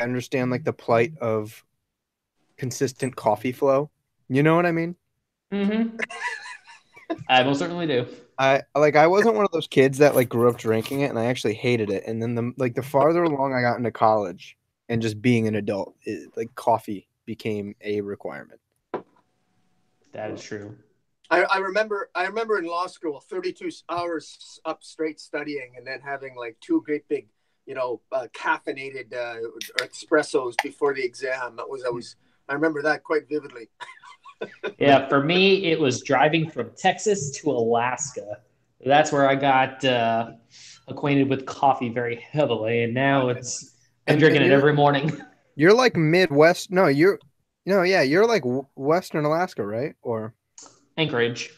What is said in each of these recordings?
understand like the plight of consistent coffee flow. You know what I mean? Mm-hmm. I most certainly do. I wasn't one of those kids that like grew up drinking it and I actually hated it. And then the farther along I got into college and just being an adult, like coffee became a requirement. That is true. I remember in law school, 32 hours up straight studying, and then having like two great big, caffeinated espressos before the exam. That was always. I remember that quite vividly. Yeah, for me, it was driving from Texas to Alaska. That's where I got acquainted with coffee very heavily, and now I'm And drinking it you're every morning. you're like Midwest. No, yeah, you're like Western Alaska, right? Or Anchorage.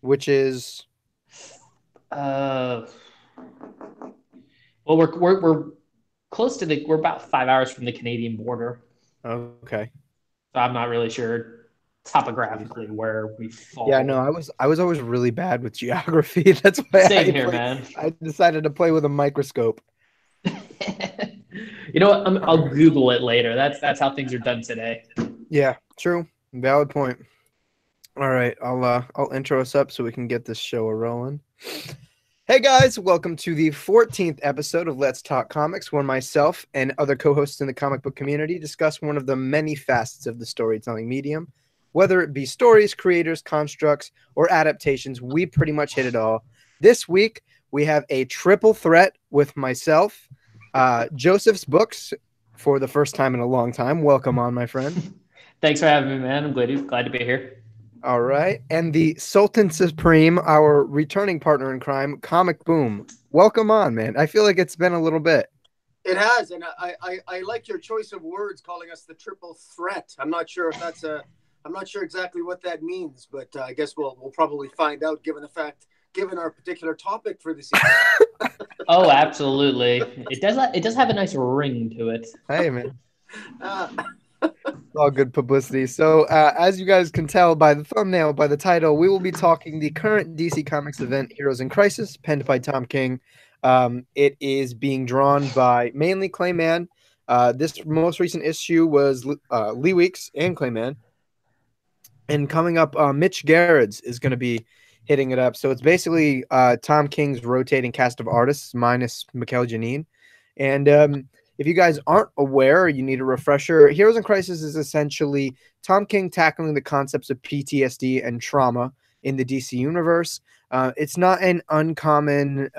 which is Uh, well, we're close to we're about 5 hours from the Canadian border, okay. so I'm not really sure topographically where we Yeah, no, fall. I was always really bad with geography. That's why Same here, man. I decided to play with a microscope. You know what? I'll Google it later. That's how things are done today. Yeah, true. Valid point. All right, I'll intro us up so we can get this show a rolling. Hey guys, welcome to the 14th episode of Let's Talk Comics, where myself and other co-hosts in the comic book community discuss one of the many facets of the storytelling medium. Whether it be stories, creators, constructs, or adaptations, we pretty much hit it all. This week, we have a triple threat with myself, Joseph's Books, for the first time in a long time. Welcome on, my friend. Thanks for having me, man. I'm glad to be here. All right. And the Sultan Supreme, our returning partner in crime, ComicBoom. Welcome on, man. I feel like it's been a little bit. It has, and I like your choice of words, calling us the triple threat. I'm not sure if that's I'm not sure exactly what that means, but I guess we'll probably find out given our particular topic for this evening. Oh, absolutely. It does have a nice ring to it. Hey, man. Uh, All good publicity. So, as you guys can tell by the thumbnail, by the title, we will be talking the current DC Comics event, Heroes in Crisis, penned by Tom King. It is being drawn by mainly Clayman. This most recent issue was Lee Weeks and Clayman. And coming up, Mitch Gerrards is going to be hitting it up. So it's basically Tom King's rotating cast of artists minus Mikhail Janine. And if you guys aren't aware, you need a refresher. Heroes in Crisis is essentially Tom King tackling the concepts of PTSD and trauma in the DC universe. It's not an uncommon,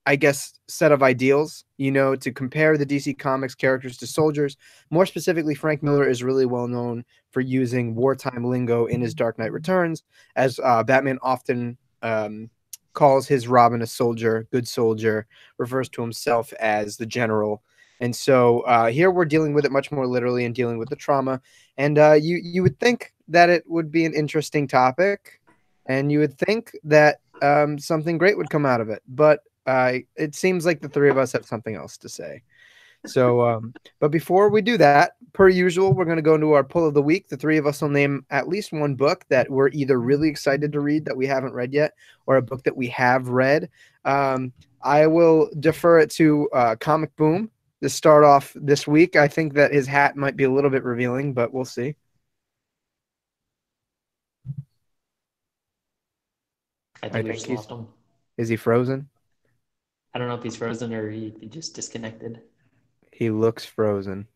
I guess, set of ideals, to compare the DC Comics characters to soldiers. More specifically, Frank Miller is really well known for using wartime lingo in his Dark Knight Returns, as Batman often calls his Robin a soldier, good soldier, refers to himself as the general. And so here we're dealing with it much more literally and dealing with the trauma. And you would think that it would be an interesting topic, and you would think that something great would come out of it. But it seems like the three of us have something else to say. So, but before we do that, per usual, we're going to go into our pull of the week. The three of us will name at least one book that we're either really excited to read that we haven't read yet, or a book that we have read. I will defer it to Comic Boom to start off this week. I think that his hat might be a little bit revealing, but we'll see. I I think we think just he's lost him. Is he frozen? I don't know if he's frozen or he just disconnected. He looks frozen.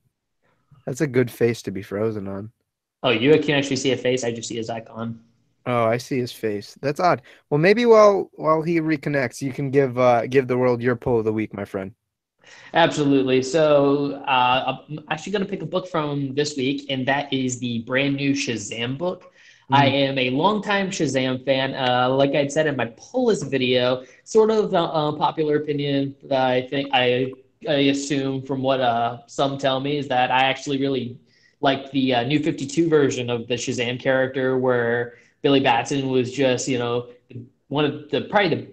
That's a good face to be frozen on. Oh, you can actually see a face. I just see his icon. Oh, I see his face. That's odd. Well, maybe while he reconnects, you can give the world your pull of the week, my friend. Absolutely. So I'm actually going to pick a book from this week, and that is the brand new Shazam book. I Mm. am a longtime Shazam fan. Like I said in my pull list video, sort of popular opinion that I assume from what some tell me is that I actually really like the new 52 version of the Shazam character, where Billy Batson was just, one of the probably the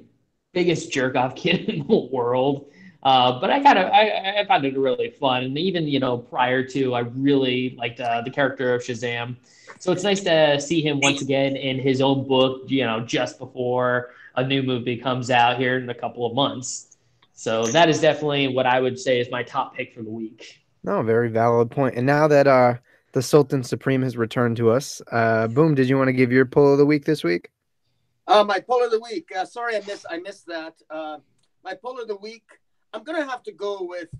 biggest jerk off kid in the world. But I found it really fun, and even prior to, I really liked the character of Shazam. So it's nice to see him once again in his own book, just before a new movie comes out here in a couple of months. So that is definitely what I would say is my top pick for the week. No, very valid point. And now that the Sultan Supreme has returned to us, Boom, did you want to give your pull of the week this week? My pull of the week. Sorry, I missed that. My pull of the week. I'm gonna have to go with.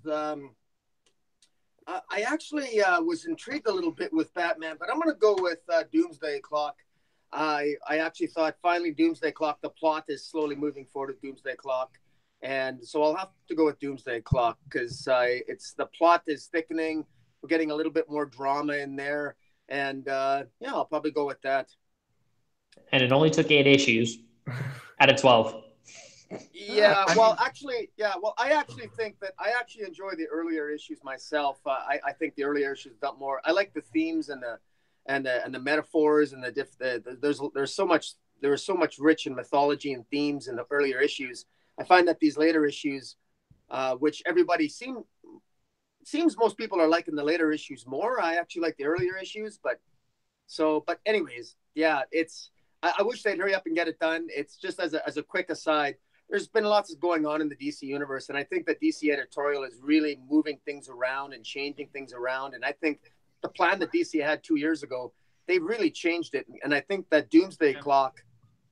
I actually was intrigued a little bit with Batman, but I'm gonna go with Doomsday Clock. I actually thought finally Doomsday Clock. The plot is slowly moving forward with Doomsday Clock, and so I'll have to go with Doomsday Clock because it's the plot is thickening. We're getting a little bit more drama in there, and yeah, I'll probably go with that. And it only took 8 issues out of 12. Yeah, well, actually, I actually think that I actually enjoy the earlier issues myself. I think the earlier issues got more. I like the themes and the metaphors and there's so much rich in mythology and themes in the earlier issues. I find that these later issues, which everybody seems most people are liking the later issues more. I actually like the earlier issues, but anyways, yeah, I wish they'd hurry up and get it done. It's just as a quick aside. There's been lots going on in the DC universe, and I think that DC editorial is really moving things around and changing things around. And I think the plan that DC had 2 years ago, they really changed it. And I think that Doomsday Clock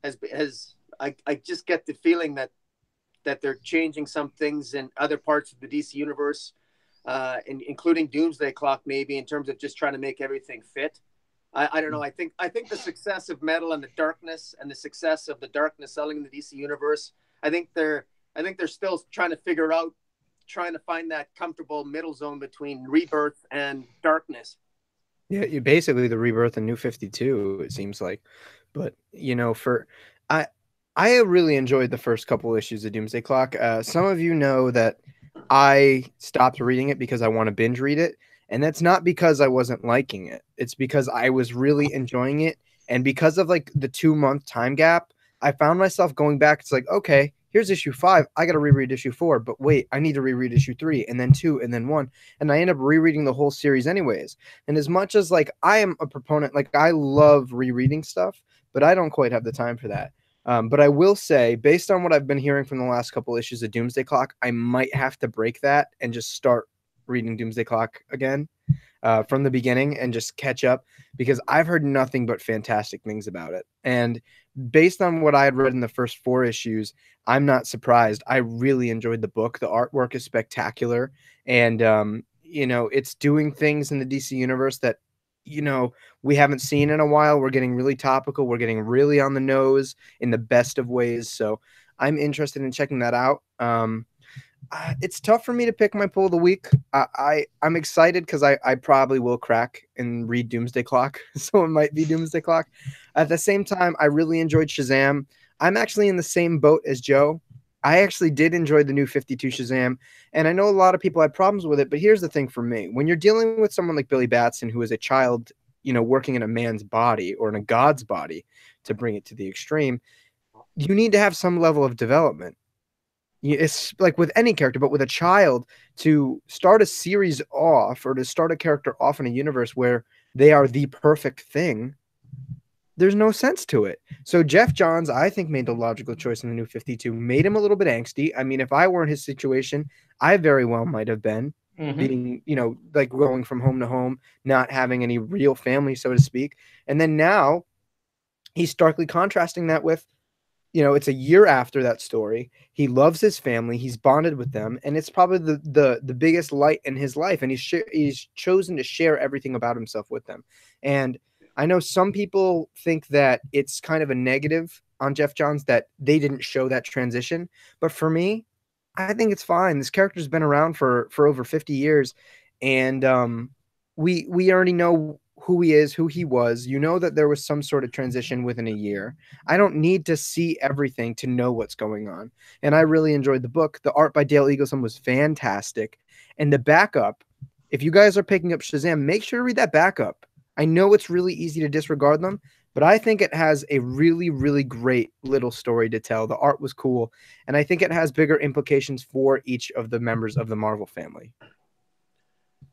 has I just get the feeling that they're changing some things in other parts of the DC universe, including Doomsday Clock, maybe in terms of just trying to make everything fit. I don't know. I think the success of Metal and the Darkness and the success of the Darkness selling in the DC universe. I think they're still trying to find that comfortable middle zone between Rebirth and Darkness. Yeah, you basically the Rebirth and New 52, it seems like. But I I really enjoyed the first couple issues of Doomsday Clock. Some of you know that I stopped reading it because I want to binge read it, and that's not because I wasn't liking it. It's because I was really enjoying it, and because of like the 2 month time gap, I found myself going back. It's like, okay, here's issue 5. I got to reread issue 4, but wait, I need to reread issue 3 and then 2 and then 1. And I end up rereading the whole series anyways. And as much as like I am a proponent, like I love rereading stuff, but I don't quite have the time for that. But I will say, based on what I've been hearing from the last couple issues of Doomsday Clock, I might have to break that and just start reading Doomsday Clock again from the beginning and just catch up, because I've heard nothing but fantastic things about it. And based on what I had read in the first 4 issues, I'm not surprised. I really enjoyed the book. The artwork is spectacular. And, it's doing things in the DC universe that, we haven't seen in a while. We're getting really topical. We're getting really on the nose in the best of ways. So I'm interested in checking that out. It's tough for me to pick my pull of the week. I'm excited because I probably will crack and read Doomsday Clock, so it might be Doomsday Clock. At the same time, I really enjoyed Shazam. I'm actually in the same boat as Joe. I actually did enjoy the New 52 Shazam, and I know a lot of people had problems with it, but here's the thing for me. When you're dealing with someone like Billy Batson, who is a child, working in a man's body or in a god's body, to bring it to the extreme, you need to have some level of development. It's like with any character, but with a child, to start a series off or to start a character off in a universe where they are the perfect thing, there's no sense to it. So Jeff Johns, I think, made the logical choice in the New 52, made him a little bit angsty. I mean, if I were in his situation, I very well might have been being, like going from home to home, not having any real family, so to speak. And then now he's starkly contrasting that with, it's a year after that story. He loves his family. He's bonded with them, and it's probably the biggest light in his life. And he's chosen to share everything about himself with them. And I know some people think that it's kind of a negative on Jeff Johns that they didn't show that transition, but for me, I think it's fine. This character's been around for over 50 years, and we already know who he is, who he was. That there was some sort of transition within a year. I don't need to see everything to know what's going on. And I really enjoyed the book. The art by Dale Eagleson was fantastic. And the backup, if you guys are picking up Shazam, make sure to read that backup. I know it's really easy to disregard them, but I think it has a really, really great little story to tell. The art was cool, and I think it has bigger implications for each of the members of the Marvel family.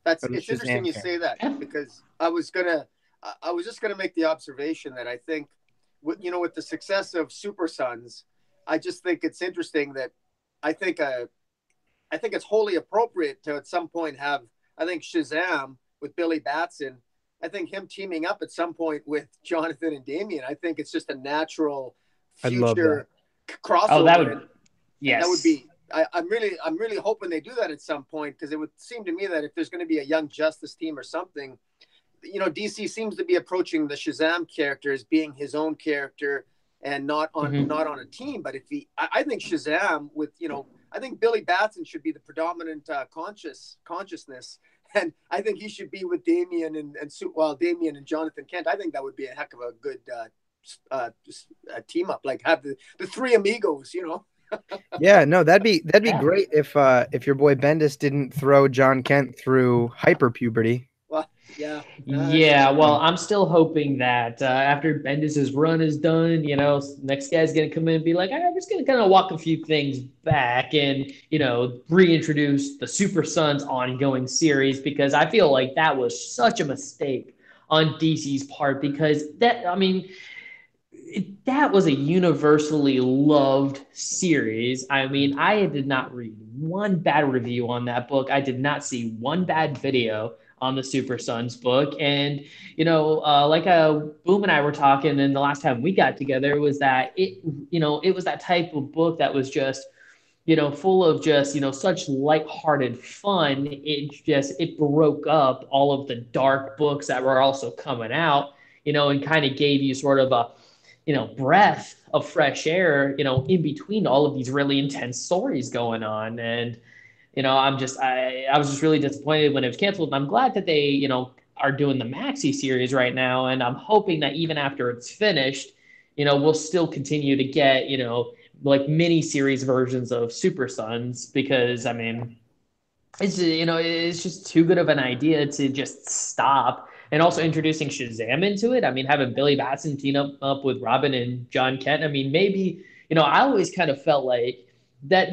It's interesting you say that, because I was just gonna make the observation that I think, with the success of Super Sons, I just think it's interesting that I think it's wholly appropriate to at some point have I think Shazam with Billy Batson, I think him teaming up at some point with Jonathan and Damian, I think it's just a natural I'd love that. future crossover. Oh, that would, yes. That would be. I'm really hoping they do that at some point, because it would seem to me that if there's going to be a Young Justice team or something, DC seems to be approaching the Shazam character as being his own character and not on a team. But I think Shazam with I think Billy Batson should be the predominant consciousness, and I think he should be with Damian and Damian and Jonathan Kent. I think that would be a heck of a good team up, like have the three amigos, Yeah, no, that'd be great if your boy Bendis didn't throw John Kent through hyperpuberty. Well, yeah. Well, I'm still hoping that after Bendis's run is done, next guy's gonna come in and be like, I'm just gonna kind of walk a few things back and reintroduce the Super Sons ongoing series, because I feel like that was such a mistake on DC's part, because that was a universally loved series. I mean, I did not read one bad review on that book. I did not see one bad video on the Super Sons book. And, like Boom and I were talking, and the last time we got together was that it was that type of book that was just, full of just, such lighthearted fun. It broke up all of the dark books that were also coming out, and kind of gave you sort of a, breath of fresh air, in between all of these really intense stories going on. And, I was just really disappointed when it was canceled. And I'm glad that they, are doing the Maxi series right now. And I'm hoping that even after it's finished, we'll still continue to get, like mini series versions of Super Sons, because it's just too good of an idea to just stop. And also introducing Shazam into it. Having Billy Batson team up with Robin and John Kent. Maybe, I always kind of felt like that,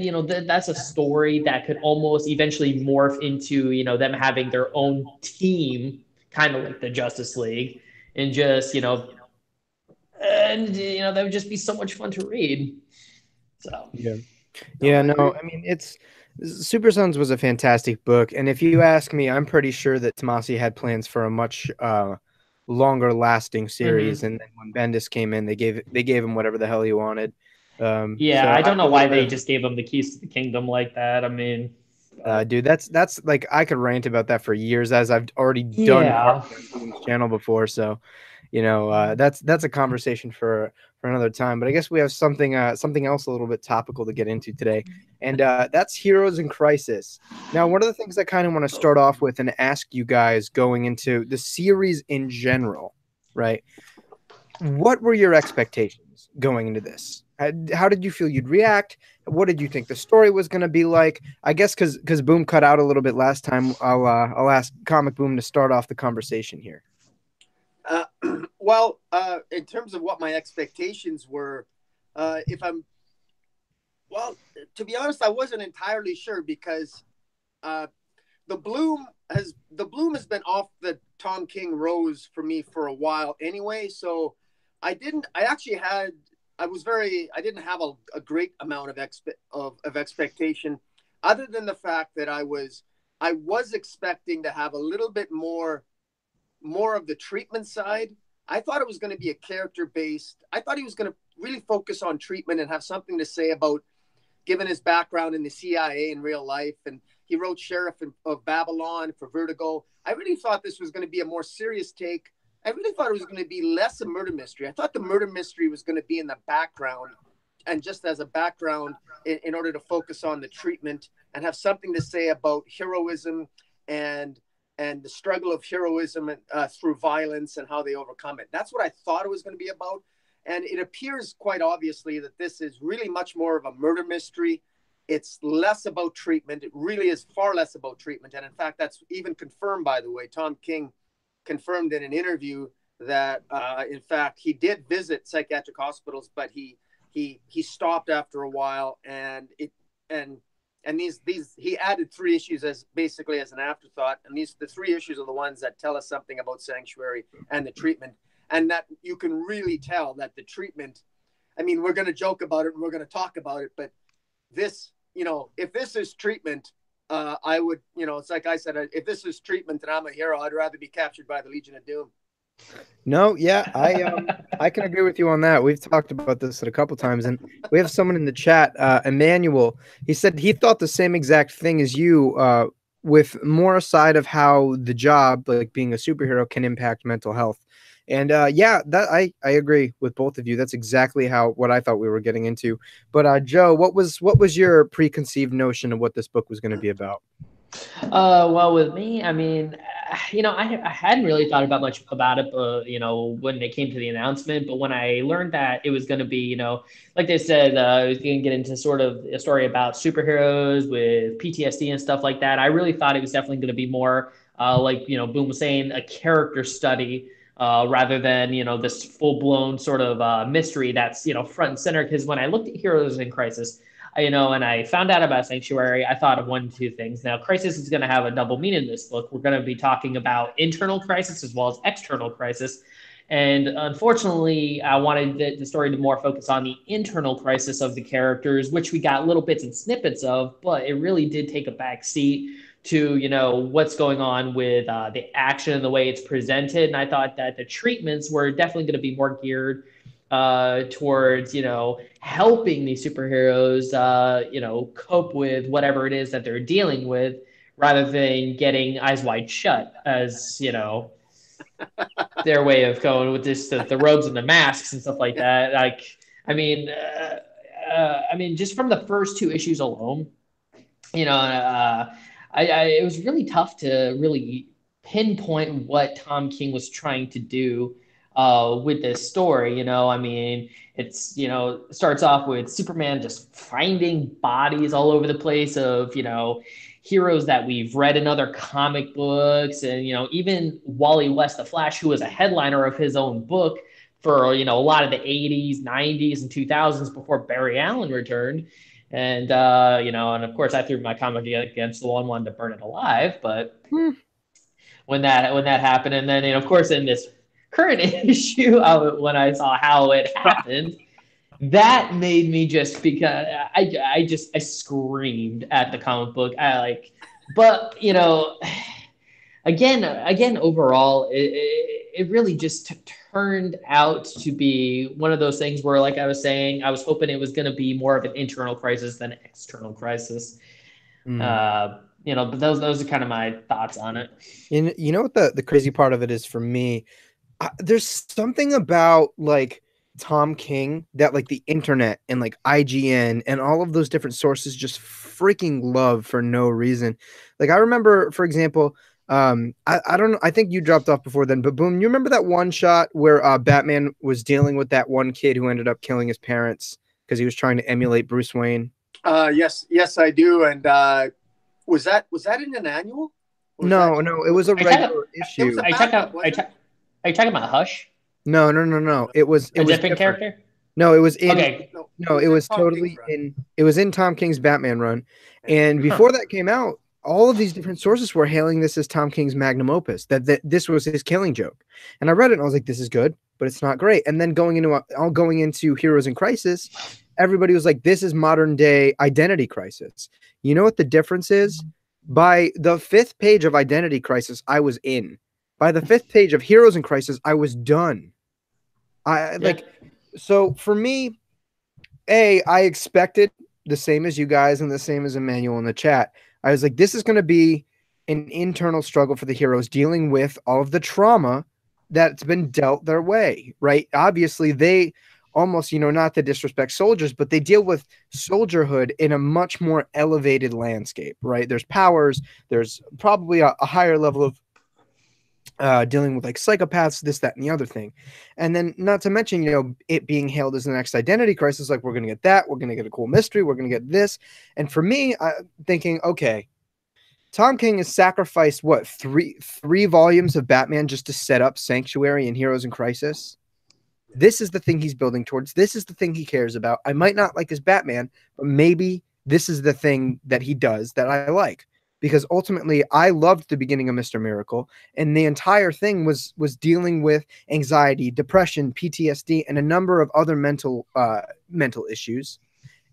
that's a story that could almost eventually morph into, them having their own team, kind of like the Justice League, and just, that would just be so much fun to read. So, yeah, no, Super Sons was a fantastic book, and if you ask me, I'm pretty sure that Tomasi had plans for a much longer lasting series, and then when Bendis came in, they gave him whatever the hell he wanted. So I don't know why they just gave him the keys to the kingdom like that. Dude, that's like, I could rant about that for years, as I've already done on Boom's channel before. So, that's a conversation for another time. But I guess we have something else a little bit topical to get into today, and that's Heroes in Crisis. Now, one of the things I kind of want to start off with and ask you guys, going into the series in general, right? What were your expectations going into this? How did you feel you'd react? What did you think the story was going to be like? I guess because Boom cut out a little bit last time, I'll ask Comic Boom to start off the conversation here. Well, in terms of what my expectations were, to be honest, I wasn't entirely sure, because the Bloom has been off the Tom King rose for me for a while anyway. So I didn't have a great amount of expectation, other than the fact that I was expecting to have a little bit more of the treatment side. I thought it was going to be a character based. I thought he was going to really focus on treatment and have something to say about, given his background in the CIA in real life, and he wrote Sheriff of Babylon for Vertigo. I really thought this was going to be a more serious take. I really thought it was going to be less a murder mystery. I thought the murder mystery was going to be in the background, and just as a background in order to focus on the treatment and have something to say about heroism and the struggle of heroism through violence and how they overcome it. That's what I thought it was going to be about. And it appears quite obviously that this is really much more of a murder mystery. It's less about treatment. It really is far less about treatment. And in fact, that's even confirmed, by the way. Tom King confirmed in an interview that, in fact, he did visit psychiatric hospitals, but he stopped after a while, and he added 3 issues as an afterthought. And the 3 issues are the ones that tell us something about Sanctuary and the treatment, and that you can really tell that the treatment, we're going to joke about it and we're going to talk about it, but this, if this is treatment, I would, it's like I said, if this is treatment and I'm a hero, I'd rather be captured by the Legion of Doom. No, yeah, I can agree with you on that. We've talked about this a couple times, and we have someone in the chat, Emmanuel. He said he thought the same exact thing as you, with more aside of how the job, like being a superhero, can impact mental health. And yeah, that I agree with both of you. That's exactly what I thought we were getting into. But Joe, what was your preconceived notion of what this book was going to be about? Well, with me, I mean, I hadn't really thought about much about it, when it came to the announcement. But when I learned that it was going to be, like they said, it was going to get into sort of a story about superheroes with PTSD and stuff like that, I really thought it was definitely going to be more like, Boom was saying, a character study. Rather than this full blown sort of mystery that's front and center. Because when I looked at Heroes in Crisis, and I found out about Sanctuary, I thought of one of two things. Now, Crisis is going to have a double meaning in this book. We're going to be talking about internal crisis as well as external crisis. And unfortunately, I wanted the story to more focus on the internal crisis of the characters, which we got little bits and snippets of, but it really did take a back seat to what's going on with the action and the way it's presented. And I thought that the treatments were definitely going to be more geared towards helping these superheroes cope with whatever it is that they're dealing with, rather than getting eyes wide shut as their way of going with this the robes and the masks and stuff like that. Like, I mean, just from the first two issues alone, it was really tough to really pinpoint what Tom King was trying to do with this story. I mean, it's, it starts off with Superman just finding bodies all over the place of, heroes that we've read in other comic books. And, even Wally West, the Flash, who was a headliner of his own book for, a lot of the 80s, 90s, and 2000s before Barry Allen returned. And, and of course I threw my comic against the wall and wanted to burn it alive. But when that happened, and then, of course, in this current issue, when I saw how it happened, that made me just, because I screamed at the comic book. But again, overall, it really just turned out to be one of those things where, like I was saying, I was hoping it was going to be more of an internal crisis than an external crisis. But those are kind of my thoughts on it. You know what the crazy part of it is for me? There's something about like Tom King that like the internet and like IGN and all of those different sources just freaking love for no reason. Like I remember, for example, I don't know, I think you dropped off before then, but Boom, you remember that one shot where Batman was dealing with that one kid who ended up killing his parents because he was trying to emulate Bruce Wayne? Yes, I do. And was that in an annual? No, it was a regular issue. Are you talking about Hush? No. It was a different different character. No, it was in. Okay. No, it was totally in. It was in Tom King's Batman run, and before that came out, all of these different sources were hailing this as Tom King's magnum opus. That this was his Killing Joke, and I read it and I was like, "This is good, but it's not great." And then going into Heroes in Crisis, everybody was like, "This is modern day Identity Crisis." You know what the difference is? By the 5th page of Identity Crisis, I was in. By the 5th page of Heroes in Crisis, I was done. So for me, I expected the same as you guys and the same as Emmanuel in the chat. I was like, this is going to be an internal struggle for the heroes dealing with all of the trauma that's been dealt their way, right? Obviously, they almost, not to disrespect soldiers, but they deal with soldierhood in a much more elevated landscape, right? There's powers, there's probably a higher level of dealing with like psychopaths, this, that, and the other thing. And then not to mention, it being hailed as the next Identity Crisis, like we're going to get that, we're going to get a cool mystery, we're going to get this. And for me, I'm thinking, okay, Tom King has sacrificed what, three volumes of Batman just to set up Sanctuary and Heroes in Crisis. This is the thing he's building towards. This is the thing he cares about. I might not like his Batman, but maybe this is the thing that he does that I like. Because ultimately, I loved the beginning of Mr. Miracle, and the entire thing was dealing with anxiety, depression, PTSD, and a number of other mental issues.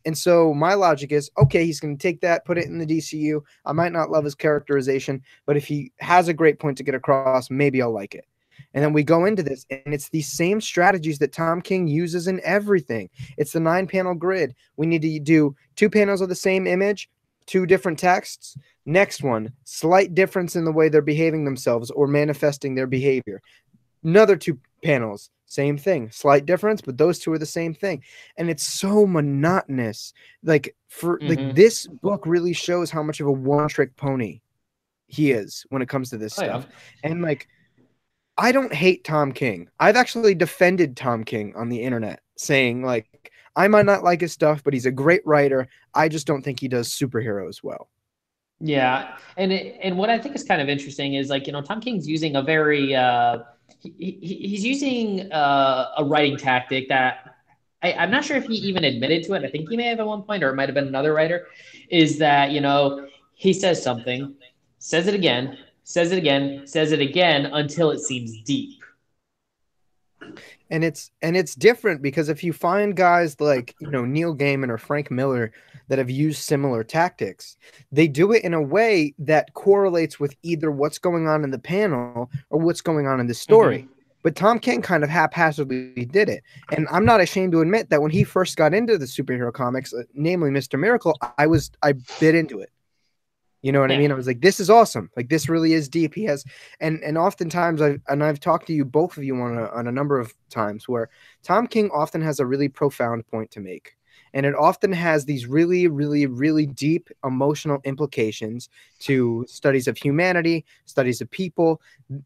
And so my logic is, okay, he's going to take that, put it in the DCU. I might not love his characterization, but if he has a great point to get across, maybe I'll like it. And then we go into this, and it's these same strategies that Tom King uses in everything. It's the 9-panel grid. We need to do 2 panels of the same image, 2 different texts. Next one, slight difference in the way they're behaving themselves or manifesting their behavior. Another 2 panels, same thing, slight difference, but those 2 are the same thing. And it's so monotonous. Like like this book really shows how much of a one-trick pony he is when it comes to this stuff. Yeah. And like, I don't hate Tom King. I've actually defended Tom King on the internet, saying like, I might not like his stuff, but he's a great writer. I just don't think he does superheroes well. Yeah, and what I think is kind of interesting is, like, you know, Tom King's using a very he's using a writing tactic that I'm not sure if he even admitted to it. I think he may have at one point, or it might have been another writer. Is that, you know, he says something, says it again, says it again, says it again until it seems deep. And it's different because if you find guys like, you know, Neil Gaiman or Frank Miller that have used similar tactics, they do it in a way that correlates with either what's going on in the panel or what's going on in the story. But Tom King kind of haphazardly did it. And I'm not ashamed to admit that when he first got into the superhero comics, namely Mr. Miracle, I bit into it. You know what I mean? I was like, this is awesome. Like, this really is deep. He has, and oftentimes I've talked to you, both of you, on a number of times, where Tom King often has a really profound point to make. And it often has these really, really, really deep emotional implications to studies of humanity, studies of people,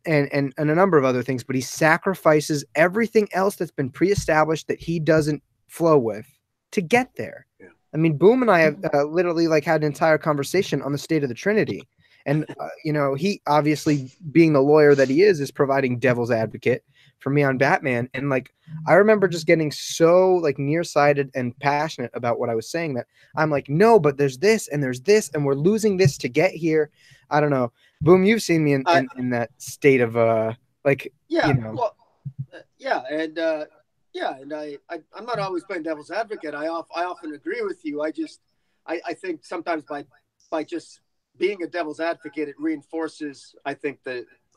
and a number of other things. But he sacrifices everything else that's been pre-established that he doesn't flow with to get there. Yeah. I mean, Boom and I have literally like had an entire conversation on the state of the Trinity. And, you know, he obviously, being the lawyer that he is providing devil's advocate for me on Batman. And like, I remember just getting so like nearsighted and passionate about what I was saying that I'm like, no, but there's this and we're losing this to get here. I don't know. Boom, you've seen me in that state of like, yeah, you know. Well, yeah. And I'm not always playing devil's advocate. I often agree with you. I think sometimes by just being a devil's advocate, it reinforces, I think,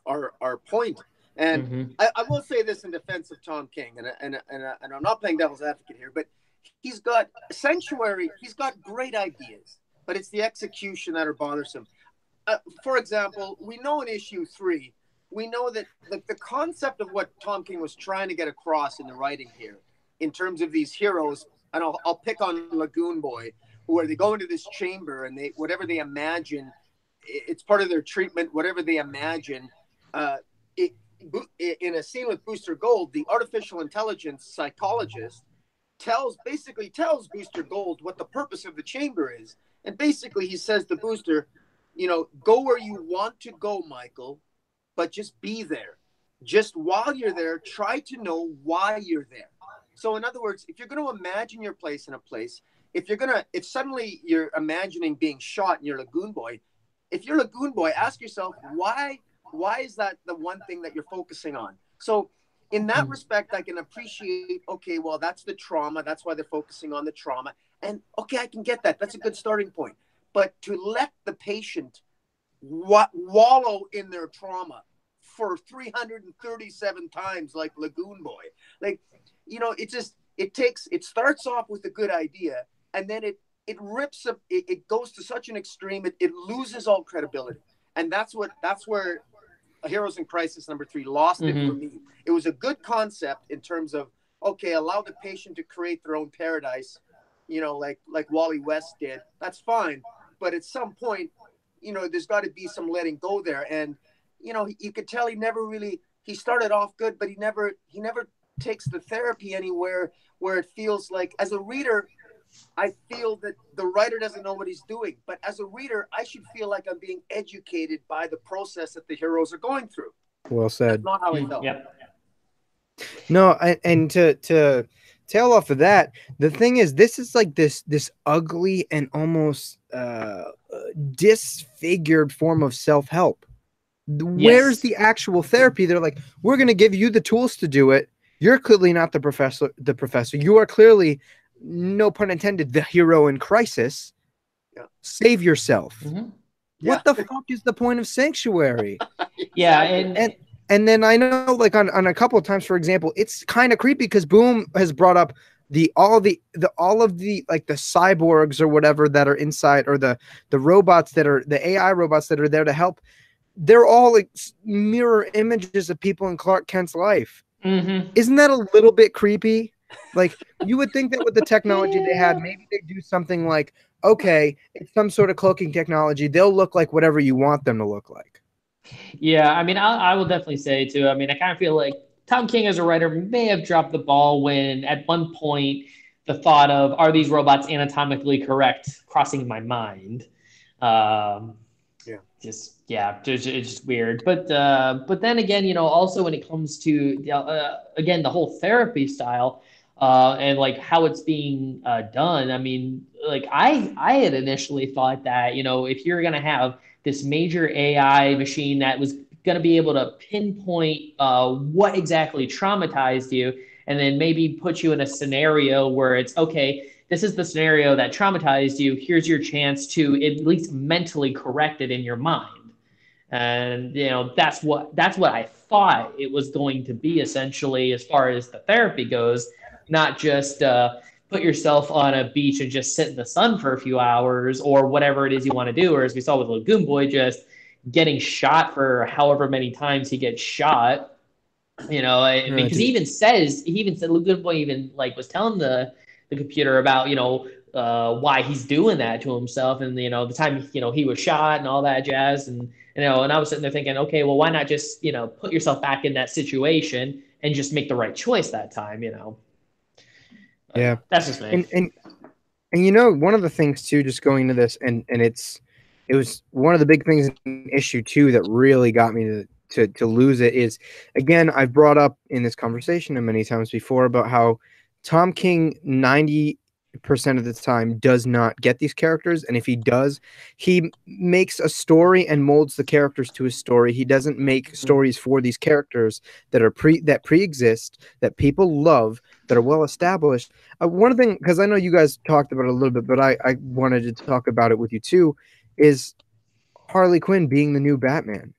our point. And I will say this in defense of Tom King, and I'm not playing devil's advocate here, but he's got Sanctuary. He's got great ideas, but it's the execution that are bothersome. For example, we know in issue 3, we know that the concept of what Tom King was trying to get across in the writing here, in terms of these heroes, and I'll pick on Lagoon Boy, where they go into this chamber and whatever they imagine, it's part of their treatment. Whatever they imagine, in a scene with Booster Gold, the artificial intelligence psychologist basically tells Booster Gold what the purpose of the chamber is, and basically he says to Booster, you know, go where you want to go, Michael, but just be there. Just while you're there, try to know why you're there. So in other words, if you're going to imagine your place in a place, if suddenly you're imagining being shot and you're Lagoon Boy, if you're Lagoon Boy, ask yourself, why is that the one thing that you're focusing on? So in that respect, I can appreciate, okay, well, that's the trauma. That's why they're focusing on the trauma. And okay, I can get that. That's a good starting point. But to let the patient wallow in their trauma for 337 times, like Lagoon Boy, like, you know, it starts off with a good idea, and then it rips up, it goes to such an extreme, it loses all credibility. And that's where Heroes in Crisis #3 lost it for me. It was a good concept in terms of, okay, allow the patient to create their own paradise, you know, like Wally West did. That's fine. But at some point, you know, there's got to be some letting go there. And, you know, you could tell he started off good, but he never takes the therapy anywhere where it feels like, as a reader, I feel that the writer doesn't know what he's doing. But as a reader, I should feel like I'm being educated by the process that the heroes are going through. Well said. That's not how I felt. Yeah. No, and to tail off of that, the thing is, this is like this ugly and almost disfigured form of self-help. Where's the actual therapy? They're like, we're going to give you the tools to do it. You're clearly not the professor. You are clearly no pun intended, the hero in crisis, save yourself. What the fuck is the point of Sanctuary? Yeah, and then I know, like, on a couple of times, for example, it's kind of creepy because Boom has brought up all of the like the cyborgs or whatever that are inside, or the robots that are the AI robots that are there to help. They're all like mirror images of people in Clark Kent's life. Isn't that a little bit creepy? Like, you would think that with the technology they had, maybe they do something like, okay, it's some sort of cloaking technology. They'll look like whatever you want them to look like. Yeah, I mean, I will definitely say too. I mean, I kind of feel like Tom King as a writer may have dropped the ball when at one point the thought of, are these robots anatomically correct, crossing my mind. It's just weird. But then again, you know, also when it comes to again, the whole therapy style and like how it's being done. I mean, like I had initially thought that, you know, if you're gonna have this major AI machine that was going to be able to pinpoint what exactly traumatized you, and then maybe put you in a scenario where it's, okay, this is the scenario that traumatized you. Here's your chance to at least mentally correct it in your mind. And, you know, that's what I thought it was going to be, essentially, as far as the therapy goes, not just put yourself on a beach and just sit in the sun for a few hours or whatever it is you want to do. Or as we saw with Lagoon Boy, just getting shot for however many times he gets shot. You know, because he even said Lagoon Boy even like was telling the computer about, you know, why he's doing that to himself, and, you know, the time, you know, he was shot and all that jazz. And, you know, and I was sitting there thinking, okay, well, why not just, you know, put yourself back in that situation and just make the right choice that time, you know? Yeah, that's just me. And you know, one of the things too, just going into this, and it was one of the big things in issue 2 that really got me to lose it is, again, I've brought up in this conversation and many times before about how Tom King 90% of the time does not get these characters, and if he does, he makes a story and molds the characters to his story. He doesn't make stories for these characters that are pre-exist, that people love, that are well established. One thing, because I know you guys talked about it a little bit, but I wanted to talk about it with you too, is Harley Quinn being the new Batman.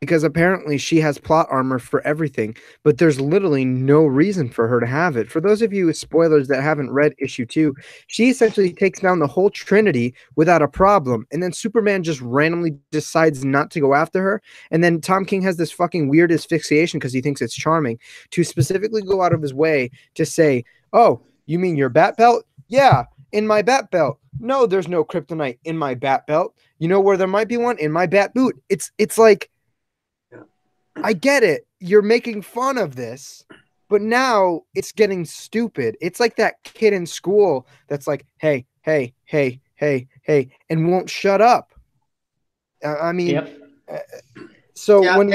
Because apparently she has plot armor for everything, but there's literally no reason for her to have it. For those of you with spoilers that haven't read issue 2, she essentially takes down the whole Trinity without a problem, and then Superman just randomly decides not to go after her, and then Tom King has this fucking weird asphyxiation because he thinks it's charming to specifically go out of his way to say, oh, you mean your bat belt? Yeah, in my bat belt. No, there's no kryptonite in my bat belt. You know where there might be one? In my bat boot. It's like, I get it. You're making fun of this, but now it's getting stupid. It's like that kid in school that's like, hey, hey, hey, hey, hey, and won't shut up. I mean, so yeah, when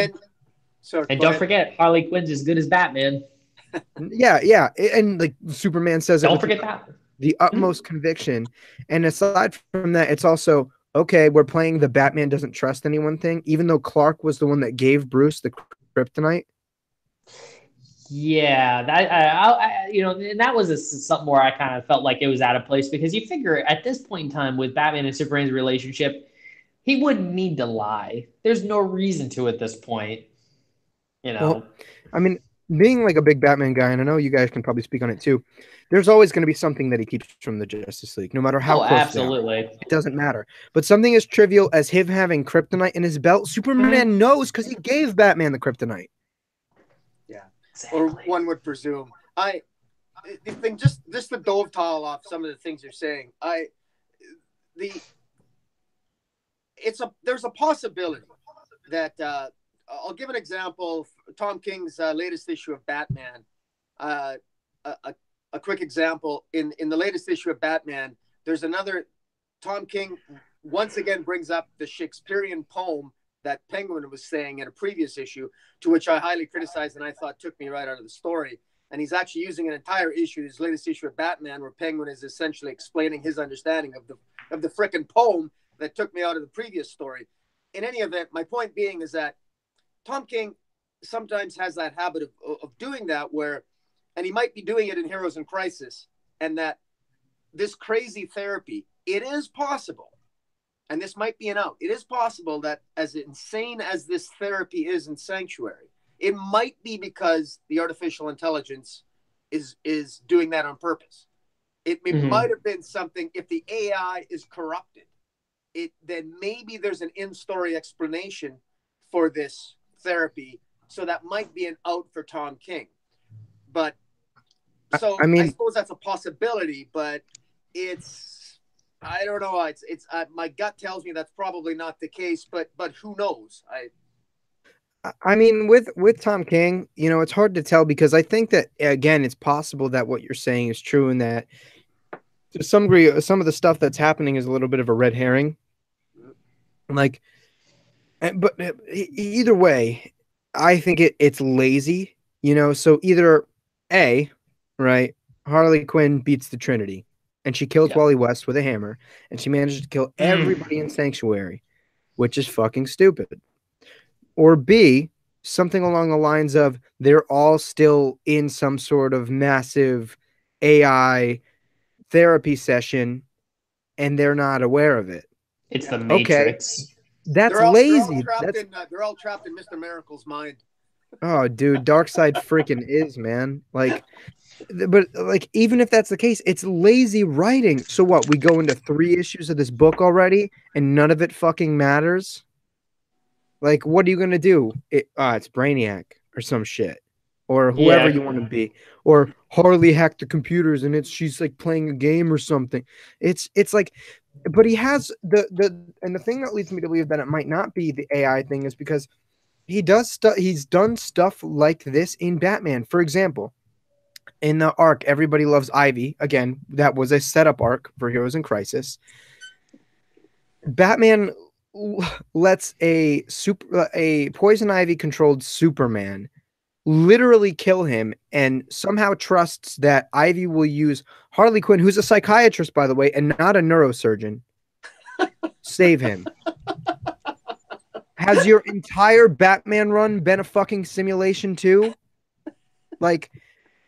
and don't forget, Harley Quinn's as good as Batman. yeah, and like Superman says, don't forget that. The utmost conviction. And aside from that, it's also, okay, we're playing the Batman doesn't trust anyone thing, even though Clark was the one that gave Bruce the kryptonite. Yeah, that you know, and that was something where I kind of felt like it was out of place, because you figure at this point in time with Batman and Superman's relationship, he wouldn't need to lie. There's no reason to at this point, you know. Well, I mean, being like a big Batman guy, and I know you guys can probably speak on it too, there's always going to be something that he keeps from the Justice League, no matter how close absolutely. they are. It doesn't matter. But something as trivial as him having kryptonite in his belt, Superman knows because he gave Batman the kryptonite. Yeah, exactly. Or one would presume. The thing, just to dovetail off some of the things you're saying, there's a possibility that I'll give an example. Tom King's latest issue of Batman. A quick example, in the latest issue of Batman, there's another, Tom King once again brings up the Shakespearean poem that Penguin was saying in a previous issue, to which I highly criticized and I thought took me right out of the story. And he's actually using an entire issue, his latest issue of Batman, where Penguin is essentially explaining his understanding of the frickin' poem that took me out of the previous story. In any event, my point being is that Tom King sometimes has that habit of doing that, where, and he might be doing it in Heroes in Crisis, and that this crazy therapy, it is possible, and this might be an out, it is possible that as insane as this therapy is in Sanctuary, it might be because the artificial intelligence is doing that on purpose. It might have been something, if the AI is corrupted, then maybe there's an in-story explanation for this therapy, so that might be an out for Tom King. But so I mean, I suppose that's a possibility, but I don't know. My gut tells me that's probably not the case, but who knows? I mean, with Tom King, it's hard to tell, because I think that, again, it's possible that what you're saying is true, and that to some degree, some of the stuff that's happening is a little bit of a red herring. Like, but either way, I think it's lazy, So either A, right, Harley Quinn beats the Trinity, and she kills Wally West with a hammer, and she manages to kill everybody in Sanctuary, which is fucking stupid. Or B, something along the lines of they're all still in some sort of massive AI therapy session, and they're not aware of it. It's the Matrix. Okay. That's lazy. They're all trapped in Mr. Miracle's mind. Oh, dude, Darkside freaking is, man. Like, but like, even if that's the case, it's lazy writing. So what? We go into 3 issues of this book already, and none of it fucking matters. Like, what are you gonna do? It's Brainiac or some shit, or whoever you want to be, or Harley hacked the computers and she's like playing a game or something. It's like, but he has and the thing that leads me to believe that it might not be the AI thing is because he's done stuff like this in Batman. For example, in the arc Everybody Loves Ivy, again, that was a setup arc for Heroes in Crisis. Batman lets a poison ivy controlled Superman literally kill him, and somehow trusts that Ivy will use Harley Quinn, who's a psychiatrist, by the way, and not a neurosurgeon, save him. Has your entire Batman run been a fucking simulation too? Like,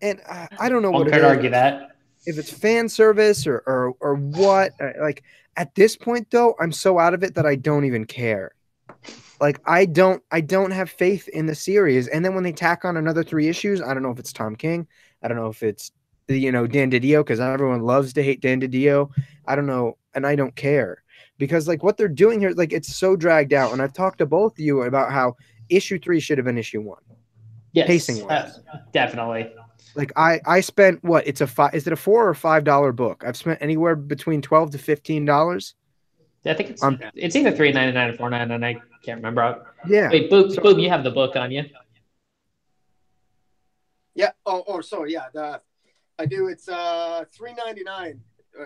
and I don't know what it is. Argue that. If it's fan service or what, like, at this point though, I'm so out of it that I don't even care. Like, I don't have faith in the series. And then when they tack on another 3 issues, I don't know if it's Tom King, I don't know if it's Dan DiDio, because everyone loves to hate Dan DiDio. I don't know, and I don't care, because like what they're doing here, like, it's so dragged out. And I've talked to both of you about how issue 3 should have been issue 1. Yes, pacing wise. Definitely. Like, I spent what? Is it a $4 or $5 book? I've spent anywhere between $12 to $15. I think it's either $3.99 or $4.99. I can't remember. Yeah. Wait, Boom, you have the book on you? Yeah. Sorry. Yeah. I do. It's $3.99.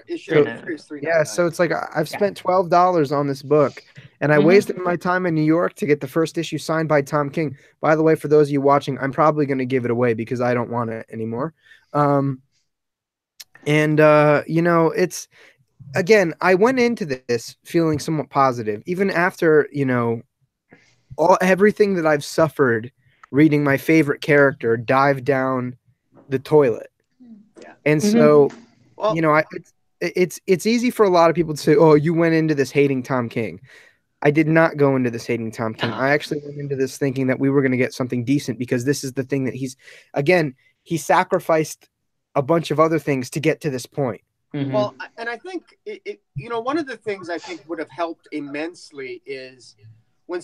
Issue 3 is $3.99. Yeah. So it's like I've spent $12 on this book, and I wasted my time in New York to get the first issue signed by Tom King. By the way, for those of you watching, I'm probably going to give it away because I don't want it anymore. It's, again, I went into this feeling somewhat positive, even after, everything that I've suffered reading my favorite character dive down the toilet. Yeah. And so, it's easy for a lot of people to say, oh, you went into this hating Tom King. I did not go into this hating Tom King. I actually went into this thinking that we were going to get something decent, because this is the thing that he sacrificed a bunch of other things to get to this point. Mm-hmm. Well, and I think one of the things I think would have helped immensely is when,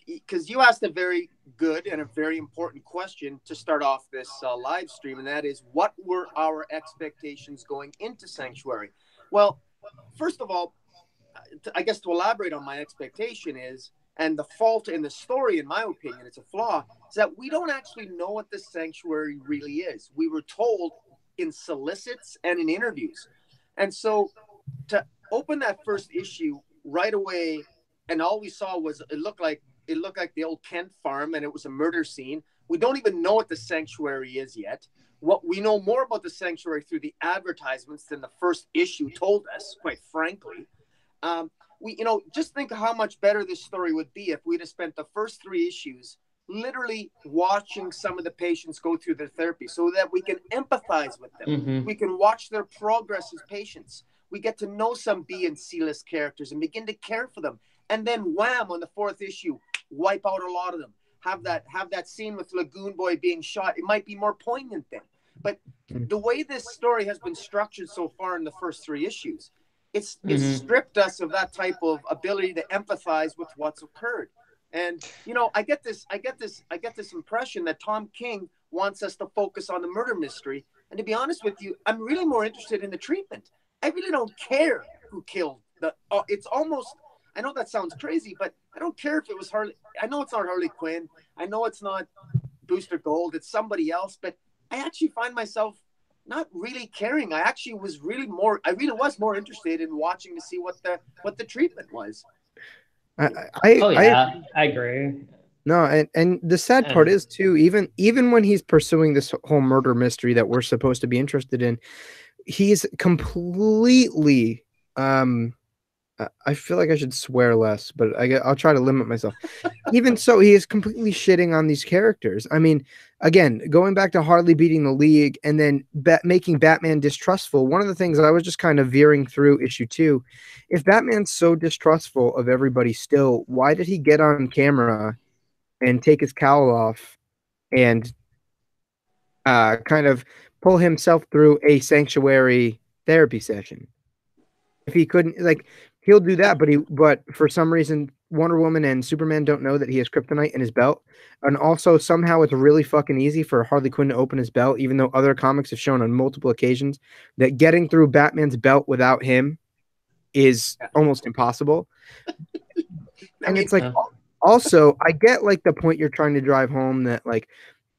because you asked a very good and a very important question to start off this live stream, and that is, what were our expectations going into Sanctuary? Well, first of all, I guess to elaborate on my expectation is, and the fault in the story, in my opinion, it's a flaw, is that we don't actually know what the Sanctuary really is. We were told in solicits and in interviews. And so to open that first issue right away, and all we saw was it looked like the old Kent farm, and it was a murder scene. We don't even know what the Sanctuary is yet. What we know more about the Sanctuary through the advertisements than the first issue told us, quite frankly. We just think how much better this story would be if we'd have spent the first 3 issues literally watching some of the patients go through their therapy so that we can empathize with them. Mm-hmm. We can watch their progress as patients. We get to know some B and C list characters and begin to care for them. And then wham, on the 4th issue, wipe out a lot of them. Have that scene with Lagoon Boy being shot. It might be more poignant then. But the way this story has been structured so far in the first 3 issues, it's stripped us of that type of ability to empathize with what's occurred. And I get this impression that Tom King wants us to focus on the murder mystery. And to be honest with you, I'm really more interested in the treatment. I really don't care who killed the. It's almost. I know that sounds crazy, but I don't care if it was Harley. I know it's not Harley Quinn. I know it's not Booster Gold. It's somebody else. But I actually find myself not really caring. I was more interested in watching to see what the treatment was. I agree. No, and the sad part is too, even when he's pursuing this whole murder mystery that we're supposed to be interested in, he's completely I feel like I should swear less, but I'll try to limit myself. Even so, he is completely shitting on these characters. I mean, again, going back to Harley beating the League and then making Batman distrustful, one of the things that I was just kind of veering through issue 2, if Batman's so distrustful of everybody still, why did he get on camera and take his cowl off and kind of pull himself through a sanctuary therapy session? If he couldn't, like, he'll do that, but for some reason, Wonder Woman and Superman don't know that he has kryptonite in his belt. And also, somehow it's really fucking easy for Harley Quinn to open his belt, even though other comics have shown on multiple occasions that getting through Batman's belt without him is almost impossible. And it's like, also, I get like the point you're trying to drive home that like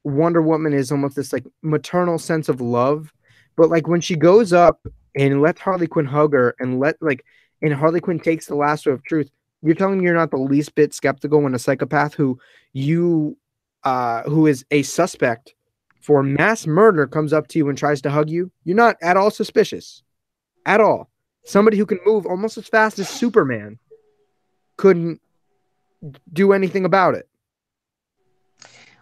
Wonder Woman is almost this like maternal sense of love. But like when she goes up and lets Harley Quinn hug her and Harley Quinn takes the lasso of truth, you're telling me you're not the least bit skeptical when a psychopath who is a suspect for mass murder comes up to you and tries to hug you? You're not at all suspicious. At all. Somebody who can move almost as fast as Superman couldn't do anything about it.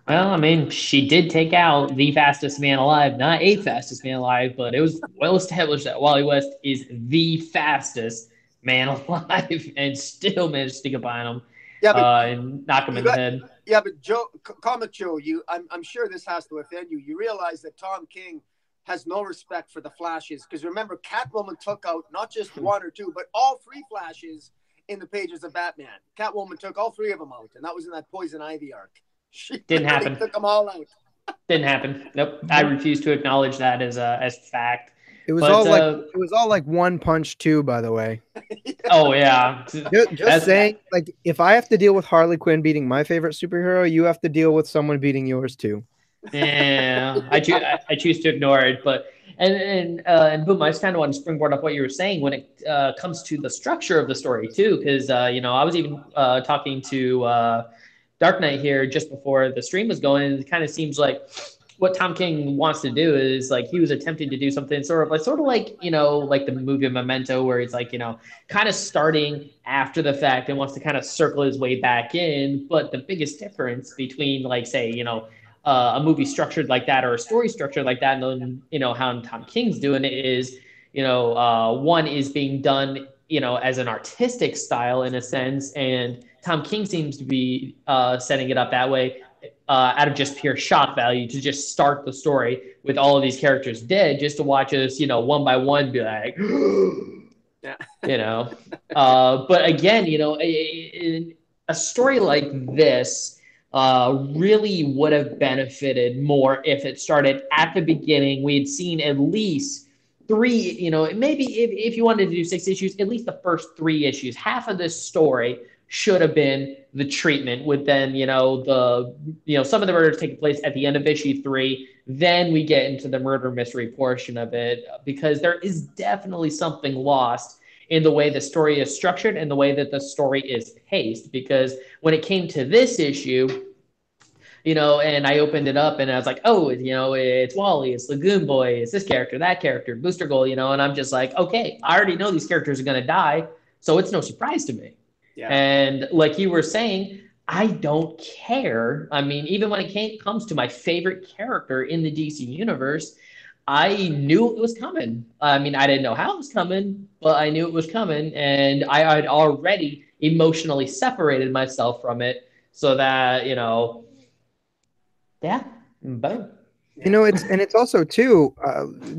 Well, I mean, she did take out the fastest man alive, not a fastest man alive, but it was well established that Wally West is the fastest man alive and still managed to get by him and knock him in the head. Yeah, but Comic Joe, I'm sure this has to offend you. You realize that Tom King has no respect for the Flashes, because remember, Catwoman took out not just 1 or 2, but all 3 Flashes in the pages of Batman. Catwoman took all 3 of them out, and that was in that Poison Ivy arc. She didn't happen. Took them all out. Didn't happen. Nope. I refuse to acknowledge that as fact. It was all like 1 punch 2, by the way. Oh yeah. Just saying, like, if I have to deal with Harley Quinn beating my favorite superhero, you have to deal with someone beating yours too. Yeah, I choose to ignore it, but and boom, I just kind of want to springboard off what you were saying when it comes to the structure of the story too, because I was even talking to Dark Knight here just before the stream was going, and it kind of seems like what Tom King wants to do is like he was attempting to do something sort of like like the movie Memento, where he's like kind of starting after the fact and wants to kind of circle his way back in. But the biggest difference between like say a movie structured like that or a story structured like that, and then how Tom King's doing it is one is being done as an artistic style in a sense, and Tom King seems to be setting it up that way out of just pure shock value, to just start the story with all of these characters dead, just to watch us, one by one be like, yeah. But again, a story like this really would have benefited more if it started at the beginning. We had seen at least 3, maybe if you wanted to do 6 issues, at least the first 3 issues, half of this story should have been the treatment, with then some of the murders taking place at the end of issue 3. Then we get into the murder mystery portion of it, because there is definitely something lost in the way the story is structured and the way that the story is paced. Because when it came to this issue, and I opened it up and I was like, oh, it's Wally, it's Lagoon Boy, it's this character, that character, Booster Gold, and I'm just like, okay, I already know these characters are going to die, so it's no surprise to me. Yeah. And like you were saying, I don't care. I mean, even when comes to my favorite character in the DC universe, I knew it was coming. I mean, I didn't know how it was coming, but I knew it was coming, and I had already emotionally separated myself from it, so that yeah, boom. It's also too,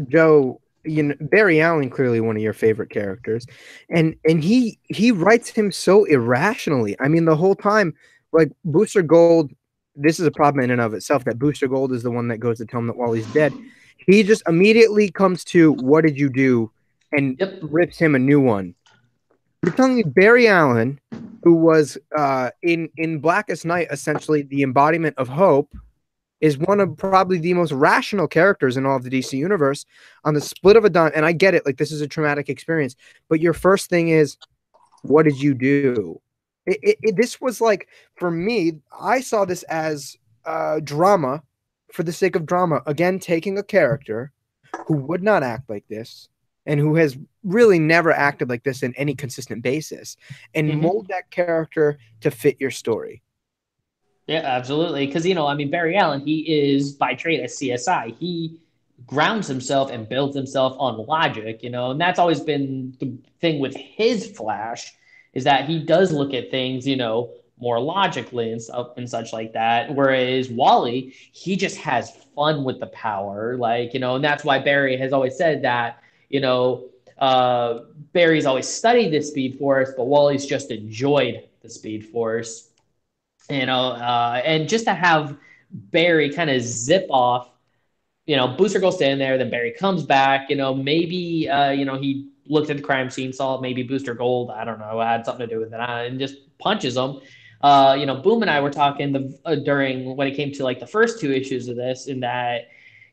Joe. Barry Allen, clearly one of your favorite characters, and he writes him so irrationally. I mean, the whole time, like Booster Gold. This is a problem in and of itself. That Booster Gold is the one that goes to tell him that Wally's dead. He just immediately comes to, "What did you do?" and Yep. rips him a new one. You're telling me Barry Allen, who was in Blackest Night, essentially the embodiment of hope, is one of probably the most rational characters in all of the DC universe, on the split of a dime. And I get it, like this is a traumatic experience, but your first thing is, what did you do? This was like, for me, I saw this as drama for the sake of drama. Again, taking a character who would not act like this and who has really never acted like this in any consistent basis, and mold that character to fit your story. Yeah, absolutely. Because, I mean, Barry Allen, he is by trade a CSI. He grounds himself and builds himself on logic, and that's always been the thing with his Flash, is that he does look at things, more logically and such like that. Whereas Wally, he just has fun with the power, like, and that's why Barry has always said that, Barry's always studied the Speed Force, but Wally's just enjoyed the Speed Force. And just to have Barry kind of zip off, Booster goes in there, then Barry comes back, maybe, he looked at the crime scene, saw maybe Booster Gold, I don't know, had something to do with it, and just punches him. Boom and I were talking during when it came to like the first two issues of this, in that,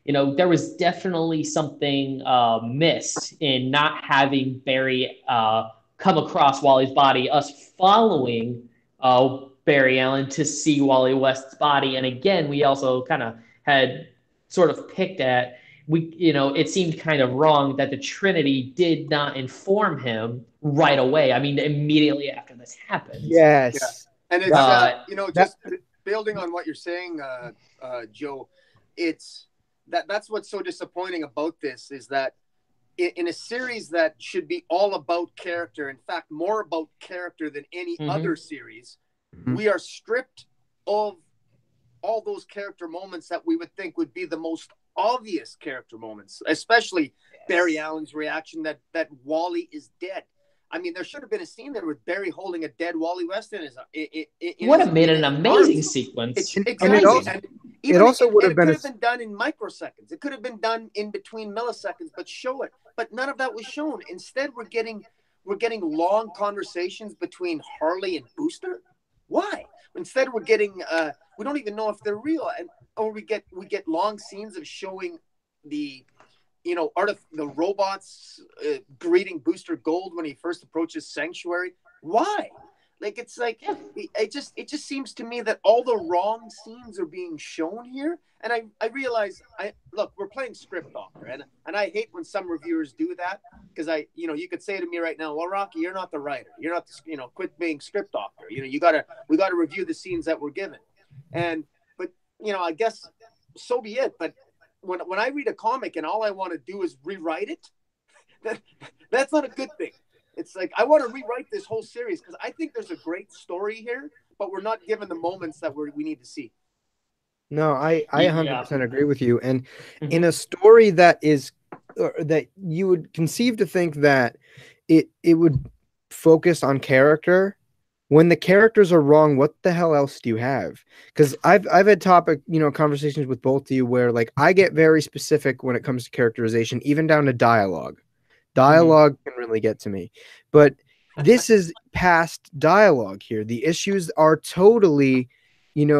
there was definitely something missed in not having Barry come across Wally's body, us following Barry Allen to see Wally West's body. And again, we also kind of had sort of picked at, it seemed kind of wrong that the Trinity did not inform him right away. I mean, immediately after this happened. Yes. Yeah. And it's, just building on what you're saying, Joe, that's what's so disappointing about this, is that in a series that should be all about character, in fact, more about character than any other series, we are stripped of all those character moments that we would think would be the most obvious character moments, especially Barry Allen's reaction that Wally is dead. I mean, there should have been a scene there with Barry holding a dead Wally West in his. Would have made an amazing sequence. Exactly. It also would have been. It could have been done in microseconds. It could have been done in between milliseconds, but show it. But none of that was shown. Instead, we're getting long conversations between Harley and Booster. Why? Instead, we're getting we don't even know if they're real, or we get long scenes of showing the the robots greeting Booster Gold when he first approaches Sanctuary. Why? Like, it's like, it just seems to me that all the wrong scenes are being shown here. And I realize, look, we're playing script doctor, and I hate when some reviewers do that, because you could say to me right now, well, Rocky, you're not the writer. You're not the, quit being script doctor. We got to review the scenes that we're given. But I guess so be it. But when I read a comic and all I want to do is rewrite it, that's not a good thing. It's like, I want to rewrite this whole series because I think there's a great story here, but we're not given the moments that we need to see. No, I 100% agree with you. And in a story that you would conceive to think that it would focus on character, when the characters are wrong, what the hell else do you have? Because I've had conversations with both of you where, like, I get very specific when it comes to characterization, even down to dialogue. Dialogue can really get to me, but this is past dialogue here. The issues are totally, I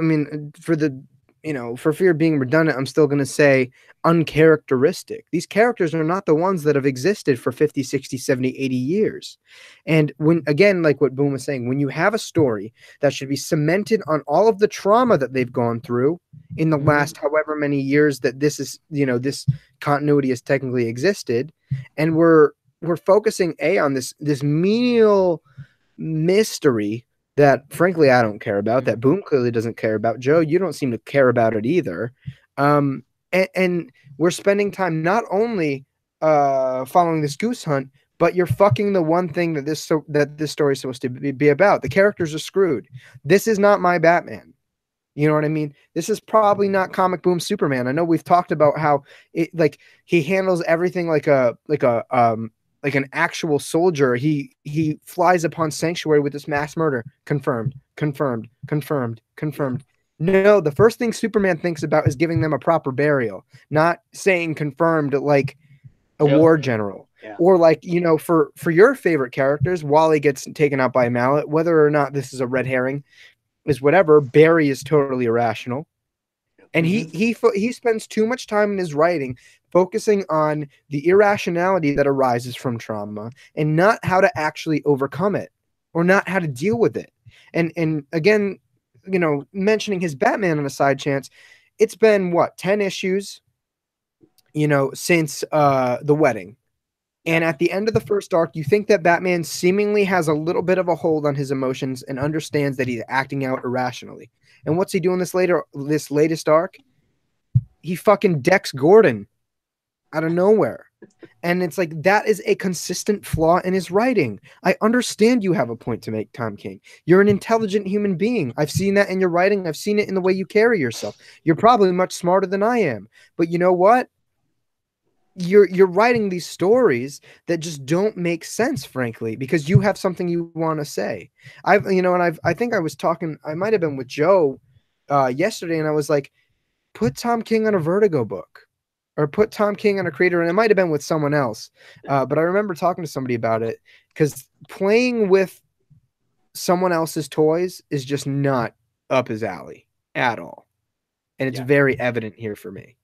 mean, for fear of being redundant, I'm still going to say uncharacteristic. These characters are not the ones that have existed for 50, 60, 70, 80 years. And when, again, like what Boom was saying, when you have a story that should be cemented on all of the trauma that they've gone through in the last however many years that this is, this continuity has technically existed, and we're focusing on this menial mystery that, frankly, I don't care about, that Boom clearly doesn't care about. Joe, you don't seem to care about it either. And we're spending time not only following this goose hunt, but you're fucking the one thing that this story is supposed to be about. The characters are screwed. This is not my Batman. You know what I mean? This is probably not Comic Boom Superman. I know we've talked about how he handles everything like an actual soldier. He flies upon Sanctuary with this mass murder. Confirmed. No, the first thing Superman thinks about is giving them a proper burial, not saying confirmed like a war general. Yeah. Or like, for your favorite characters, Wally gets taken out by a mallet. Whether or not this is a red herring is whatever. Barry is totally irrational. And he spends too much time in his writing focusing on the irrationality that arises from trauma and not how to actually overcome it or not how to deal with it. And again, mentioning his Batman on a side chance, it's been 10 issues, since the wedding. And at the end of the first arc, you think that Batman seemingly has a little bit of a hold on his emotions and understands that he's acting out irrationally. And what's he doing this latest arc? He fucking decks Gordon out of nowhere. And it's like, that is a consistent flaw in his writing. I understand you have a point to make, Tom King. You're an intelligent human being. I've seen that in your writing. I've seen it in the way you carry yourself. You're probably much smarter than I am. But you know what? You're writing these stories that just don't make sense, frankly, because you have something you want to say. I think I was talking, I might have been with Joe yesterday, and I was like, put Tom King on a Vertigo book or put Tom King on a creator. And it might have been with someone else. But I remember talking to somebody about it because playing with someone else's toys is just not up his alley at all. And it's very evident here for me.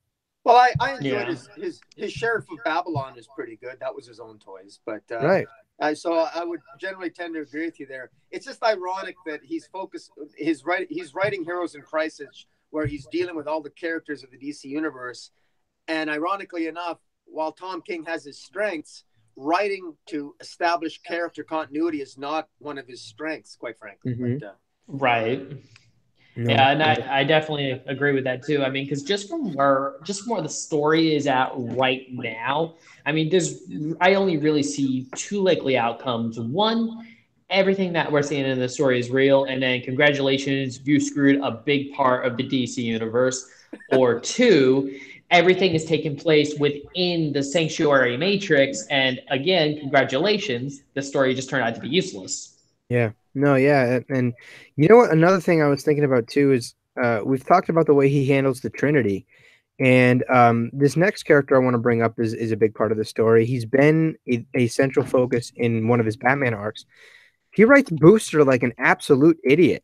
Well, I enjoyed his Sheriff of Babylon is pretty good. That was his own toys, but right. So I would generally tend to agree with you there. It's just ironic that he's writing Heroes in Crisis, where he's dealing with all the characters of the DC universe, and ironically enough, while Tom King has his strengths, writing to establish character continuity is not one of his strengths, quite frankly. Mm-hmm. Right. No, yeah, and I definitely agree with that too. I mean, because just from where the story is at right now, I mean, I only really see two likely outcomes. One, everything that we're seeing in the story is real, and then congratulations, you screwed a big part of the DC universe. Or two, everything is taking place within the Sanctuary Matrix, and again, congratulations, the story just turned out to be useless. Yeah. No, yeah. And you know what? Another thing I was thinking about too is we've talked about the way he handles the Trinity. And this next character I want to bring up is a big part of the story. He's been a central focus in one of his Batman arcs. He writes Booster like an absolute idiot.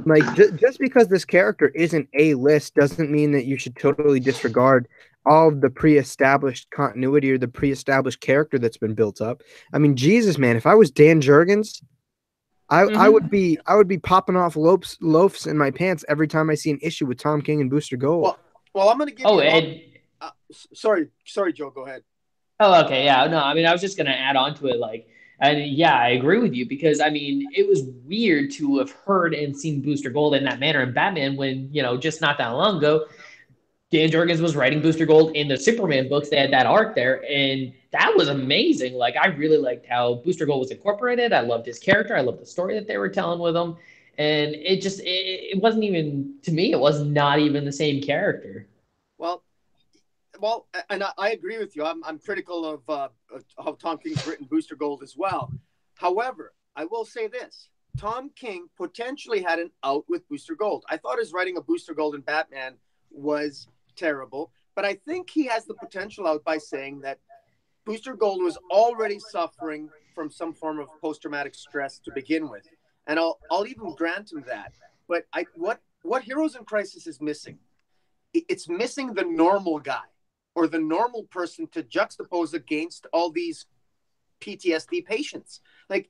Like, just because this character isn't A-list doesn't mean that you should totally disregard all of the pre-established continuity or the pre-established character that's been built up. I mean, Jesus, man, if I was Dan Jurgens, I would be popping off loafs in my pants every time I see an issue with Tom King and Booster Gold. Well, I'm going to give sorry, Joe, go ahead. Oh, okay, yeah, no, I mean, I was just going to add on to it, and yeah, I agree with you because, I mean, it was weird to have heard and seen Booster Gold in that manner in Batman when, just not that long ago, Dan Jurgens was writing Booster Gold in the Superman books. They had that arc there, and that was amazing. Like, I really liked how Booster Gold was incorporated. I loved his character. I loved the story that they were telling with him. And it wasn't even, to me, it was not even the same character. Well, and I agree with you. I'm critical of how Tom King's written Booster Gold as well. However, I will say this. Tom King potentially had an out with Booster Gold. I thought his writing of Booster Gold in Batman was terrible, but I think he has the potential out by saying that Booster Gold was already suffering from some form of post-traumatic stress to begin with, and I'll even grant him that. But what Heroes in Crisis is missing, it's missing the normal guy or the normal person to juxtapose against all these PTSD patients. Like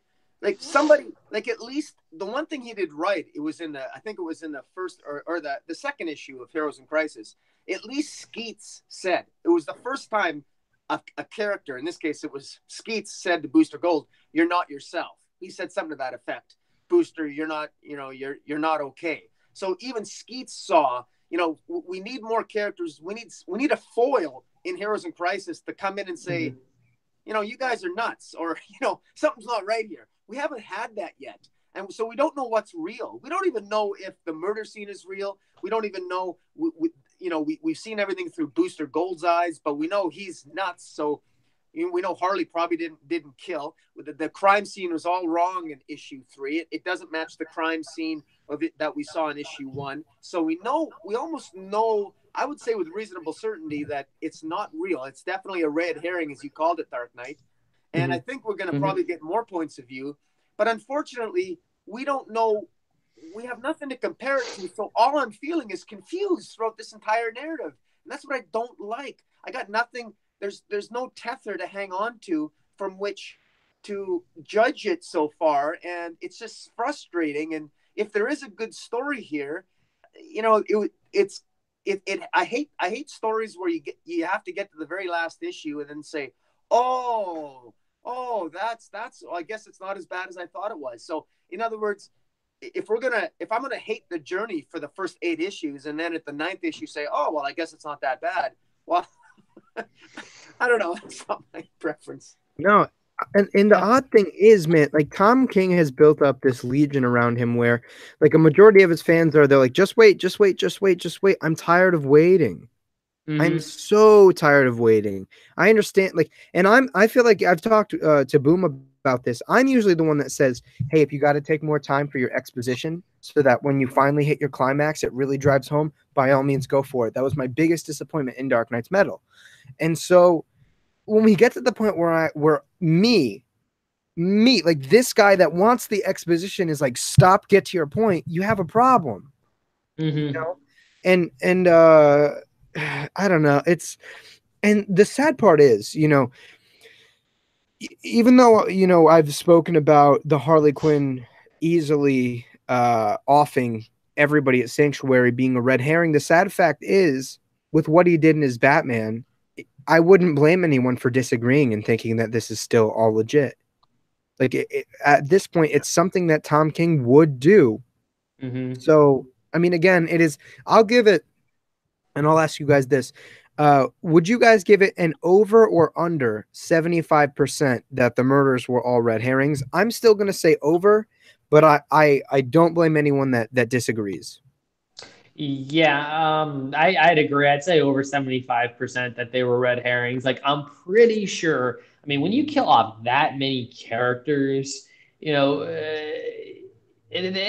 somebody, like at least the one thing he did right, I think it was in the first or the second issue of Heroes in Crisis. At least Skeets said, it was the first time a character, in this case it was Skeets, said to Booster Gold, "You're not yourself." He said something to that effect. Booster, you're not, you're not okay. So even Skeets saw, we need more characters. We need a foil in Heroes in Crisis to come in and say, you guys are nuts, or, something's not right here. We haven't had that yet. And so we don't know what's real. We don't even know if the murder scene is real. We don't even know, we've seen everything through Booster Gold's eyes, but we know he's nuts. So we know Harley probably didn't kill. The crime scene was all wrong in issue 3. It doesn't match the crime scene of it that we saw in issue 1. So we almost know, I would say with reasonable certainty, that it's not real. It's definitely a red herring, as you called it, Dark Knight. And I think we're going to probably get more points of view. But unfortunately, we don't know. We have nothing to compare it to. So all I'm feeling is confused throughout this entire narrative. And that's what I don't like. I got nothing. There's no tether to hang on to from which to judge it so far. And it's just frustrating. And if there is a good story here, I hate stories where you have to get to the very last issue and then say, oh, that's well, I guess it's not as bad as I thought it was. So in other words, if I'm gonna hate the journey for the first 8 issues and then at the 9th issue say, oh well, I guess it's not that bad. Well, I don't know. That's not my preference. No, and the odd thing is, man, like Tom King has built up this legion around him where like a majority of his fans they're like, just wait. I'm tired of waiting. I'm so tired of waiting. I understand, like, and I feel like I've talked to Boom about this. I'm usually the one that says, hey, if you got to take more time for your exposition so that when you finally hit your climax, it really drives home, by all means, go for it. That was my biggest disappointment in Dark Knight's Metal. And so when we get to the point where me, like this guy that wants the exposition is like, stop, get to your point, you have a problem. You know? And I don't know. And the sad part is, even though, I've spoken about the Harley Quinn easily offing everybody at Sanctuary being a red herring, the sad fact is with what he did in his Batman, I wouldn't blame anyone for disagreeing and thinking that this is still all legit. Like at this point, it's something that Tom King would do. So, I mean, again, I'll give it, and I'll ask you guys this. Would you guys give it an over or under 75% that the murders were all red herrings? I'm still going to say over, but I don't blame anyone that disagrees. Yeah, I'd agree. I'd say over 75% that they were red herrings. Like, I'm pretty sure. I mean, when you kill off that many characters, it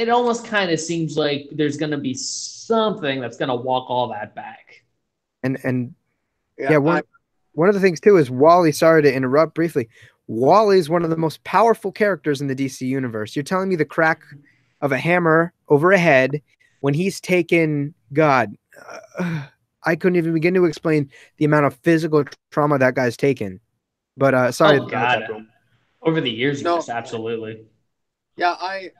almost kind of seems like there's going to be something that's going to walk all that back. And yeah, one of the things too is Wally. Sorry to interrupt briefly. Wally is one of the most powerful characters in the DC universe. You're telling me the crack of a hammer over a head when he's taken, God, I couldn't even begin to explain the amount of physical trauma that guy's taken. But sorry. Oh God, over the years, yes, absolutely. Yeah, I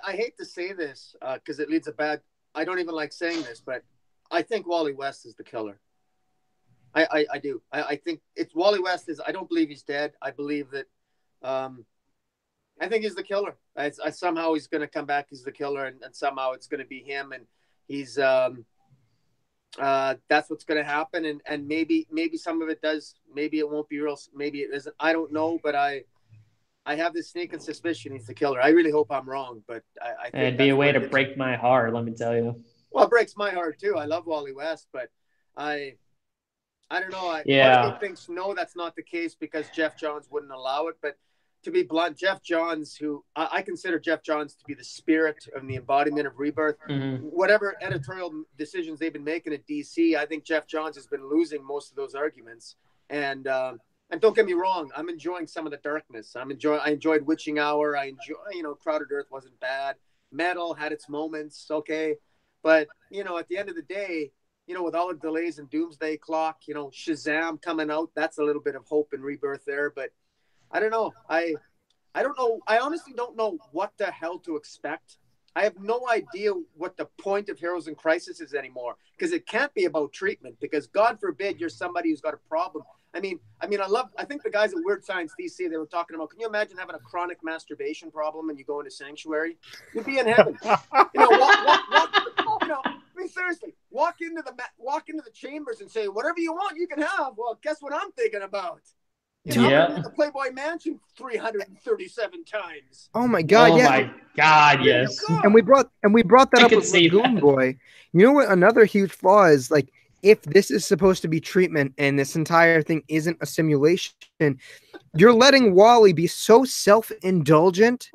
hate to say this because it leads a bad. I don't even like saying this, but I think Wally West is the killer. I do. I think it's Wally West I don't believe he's dead. I believe that. I think he's the killer. Somehow he's going to come back as the killer, and somehow it's going to be him, and he's. That's what's going to happen, and maybe some of it does. Maybe it won't be real. Maybe it isn't. I don't know, but I have this sneaking suspicion he's the killer. I really hope I'm wrong, but I think it'd be a way to break my heart. Let me tell you. Well, it breaks my heart too. I love Wally West, but I don't know. Part of me thinks no, that's not the case because Jeff Johns wouldn't allow it. But to be blunt, Jeff Johns, who I consider Jeff Johns to be the spirit and the embodiment of Rebirth. Whatever editorial decisions they've been making at DC, I think Jeff Johns has been losing most of those arguments. And don't get me wrong, I'm enjoying some of the darkness. I enjoyed Witching Hour. I enjoy, Crowded Earth wasn't bad. Metal had its moments, okay. But, at the end of the day, with all the delays in Doomsday Clock, Shazam coming out, that's a little bit of hope and rebirth there. But I don't know. I don't know. I honestly don't know what the hell to expect. I have no idea what the point of Heroes in Crisis is anymore because it can't be about treatment because God forbid you're somebody who's got a problem I think the guys at Weird Science DC, they were talking about, can you imagine having a chronic masturbation problem and you go into Sanctuary? You'd be in heaven. Seriously, walk into the chambers and say, whatever you want, you can have. Well, guess what I'm thinking about? The Playboy Mansion 337 times. Oh my God! My God! Yes. And we brought that up with Lagoon Boy. You know what? Another huge flaw is, like, if this is supposed to be treatment and this entire thing isn't a simulation, you're letting Wally be so self-indulgent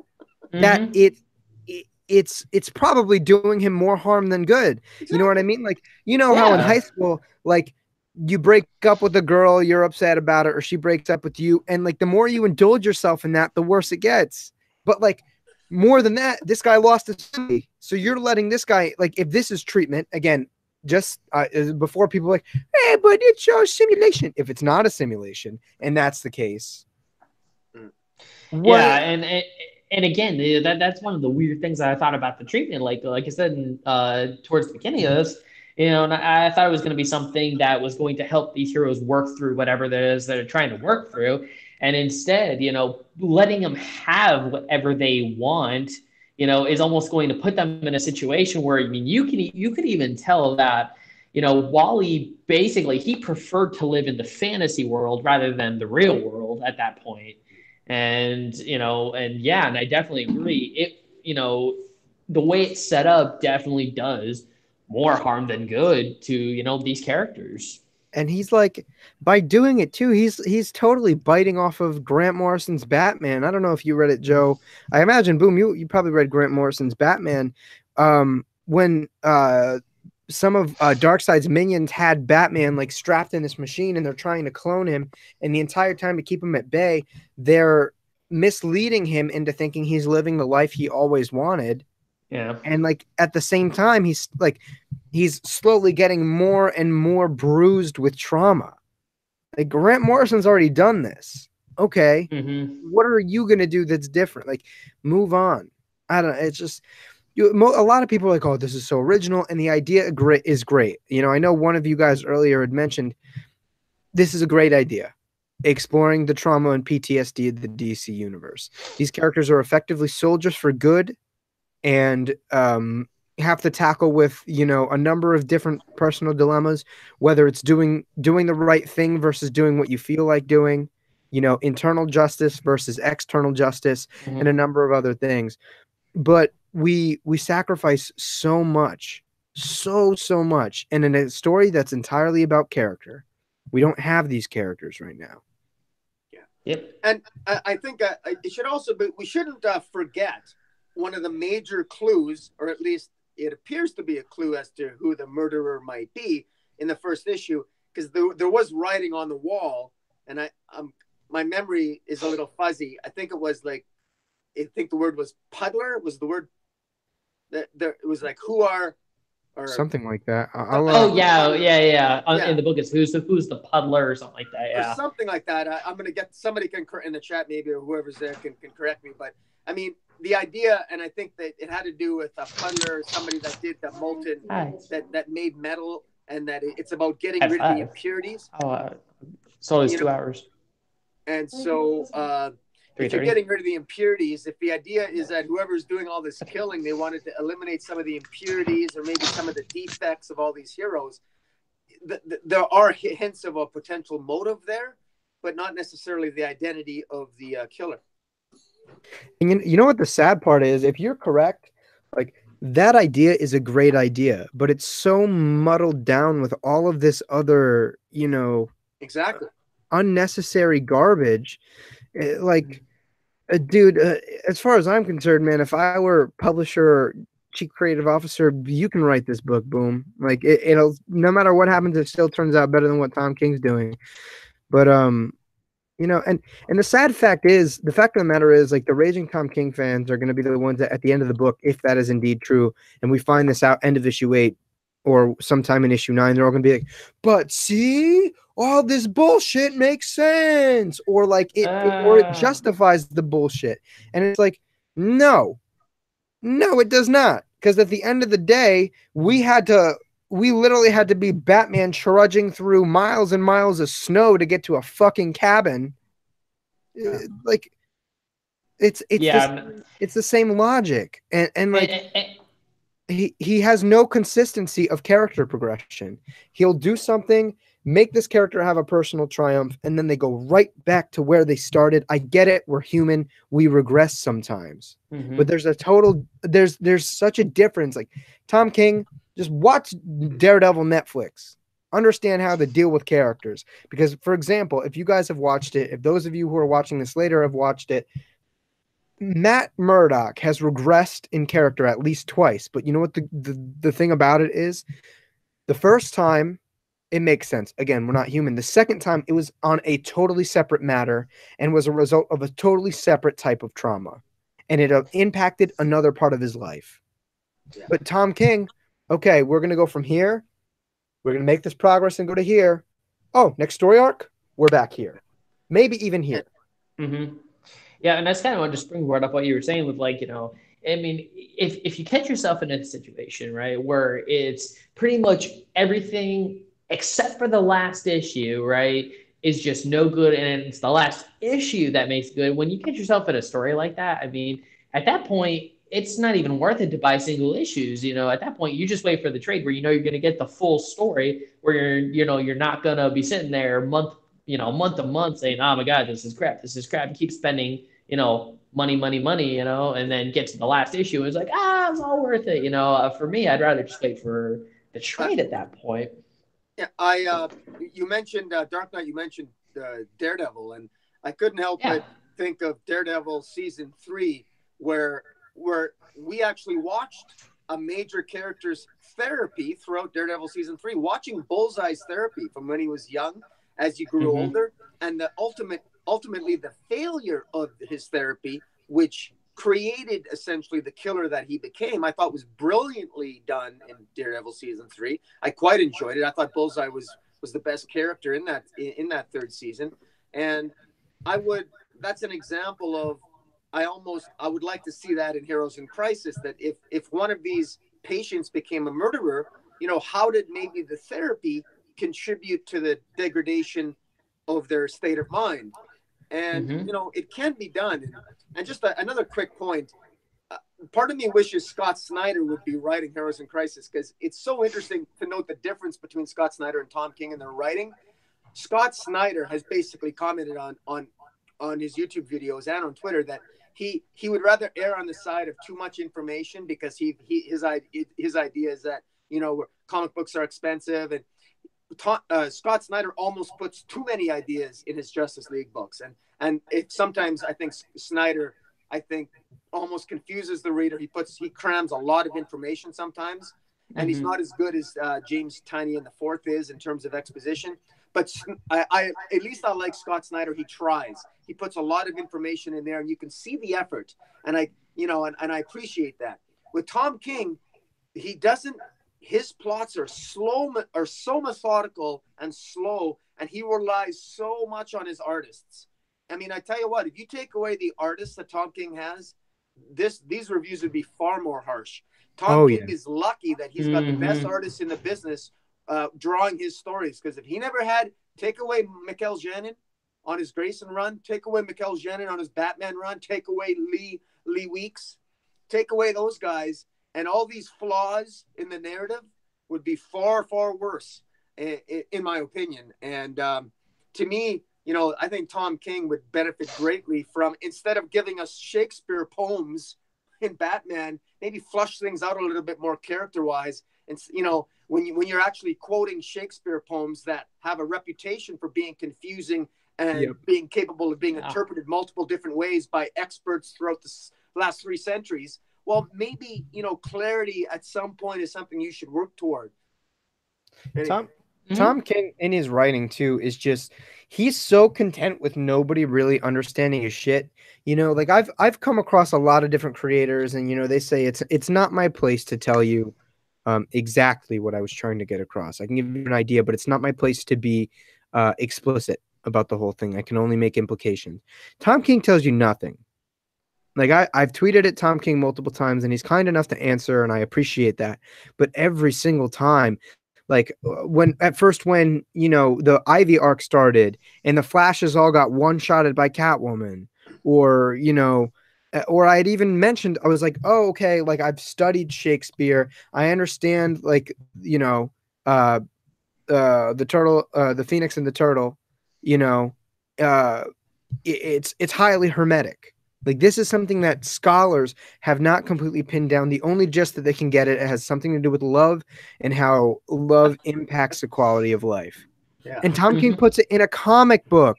that it's probably doing him more harm than good. Exactly. You know what I mean? Like, how in high school, like, you break up with a girl, you're upset about it, or she breaks up with you, and like the more you indulge yourself in that, the worse it gets. But like, more than that, this guy lost his family. So you're letting this guy, like, if this is treatment, again, just before people are like, hey, but it's a simulation. If it's not a simulation, and that's the case. Yeah, and again, that's one of the weird things that I thought about the treatment. Like I said, towards the beginning of this, and I thought it was going to be something that was going to help these heroes work through whatever it is they're trying to work through. And instead, letting them have whatever they want, is almost going to put them in a situation where, you could even tell that, Wally, basically, he preferred to live in the fantasy world rather than the real world at that point. And, and I definitely agree. The way it's set up definitely does more harm than good to, these characters. And he's like, by doing it too, he's totally biting off of Grant Morrison's Batman. I don't know if you read it, Joe. I imagine, Boom, you probably read Grant Morrison's Batman. When some of Darkside's minions had Batman like strapped in this machine and they're trying to clone him, and the entire time to keep him at bay, they're misleading him into thinking he's living the life he always wanted. Yeah. And like at the same time, he's slowly getting more and more bruised with trauma. Like, Grant Morrison's already done this. Okay. What are you going to do that's different? Like, move on. I don't know. It's just, a lot of people are like, oh, this is so original. And the idea is great. I know one of you guys earlier had mentioned, this is a great idea. Exploring the trauma and PTSD of the DC universe. These characters are effectively soldiers for good, and have to tackle with, a number of different personal dilemmas, whether it's doing the right thing versus doing what you feel like doing, internal justice versus external justice, and a number of other things. But we sacrifice so much, so much. And in a story that's entirely about character, we don't have these characters right now. Yeah. Yep. And I think it should also be, we shouldn't forget one of the major clues, or at least it appears to be a clue as to who the murderer might be in the first issue, because there was writing on the wall, and my memory is a little fuzzy. I think it was like, I think the word was puddler was the word that there, it was like who are, or something like that. In the book, it's who's the puddler or something like that. Yeah, or something like that. I'm gonna get somebody can in the chat maybe, or whoever's there can correct me. But I mean, the idea, and I think that it had to do with a puddler, somebody that did the molten, that made metal, and that it's about getting rid of the impurities. So it's 2 hours. And so if you're getting rid of the impurities, if the idea is that whoever's doing all this killing, they wanted to eliminate some of the impurities or maybe some of the defects of all these heroes, there are hints of a potential motive there, but not necessarily the identity of the killer. And you know what the sad part is? If you're correct, like, that idea is a great idea, but it's so muddled down with all of this other, exactly, unnecessary garbage. Dude, as far as I'm concerned, man, if I were publisher or chief creative officer, you can write this book, Boom. Like, it'll, no matter what happens, it still turns out better than what Tom King's doing. But and the sad fact is, the fact of the matter is, like, the raging Tom King fans are going to be the ones that at the end of the book, if that is indeed true, and we find this out end of issue 8 or sometime in issue 9, they're all going to be like, but see, all this bullshit makes sense, or like or it justifies the bullshit. And it's like, no, it does not. Because at the end of the day, we had to we literally had to be Batman trudging through miles and miles of snow to get to a fucking cabin. Like it's the same logic, and like he has no consistency of character progression. He'll do something, make this character have a personal triumph, and then they go right back to where they started. I get it, we're human, we regress sometimes, but there's such a difference. Like Tom King, just watch Daredevil Netflix, understand how to deal with characters. Because, for example, if you guys have watched it, if those of you who are watching this later have watched it, Matt Murdock has regressed in character at least twice. But you know what the thing about it is? The first time, it makes sense. Again, we're not human. The second time, it was on a totally separate matter and was a result of a totally separate type of trauma. And it impacted another part of his life. Yeah. But Tom King, okay, we're going to go from here. We're going to make this progress and go to here. Oh, next story arc, we're back here. Maybe even here. Mm-hmm. Yeah, and that's kind of what just springboard up what you were saying with, like, you know, I mean, if you catch yourself in a situation, right, where it's pretty much everything except for the last issue, right, is just no good, and it's the last issue that makes it good. When you catch yourself in a story like that, I mean, at that point, it's not even worth it to buy single issues. You know, at that point, you just wait for the trade where you know you're going to get the full story, where you're not going to be sitting there month to month saying, oh my God, this is crap. You keep spending, money, and then get to the last issue. It's like, it's all worth it. For me, I'd rather just wait for the trade at that point. Yeah, you mentioned Dark Knight, you mentioned Daredevil, and I couldn't help but think of Daredevil season 3, where we actually watched a major character's therapy throughout Daredevil season 3, watching Bullseye's therapy from when he was young, as he grew older, and the ultimately the failure of his therapy, which created essentially the killer that he became. I thought was brilliantly done in Daredevil season 3. I quite enjoyed it. I thought Bullseye was the best character in that third season, and that's an example of I would like to see that in Heroes in Crisis, that if one of these patients became a murderer, how did maybe the therapy contribute to the degradation of their state of mind? And it can be done. And just another quick point, part of me wishes Scott Snyder would be writing Heroes in Crisis, because it's so interesting to note the difference between Scott Snyder and Tom King in their writing. Scott Snyder has basically commented on his YouTube videos and on Twitter that he would rather err on the side of too much information, because his idea is that comic books are expensive, and Scott Snyder almost puts too many ideas in his Justice League books, and it sometimes I think Snyder almost confuses the reader. He crams a lot of information sometimes, and he's not as good as James Tynion IV is in terms of exposition. But I at least I like Scott Snyder. He tries. He puts a lot of information in there, and you can see the effort. And I appreciate that. With Tom King, he doesn't. His plots are so methodical and slow, and he relies so much on his artists. I mean, I tell you what, if you take away the artists that Tom King has, these reviews would be far more harsh. Tom King is lucky that he's got the best artists in the business drawing his stories, because if he never had, take away Mikel Janin on his Grayson run, take away Mikel Janin on his Batman run, take away Lee Weeks, take away those guys, and all these flaws in the narrative would be far, far worse, in my opinion. And to me, I think Tom King would benefit greatly from, instead of giving us Shakespeare poems in Batman, maybe flush things out a little bit more character-wise. And when you're actually quoting Shakespeare poems that have a reputation for being confusing and being capable of being interpreted multiple different ways by experts throughout the last 3 centuries, well, maybe clarity at some point is something you should work toward. Anyway. Tom King in his writing too is just, he's so content with nobody really understanding his shit. Like I've come across a lot of different creators, and they say it's not my place to tell you exactly what I was trying to get across. I can give you an idea, but it's not my place to be explicit about the whole thing. I can only make implications. Tom King tells you nothing. Like I've tweeted at Tom King multiple times, and he's kind enough to answer, and I appreciate that. But every single time, Like when at first when the Ivy arc started and the Flashes all got one-shotted by Catwoman, or or I had even mentioned, I was like, oh, okay, like I've studied Shakespeare, I understand, like uh the turtle, the Phoenix and the Turtle, you know uh it's highly hermetic. Like this is something that scholars have not completely pinned down. The only gist that they can get, it has something to do with love and how love impacts the quality of life. Yeah. And Tom King puts it in a comic book.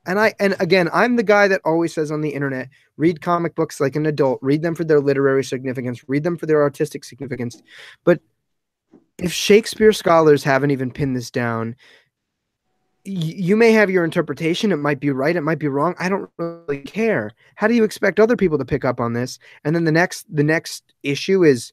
And again, I'm the guy that always says on the internet, read comic books like an adult, read them for their literary significance, read them for their artistic significance. But if Shakespeare scholars haven't even pinned this down, you may have your interpretation. It might be right. It might be wrong. I don't really care. How do you expect other people to pick up on this? And then the next issue is,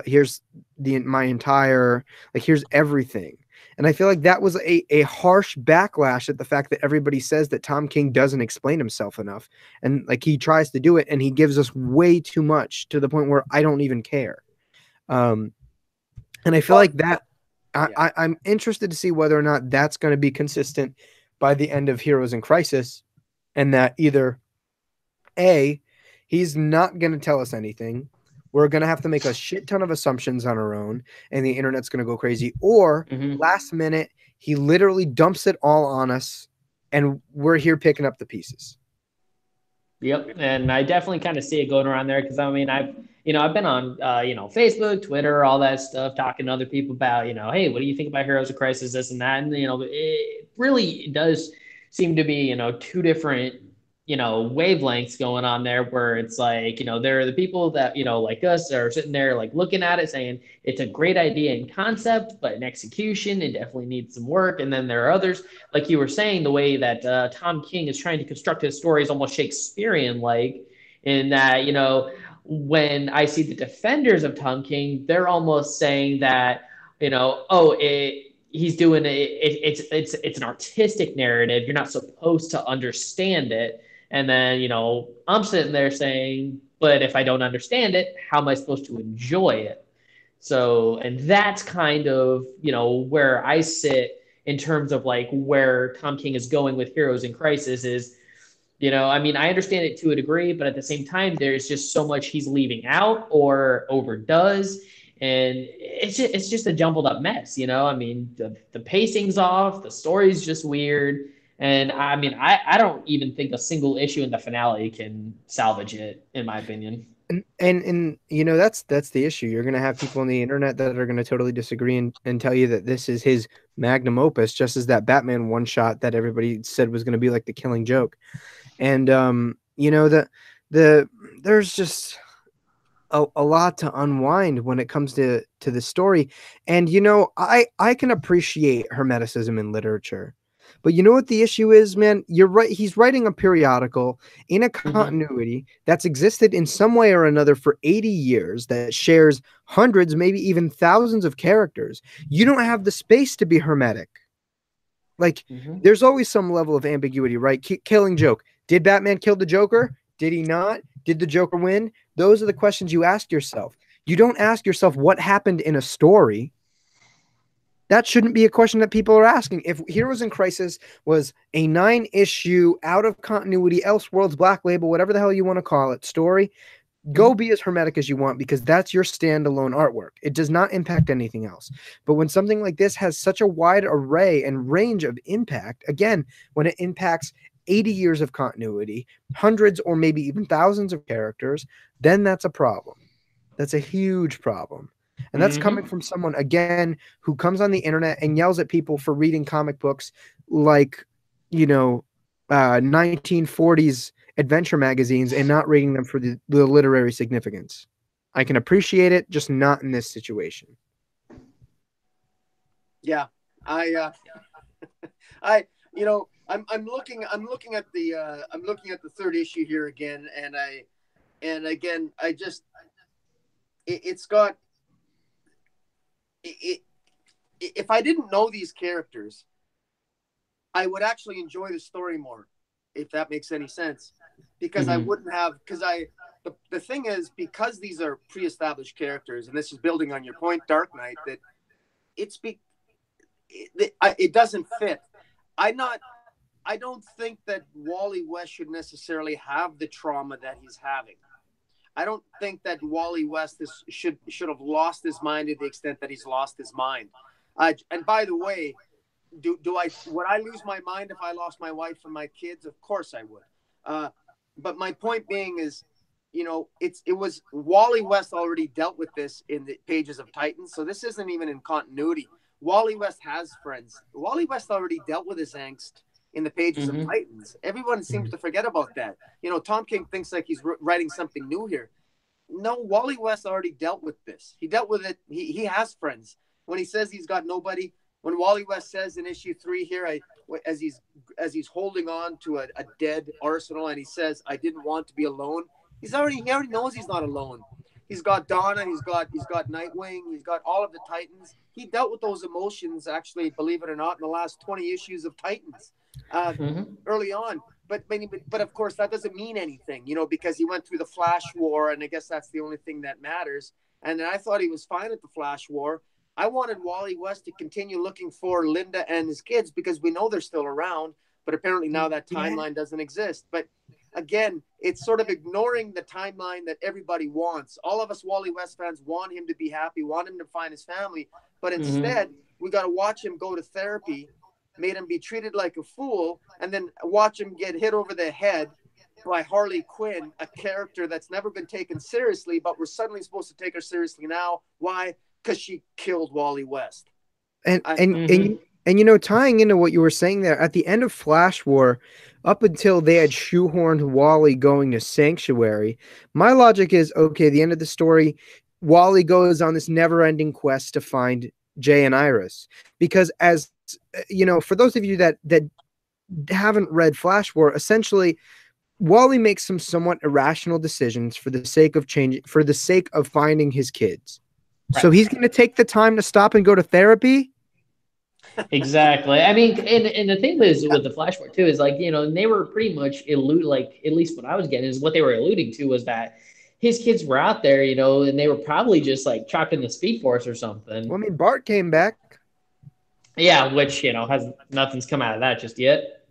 here's my entire, like, here's everything. And I feel like that was a harsh backlash at the fact that everybody says that Tom King doesn't explain himself enough. And like he tries to do it and he gives us way too much to the point where I don't even care. And I feel like that, I'm interested to see whether or not that's going to be consistent by the end of Heroes in Crisis, and that either A, he's not going to tell us anything, we're going to have to make a shit ton of assumptions on our own, and the internet's going to go crazy, or last minute, he literally dumps it all on us, and we're here picking up the pieces. Yep, and I definitely kind of see it going around there because I mean I've been on Facebook, Twitter, all that stuff, talking to other people about hey, what do you think about Heroes of Crisis, this and that, and it really does seem to be two different wavelengths going on there, where it's like there are the people that like us are sitting there like looking at it saying it's a great idea in concept, but in execution it definitely needs some work. And then there are others, like you were saying, the way that Tom King is trying to construct his stories almost Shakespearean like, in that when I see the defenders of Tom King, they're almost saying that he's doing it's an artistic narrative, you're not supposed to understand it. And then, I'm sitting there saying, but if I don't understand it, how am I supposed to enjoy it? So, and that's kind of, where I sit in terms of like where Tom King is going with Heroes in Crisis is, I mean, I understand it to a degree, but at the same time, there's just so much he's leaving out or overdoes. And it's just a jumbled up mess, I mean, the pacing's off, the story's just weird. And I mean, I don't even think a single issue in the finale can salvage it, in my opinion. And that's the issue. You're going to have people on the internet that are going to totally disagree and tell you that this is his magnum opus, just as that Batman one shot that everybody said was going to be like the Killing Joke. And there's just a lot to unwind when it comes to the story. And I can appreciate hermeticism in literature. But you know what the issue is, man? You're right. He's writing a periodical in a continuity that's existed in some way or another for 80 years, that shares hundreds, maybe even thousands of characters. You don't have the space to be hermetic. Like, there's always some level of ambiguity, right? Killing Joke. Did Batman kill the Joker? Did he not? Did the Joker win? Those are the questions you ask yourself. You don't ask yourself what happened in a story. That shouldn't be a question that people are asking. If Heroes in Crisis was a 9-issue out of continuity, Elseworlds, Black Label, whatever the hell you want to call it, story, go be as hermetic as you want, because that's your standalone artwork. It does not impact anything else. But when something like this has such a wide array and range of impact, again, when it impacts 80 years of continuity, hundreds or maybe even thousands of characters, then that's a problem. That's a huge problem. And that's coming from someone, again, who comes on the internet and yells at people for reading comic books like, 1940s adventure magazines and not reading them for the literary significance. I can appreciate it, just not in this situation. Yeah, I'm looking at the third issue here again, and again, it's got it. If I didn't know these characters, I would actually enjoy the story more, if that makes any sense, because I wouldn't have, the thing is, because these are pre-established characters, and this is building on your point, Dark Knight, that it's it doesn't fit. I'm not. I don't think that Wally West should necessarily have the trauma that he's having. I don't think that Wally West should have lost his mind to the extent that he's lost his mind. And by the way, would I lose my mind if I lost my wife and my kids? Of course I would. But my point being is, it was Wally West already dealt with this in the pages of Titans, so this isn't even in continuity. Wally West has friends. Wally West already dealt with his angst in the pages of Titans. Everyone seems to forget about that. Tom King thinks like he's writing something new here. No, Wally West already dealt with this. He dealt with it. He has friends. When he says he's got nobody, when Wally West says in issue 3 here, as he's holding on to a dead Arsenal, and he says, "I didn't want to be alone." He already knows he's not alone. He's got Donna, he's got Nightwing, he's got all of the Titans. He dealt with those emotions, actually, believe it or not, in the last 20 issues of Titans early on. But of course, that doesn't mean anything, because he went through the Flash War, and I guess that's the only thing that matters. And I thought he was fine at the Flash War. I wanted Wally West to continue looking for Linda and his kids because we know they're still around, but apparently now that timeline doesn't exist. But again, it's sort of ignoring the timeline that everybody wants. All of us Wally West fans want him to be happy, want him to find his family, but instead we got to watch him go to therapy, made him be treated like a fool, and then watch him get hit over the head by Harley Quinn, a character that's never been taken seriously, but we're suddenly supposed to take her seriously now. Why? Because she killed Wally West. And tying into what you were saying there, at the end of Flash War, up until they had shoehorned Wally going to Sanctuary, my logic is, okay, the end of the story, Wally goes on this never-ending quest to find Jay and Iris. Because as, for those of you that haven't read Flash War, essentially, Wally makes some somewhat irrational decisions for the sake of finding his kids. Right. So he's going to take the time to stop and go to therapy? Exactly. I mean, and the thing is with the Flash War too is like, they were pretty much at least what I was getting is what they were alluding to was that his kids were out there, and they were probably just like trapped in the Speed Force or something. Well, I mean, Bart came back. Yeah, which, nothing's come out of that just yet.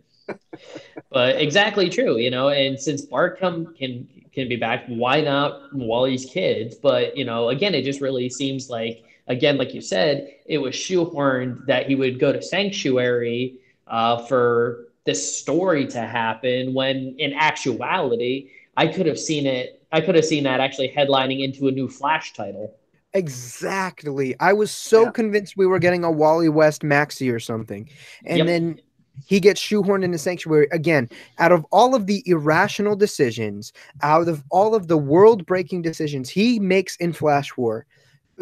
But exactly true, and since Bart can be back, why not Wally's kids? But, again, it just really seems like, again, like you said, it was shoehorned that he would go to Sanctuary for this story to happen when in actuality, I could have seen that actually headlining into a new Flash title. Exactly. I was so convinced we were getting a Wally West maxi or something. And then he gets shoehorned into Sanctuary. Again, out of all of the irrational decisions, out of all of the world-breaking decisions he makes in Flash War,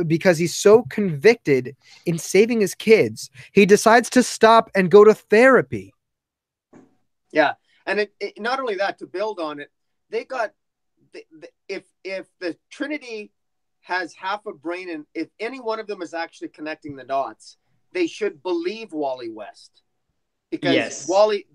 because he's so convicted in saving his kids, he decides to stop and go to therapy. Yeah. And it not only that, to build on it, they got if the Trinity has half a brain, and if any one of them is actually connecting the dots, they should believe Wally West. Because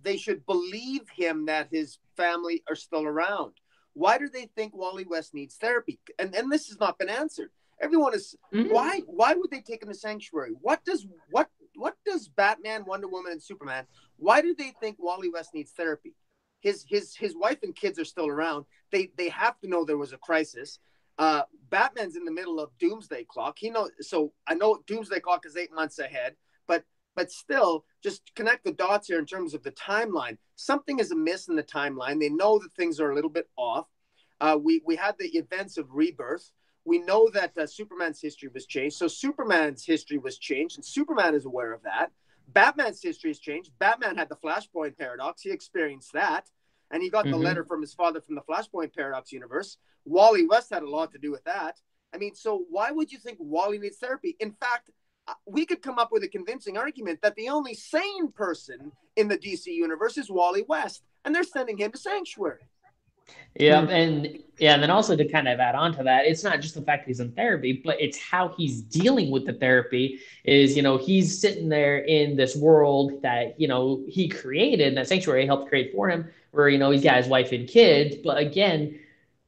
they should believe him that his family are still around. Why do they think Wally West needs therapy? And this has not been answered. Everyone is why would they take him to Sanctuary? What does Batman, Wonder Woman, and Superman? Why do they think Wally West needs therapy? His wife and kids are still around. They have to know there was a crisis. Batman's in the middle of Doomsday Clock. So I know Doomsday Clock is 8 months ahead, but still, just connect the dots here in terms of the timeline. Something is amiss in the timeline. They know that things are a little bit off. We had the events of Rebirth. We know that Superman's history was changed. So Superman's history was changed, and Superman is aware of that. Batman's history has changed. Batman had the Flashpoint Paradox. He experienced that. And he got the letter from his father from the Flashpoint Paradox universe. Wally West had a lot to do with that. I mean, so why would you think Wally needs therapy? In fact, we could come up with a convincing argument that the only sane person in the DC universe is Wally West, and they're sending him to Sanctuary. Yeah, and then also to kind of add on to that, it's not just the fact he's in therapy, but it's how he's dealing with the therapy. Is he's sitting there in this world that he created, that Sanctuary helped create for him, where he's got his wife and kids, but again,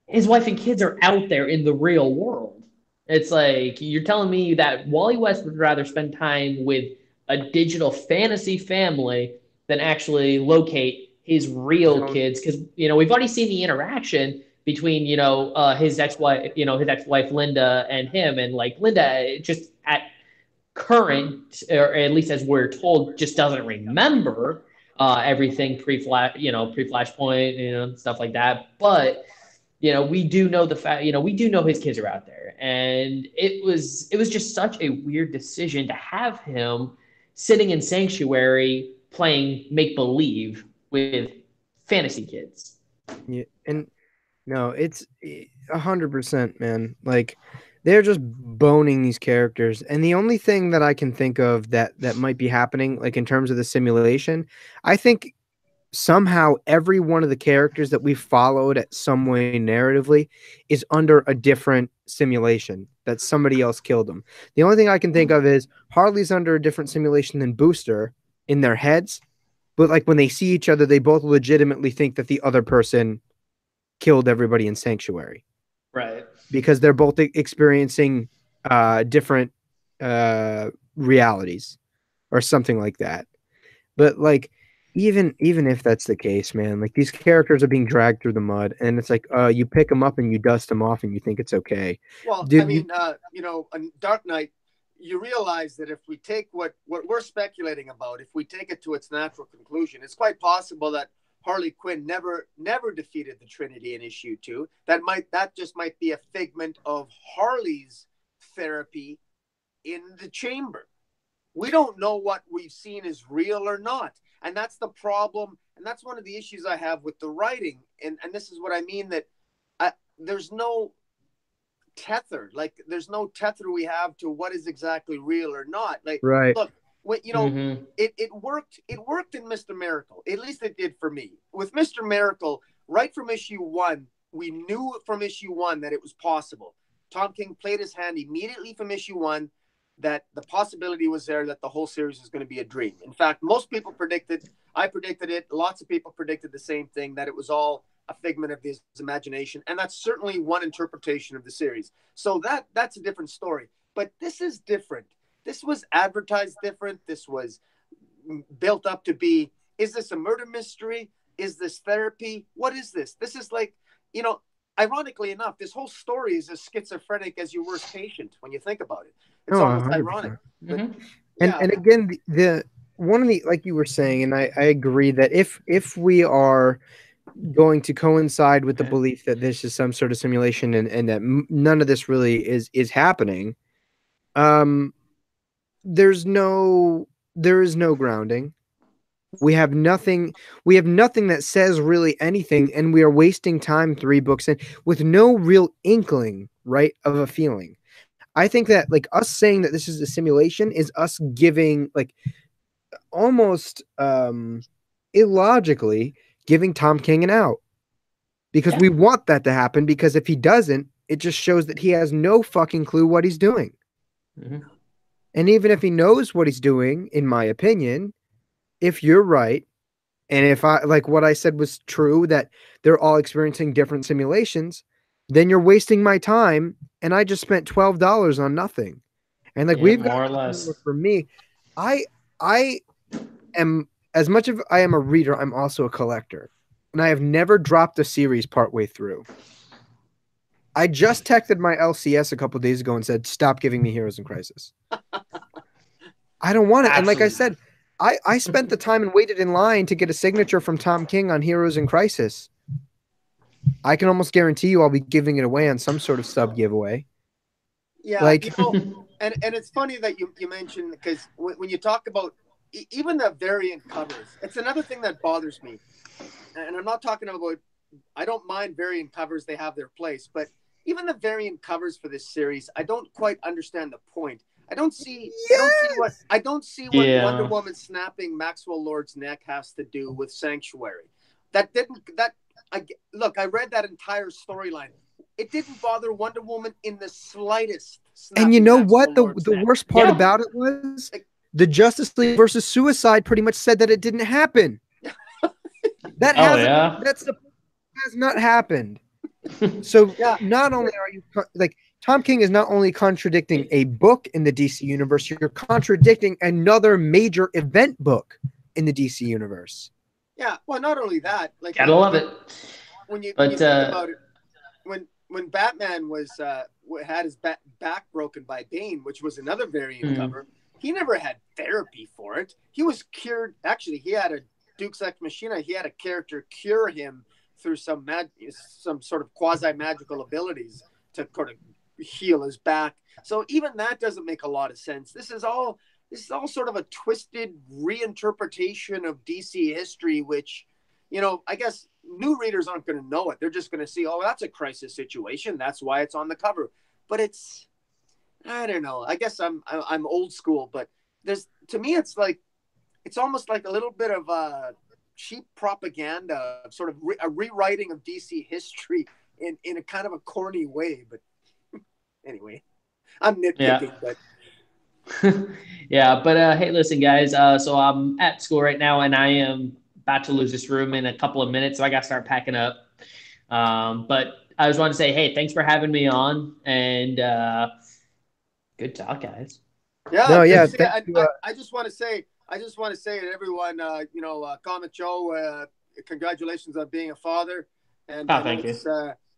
his wife and kids are out there in the real world. It's like you're telling me that Wally West would rather spend time with a digital fantasy family than actually locate his real So, kids, because we've already seen the interaction between his ex-wife, his ex-wife Linda and him, and like Linda just at current, or at least as we're told, just doesn't remember everything pre-flash, pre-flashpoint, stuff like that. But we do know the fact, we do know his kids are out there, and it was just such a weird decision to have him sitting in Sanctuary playing make believe with fantasy kids. yeah, and no, it's 100%, man. Like they're just boning these characters, and the only thing that I can think of that might be happening, like in terms of the simulation, I think somehow every one of the characters that we followed at some way narratively is under a different simulation that somebody else killed them. The only thing I can think of is Harley's under a different simulation than Booster in their heads, but like when they see each other, they both legitimately think that the other person killed everybody in Sanctuary. Right. Because they're both experiencing different realities or something like that. But like even if that's the case, man, like these characters are being dragged through the mud, and it's like you pick them up and you dust them off and you think it's okay. Well, Dude, I mean, on Dark Knight, you realize that if we take what we're speculating about, if we take it to its natural conclusion, it's quite possible that Harley Quinn never defeated the Trinity in issue 2. That just might be a figment of Harley's therapy in the chamber. We don't know what we've seen is real or not. And that's the problem. And that's one of the issues I have with the writing. And this is what I mean, that there's no tether. Like there's no tether we have to what is exactly real or not. Like, right. Look, when, it worked in Mr. Miracle. At least it did for me. With Mr. Miracle, right from issue 1, we knew from issue 1 that it was possible. Tom King played his hand immediately from issue 1 that the possibility was there that the whole series is going to be a dream. In fact, most people predicted, I predicted it, lots of people predicted the same thing, that it was all a figment of his imagination. And that's certainly one interpretation of the series. So that's a different story. But this is different. This was advertised different. This was built up to be, is this a murder mystery? Is this therapy? What is this? This is like, ironically enough, this whole story is as schizophrenic as your worst patient when you think about it. It's almost 100%. ironic. But, and again, the one of the, like you were saying, and I agree that if we are going to coincide with the belief that this is some sort of simulation and that none of this really is happening, there is no grounding. We have nothing that says really anything, and we are wasting time 3 books in with no real inkling, right, of a feeling. I think that like us saying that this is a simulation is us giving like almost illogically giving Tom King an out, because we want that to happen, because if he doesn't, it just shows that he has no fucking clue what he's doing. And even if he knows what he's doing, in my opinion, if you're right, and if I like what I said was true, that they're all experiencing different simulations, then you're wasting my time, and I just spent $12 on nothing. And like we've got more or less. For me, I am, as much of I am a reader, I'm also a collector, and I have never dropped a series partway through. I just texted my LCS a couple days ago and said, "Stop giving me Heroes in Crisis." I don't want it. And like I said, I spent the time and waited in line to get a signature from Tom King on Heroes in Crisis. I can almost guarantee you I'll be giving it away on some sort of sub giveaway. Yeah, like, and it's funny that you mentioned, because when you talk about even the variant covers, it's another thing that bothers me. And I'm not talking about, I don't mind variant covers, they have their place, but even the variant covers for this series, I don't quite understand the point. I don't see what Wonder Woman snapping Maxwell Lord's neck has to do with Sanctuary. Look, I read that entire storyline. It didn't bother Wonder Woman in the slightest. And you know what? The worst part about it was the Justice League versus Suicide pretty much said that it didn't happen. That has not happened. So not only are you like, Tom King is not only contradicting a book in the DC universe, you're contradicting another major event book in the DC universe. Yeah, well, not only that, like Gotta love it. When you But think about it, when Batman was had his back broken by Bane, which was another variant cover, he never had therapy for it. He was cured. Actually, he had a Deus Ex Machina. He had a character cure him through some sort of quasi magical abilities to kind of heal his back. So even that doesn't make a lot of sense. This is all sort of a twisted reinterpretation of DC history, which, you know, I guess new readers aren't going to know it. They're just going to see, oh, that's a crisis situation. That's why it's on the cover. But it's, I don't know. I guess I'm old school, but to me, it's almost like a little bit of cheap propaganda, sort of a rewriting of DC history in a kind of a corny way. But anyway, I'm nitpicking, but. Yeah, but hey, listen, guys. So I'm at school right now, and I am about to lose this room in a couple of minutes, so I got to start packing up. But I just want to say, hey, thanks for having me on, and good talk, guys. Yeah, no, yeah. I just want to say to everyone, you know, Comic Joe, congratulations on being a father, and thank you.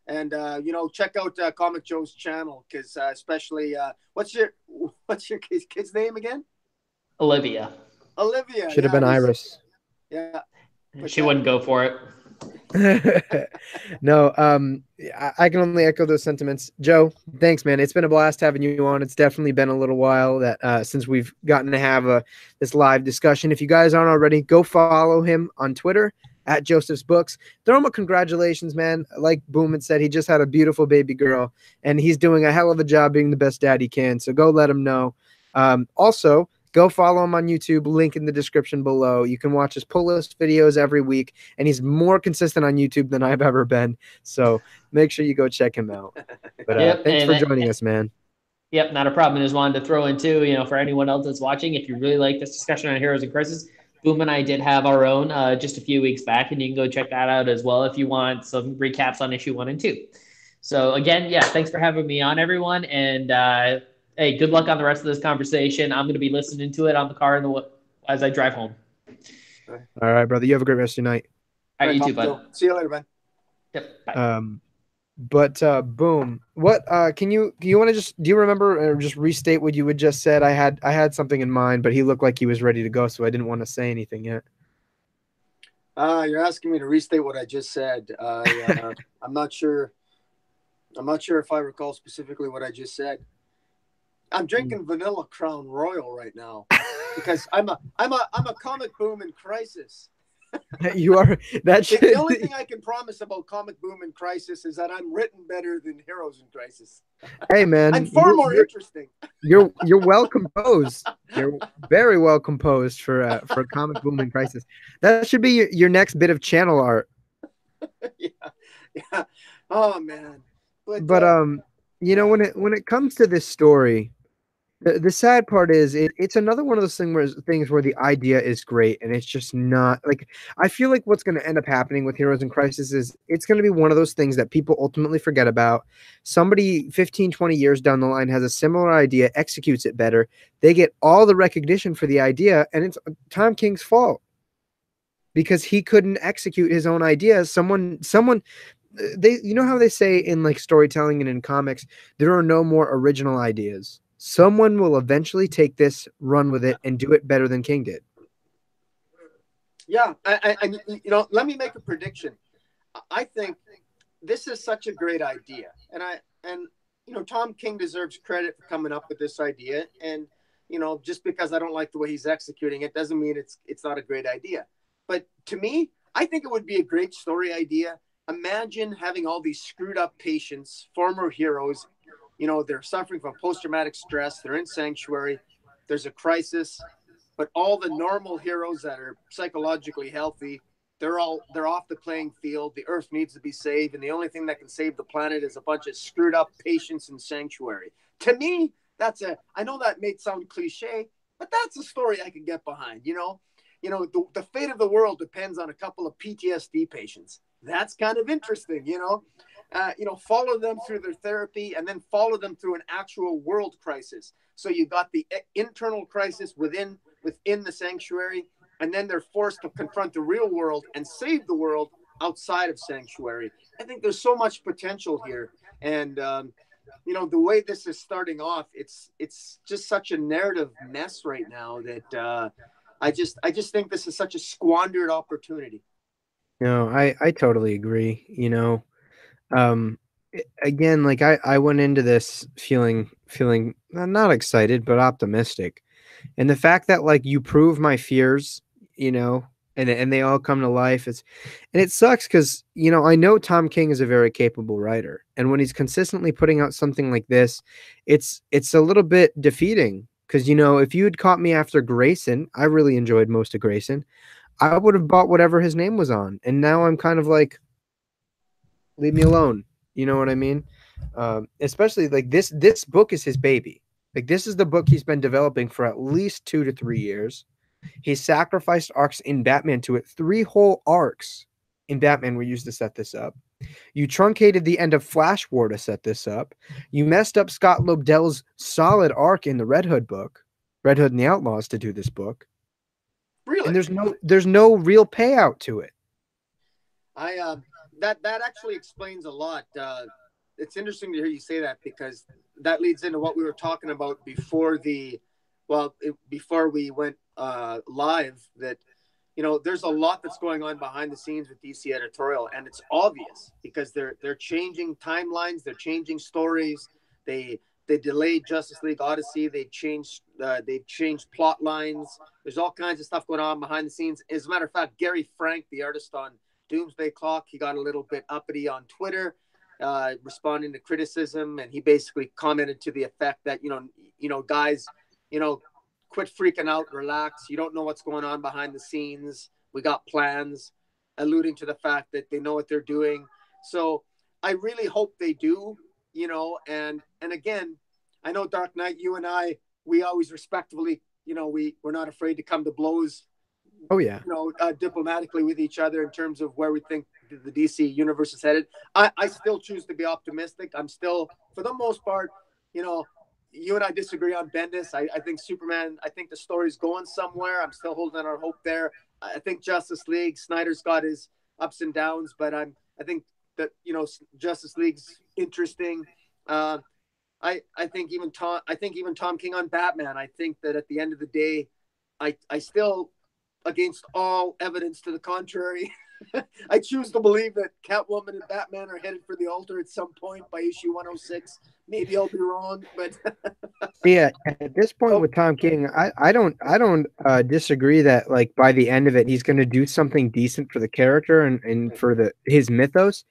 You know, check out Comic Joe's channel, because especially what's your kid's name again? Olivia. Should have been Iris. Yeah, she wouldn't go for it. No, I can only echo those sentiments. Joe, thanks, man. It's been a blast having you on. It's definitely been a little while that since we've gotten to have this live discussion. If you guys aren't already, go follow him on Twitter at Joseph's Books. Throw him a congratulations, man. Like Boom had said, he just had a beautiful baby girl, and he's doing a hell of a job being the best dad he can. So go let him know. Also, go follow him on YouTube, link in the description below. You can watch his pull list videos every week, and he's more consistent on YouTube than I've ever been. So make sure you go check him out. But thanks for joining us, man. Yep, not a problem. I just wanted to throw in too, you know, for anyone else that's watching, if you really like this discussion on Heroes in Crisis, Boom and I did have our own just a few weeks back, and you can go check that out as well if you want some recaps on issue 1 and 2. So again, yeah, thanks for having me on, everyone, and hey, good luck on the rest of this conversation. I'm going to be listening to it on the car as I drive home. All right, brother. You have a great rest of your night. All right, you too, bud. See you later, man. Yep. Bye. But Boom, what do you remember or just restate what you had just said? I had something in mind, but he looked like he was ready to go, so I didn't want to say anything yet. You're asking me to restate what I just said. I'm not sure if I recall specifically what I just said. I'm drinking Vanilla Crown Royal right now because I'm a Comic Boom in crisis. You are. The only thing I can promise about Comic Boom in crisis is that I'm written better than Heroes in Crisis. Hey, man, I'm far more interesting. You're well composed. You're very well composed for Comic Boom in crisis. That should be your next bit of channel art. Yeah. Oh man. But you know, when it comes to this story, the sad part is it's another one of those things where the idea is great and it's just not like, I feel like what's going to end up happening with Heroes in Crisis is it's going to be one of those things that people ultimately forget about. Somebody 15, 20 years down the line has a similar idea, executes it better. They get all the recognition for the idea, and it's Tom King's fault because he couldn't execute his own idea. Someone you know how they say in like storytelling and in comics, there are no more original ideas. Someone will eventually take this, run with it, and do it better than King did. Yeah, I you know, let me make a prediction. I think this is such a great idea, and you know, Tom King deserves credit for coming up with this idea. And you know, just because I don't like the way he's executing it doesn't mean it's not a great idea. But to me, I think it would be a great story idea. Imagine having all these screwed up patients, former heroes. You know, they're suffering from post-traumatic stress. They're in sanctuary. There's a crisis, but all the normal heroes that are psychologically healthy, they're off the playing field. The Earth needs to be saved, and the only thing that can save the planet is a bunch of screwed up patients in sanctuary. To me, I know that may sound cliche, but that's a story I can get behind. You know, the fate of the world depends on a couple of PTSD patients. That's kind of interesting, you know. follow them through their therapy and then follow them through an actual world crisis. So you got the internal crisis within the sanctuary, and then they're forced to confront the real world and save the world outside of sanctuary. I think there's so much potential here, and the way this is starting off, it's just such a narrative mess right now that I just think this is such a squandered opportunity. No, I totally agree. Um, again, like I went into this feeling not excited but optimistic, and the fact that like you prove my fears, and they all come to life. And it sucks because I know Tom King is a very capable writer, and when he's consistently putting out something like this, it's a little bit defeating. Because if you had caught me after Grayson, I really enjoyed most of Grayson. I would have bought whatever his name was on, and now I'm kind of like, leave me alone. You know what I mean? Especially like this book is his baby. Like this is the book he's been developing for at least 2 to 3 years. He sacrificed arcs in Batman to it. 3 whole arcs in Batman were used to set this up. You truncated the end of Flash War to set this up. You messed up Scott Lobdell's solid arc in the Red Hood book, Red Hood and the Outlaws, to do this book. Really? And there's no real payout to it. That actually explains a lot. It's interesting to hear you say that, because that leads into what we were talking about before we went live, that there's a lot that's going on behind the scenes with DC editorial, and it's obvious because they're changing timelines, they're changing stories. They delayed Justice League Odyssey. They've changed plot lines. There's all kinds of stuff going on behind the scenes. As a matter of fact, Gary Frank, the artist on Doomsday Clock, he got a little bit uppity on Twitter, responding to criticism, and he basically commented to the effect that guys, quit freaking out, relax. You don't know what's going on behind the scenes. We got plans, alluding to the fact that they know what they're doing. So I really hope they do, and again, I know Dark Knight, you and I, we always respectfully, we're not afraid to come to blows. Oh yeah. Diplomatically with each other in terms of where we think the DC universe is headed. I still choose to be optimistic. I'm still, for the most part, you and I disagree on Bendis. I think Superman, I think the story's going somewhere. I'm still holding our hope there. I think Justice League, Snyder's got his ups and downs, but I think that, Justice League's interesting. I think even Tom King on Batman. I think that at the end of the day, I still, against all evidence to the contrary, I choose to believe that Catwoman and Batman are headed for the altar at some point by issue 106. Maybe I'll be wrong, but yeah, at this point with Tom King, I don't disagree that like by the end of it he's going to do something decent for the character and for his mythos.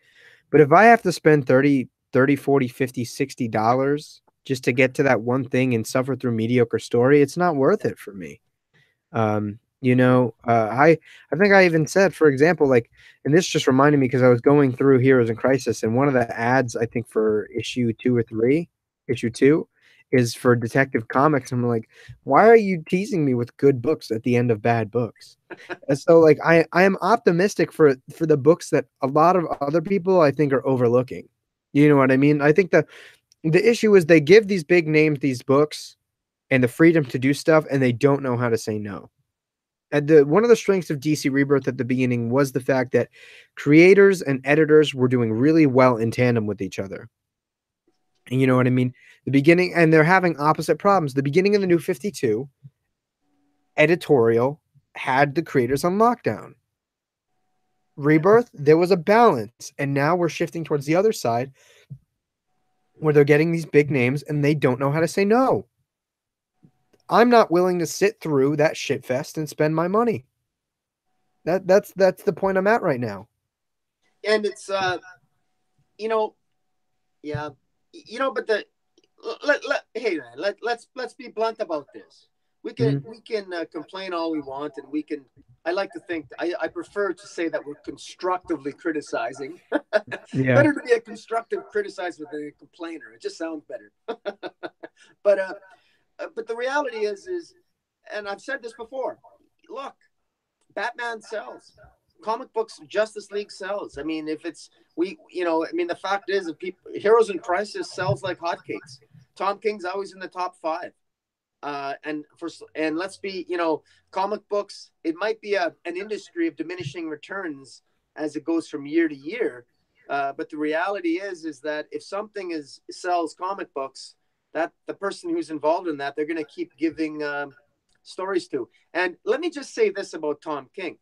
But if I have to spend 30, 40, 50, $60 just to get to that one thing and suffer through mediocre story, it's not worth it for me. I think I even said, for example, like, and this just reminded me because I was going through Heroes in Crisis, and one of the ads, I think for issue 2 is for Detective Comics. I'm like, why are you teasing me with good books at the end of bad books? And so like I am optimistic for the books that a lot of other people I think are overlooking. You know what I mean? I think the issue is they give these big names these books and the freedom to do stuff, and they don't know how to say no. And one of the strengths of DC Rebirth at the beginning was the fact that creators and editors were doing really well in tandem with each other. And you know what I mean? The beginning, and they're having opposite problems. The beginning of the New 52, editorial had the creators on lockdown. Rebirth, there was a balance, and now we're shifting towards the other side where they're getting these big names and they don't know how to say no. I'm not willing to sit through that shit fest and spend my money. That's the point I'm at right now. And it's but hey man, let's be blunt about this. We can complain all we want, and we can. I like to think I prefer to say that we're constructively criticizing. Yeah. Better to be a constructive criticizer than a complainer. It just sounds better. But the reality is, and I've said this before. Look, Batman sells. comic books, Justice League sells. I mean, if it's I mean, the fact is, if people, Heroes in Crisis sells like hotcakes. Tom King's always in the top 5. And let's be, comic books, it might be an industry of diminishing returns as it goes from year to year. But the reality is that if something sells comic books, that the person who's involved in that, they're going to keep giving stories to. And let me just say this about Tom King.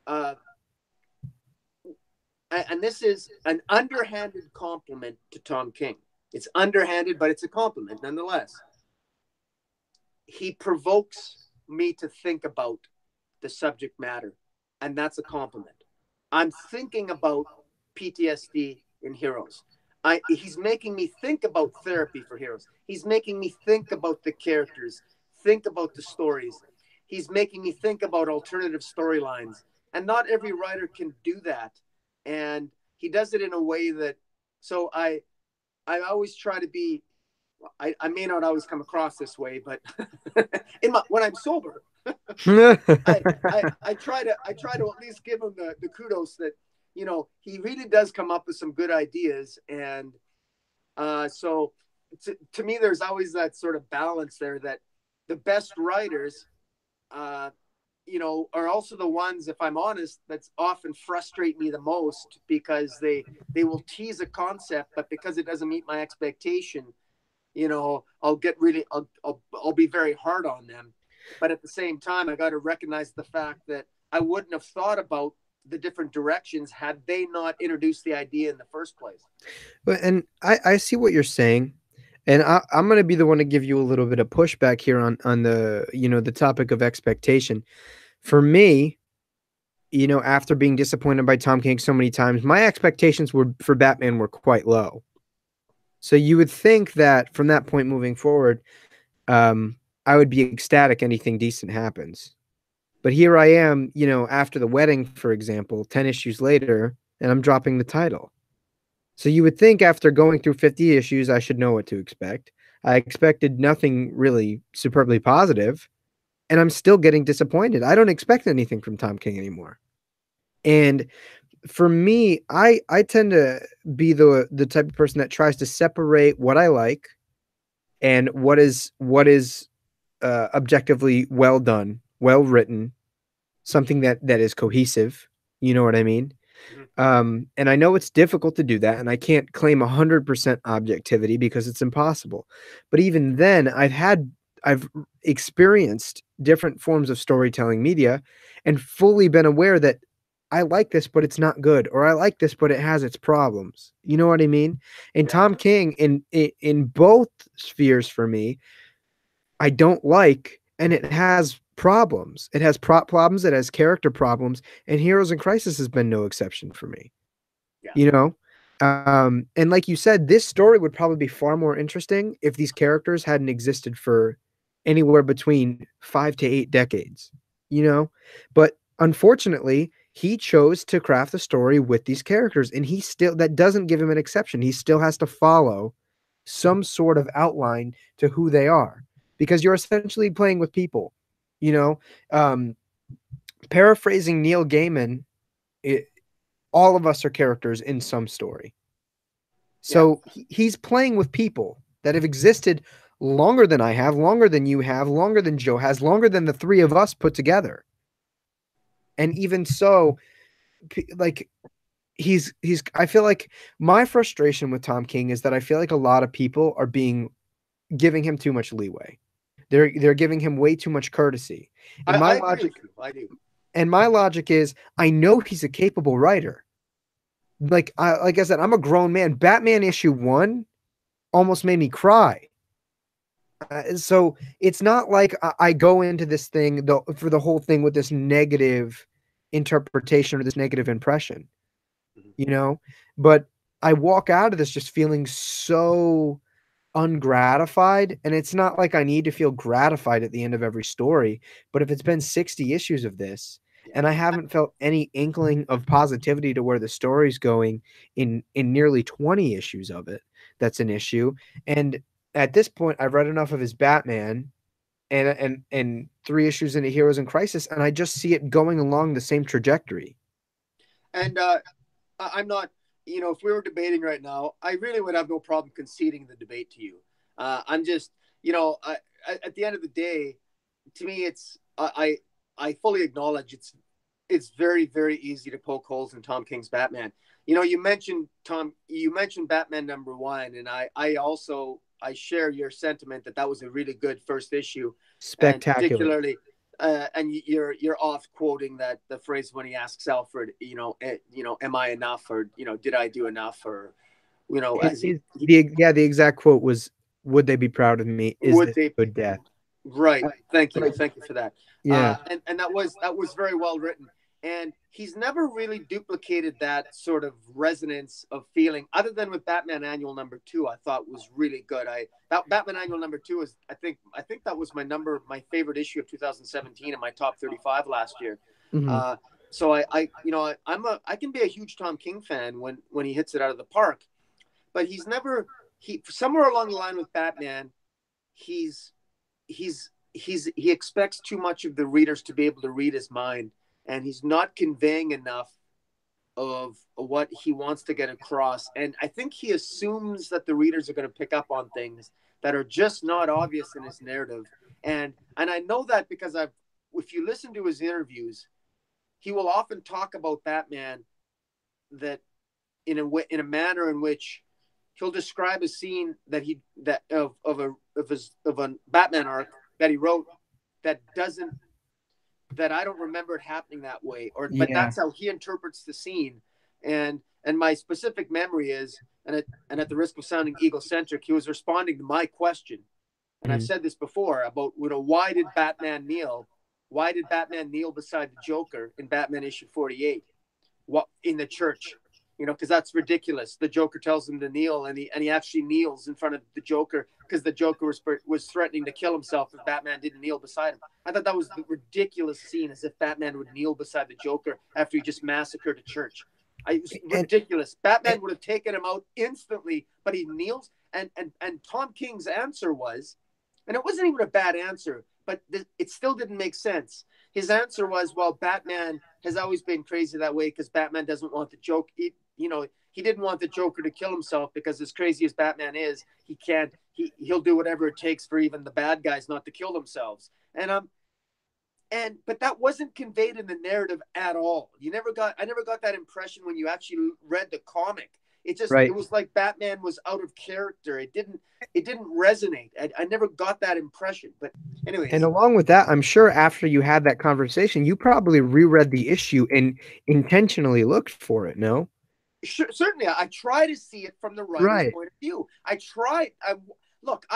And this is an underhanded compliment to Tom King. It's underhanded, but it's a compliment nonetheless. He provokes me to think about the subject matter, and that's a compliment. I'm thinking about PTSD in Heroes. He's making me think about therapy for Heroes. He's making me think about the characters, think about the stories. He's making me think about alternative storylines. And not every writer can do that. And he does it in a way that, so I always try to be, I may not always come across this way, but when I'm sober, I try to at least give him the kudos that, he really does come up with some good ideas. And so to me, there's always that sort of balance there, that the best writers, are also the ones, if I'm honest, that's often frustrate me the most, because they will tease a concept, but because it doesn't meet my expectation, I'll be very hard on them. But at the same time, I got to recognize the fact that I wouldn't have thought about the different directions had they not introduced the idea in the first place. And I see what you're saying. And I'm going to be the one to give you a little bit of pushback here on the, the topic of expectation. For me, after being disappointed by Tom King so many times, my expectations for Batman were quite low. So you would think that from that point moving forward, I would be ecstatic anything decent happens. But here I am, after The Wedding, for example, 10 issues later, and I'm dropping the title. So you would think after going through 50 issues, I should know what to expect. I expected nothing really superbly positive, and I'm still getting disappointed. I don't expect anything from Tom King anymore. And for me, I tend to be the type of person that tries to separate what I like and what is objectively well done, well written, something that is cohesive. You know what I mean? And I know it's difficult to do that, and I can't claim 100% objectivity because it's impossible. But even then, I've experienced different forms of storytelling media and fully been aware that I like this, but it's not good, or I like this, but it has its problems. You know what I mean? And Yeah. Tom King, in both spheres for me, I don't like, and it has problems. It has prop problems, it has character problems, and Heroes in Crisis has been no exception for me. Yeah. And like you said, this story would probably be far more interesting if these characters hadn't existed for anywhere between 5 to 8 decades, But unfortunately, he chose to craft a story with these characters, and that doesn't give him an exception. He still has to follow some sort of outline to who they are, because you're essentially playing with people, paraphrasing Neil Gaiman, all of us are characters in some story. So he's playing with people that have existed longer than I have, longer than you have, longer than Joe has, longer than the three of us put together. And even so, like, I feel like my frustration with Tom King is that I feel like a lot of people are giving him too much leeway. They're giving him way too much courtesy. And I agree with you. I do. And my logic is, I know he's a capable writer. Like I said, I'm a grown man. Batman issue 1 almost made me cry. So it's not like I go into this thing for the whole thing with this negative interpretation or this negative impression, but I walk out of this just feeling so ungratified. And it's not like I need to feel gratified at the end of every story, but if it's been 60 issues of this and I haven't felt any inkling of positivity to where the story's going in nearly 20 issues of it, that's an issue. And at this point, I've read enough of his Batman and 3 issues into Heroes in Crisis, and I just see it going along the same trajectory. And I'm not, if we were debating right now, I really would have no problem conceding the debate to you. I'm just, at the end of the day, to me, I fully acknowledge it's very, very easy to poke holes in Tom King's Batman. You mentioned Batman #1, and I share your sentiment that was a really good first issue. Spectacular. And particularly, and you're off quoting the phrase when he asks Alfred, am I enough, or did I do enough, or the exact quote was, "Would they be proud of me? Is this a good death?" Right. Thank you for that. Yeah. And that was very well written. And he's never really duplicated that sort of resonance of feeling, other than with Batman Annual #2. I thought was really good. That Batman Annual #2 is, I think that was my favorite issue of 2017 and my top 35 last year. Mm-hmm. So I can be a huge Tom King fan when he hits it out of the park, but somewhere along the line with Batman, he expects too much of the readers to be able to read his mind. And he's not conveying enough of what he wants to get across. And I think he assumes that the readers are going to pick up on things that are just not obvious in his narrative. And I know that because if you listen to his interviews, he will often talk about Batman that in a manner in which he'll describe a scene of a Batman arc that he wrote that I don't remember it happening that way, but that's how he interprets the scene. And my specific memory is, and at the risk of sounding egocentric, he was responding to my question. And I've said this before about, why did Batman kneel? Why did Batman kneel beside the Joker in Batman issue 48? What in the church? Because that's ridiculous. The Joker tells him to kneel, and he actually kneels in front of the Joker because the Joker was threatening to kill himself if Batman didn't kneel beside him. I thought that was the ridiculous scene, as if Batman would kneel beside the Joker after he just massacred a church. It was ridiculous. Batman would have taken him out instantly, but he kneels. And Tom King's answer was, and it wasn't even a bad answer, but it still didn't make sense. His answer was, well, Batman has always been crazy that way because Batman doesn't want the Joker. He didn't want the Joker to kill himself because, as crazy as Batman is, he'll do whatever it takes for even the bad guys not to kill themselves. But that wasn't conveyed in the narrative at all. I never got that impression when you actually read the comic. It was like Batman was out of character. It didn't resonate. I never got that impression. But anyways. And along with that, I'm sure after you had that conversation, you probably reread the issue and intentionally looked for it, no? Sure, certainly. I try to see it from the writer's point of view. I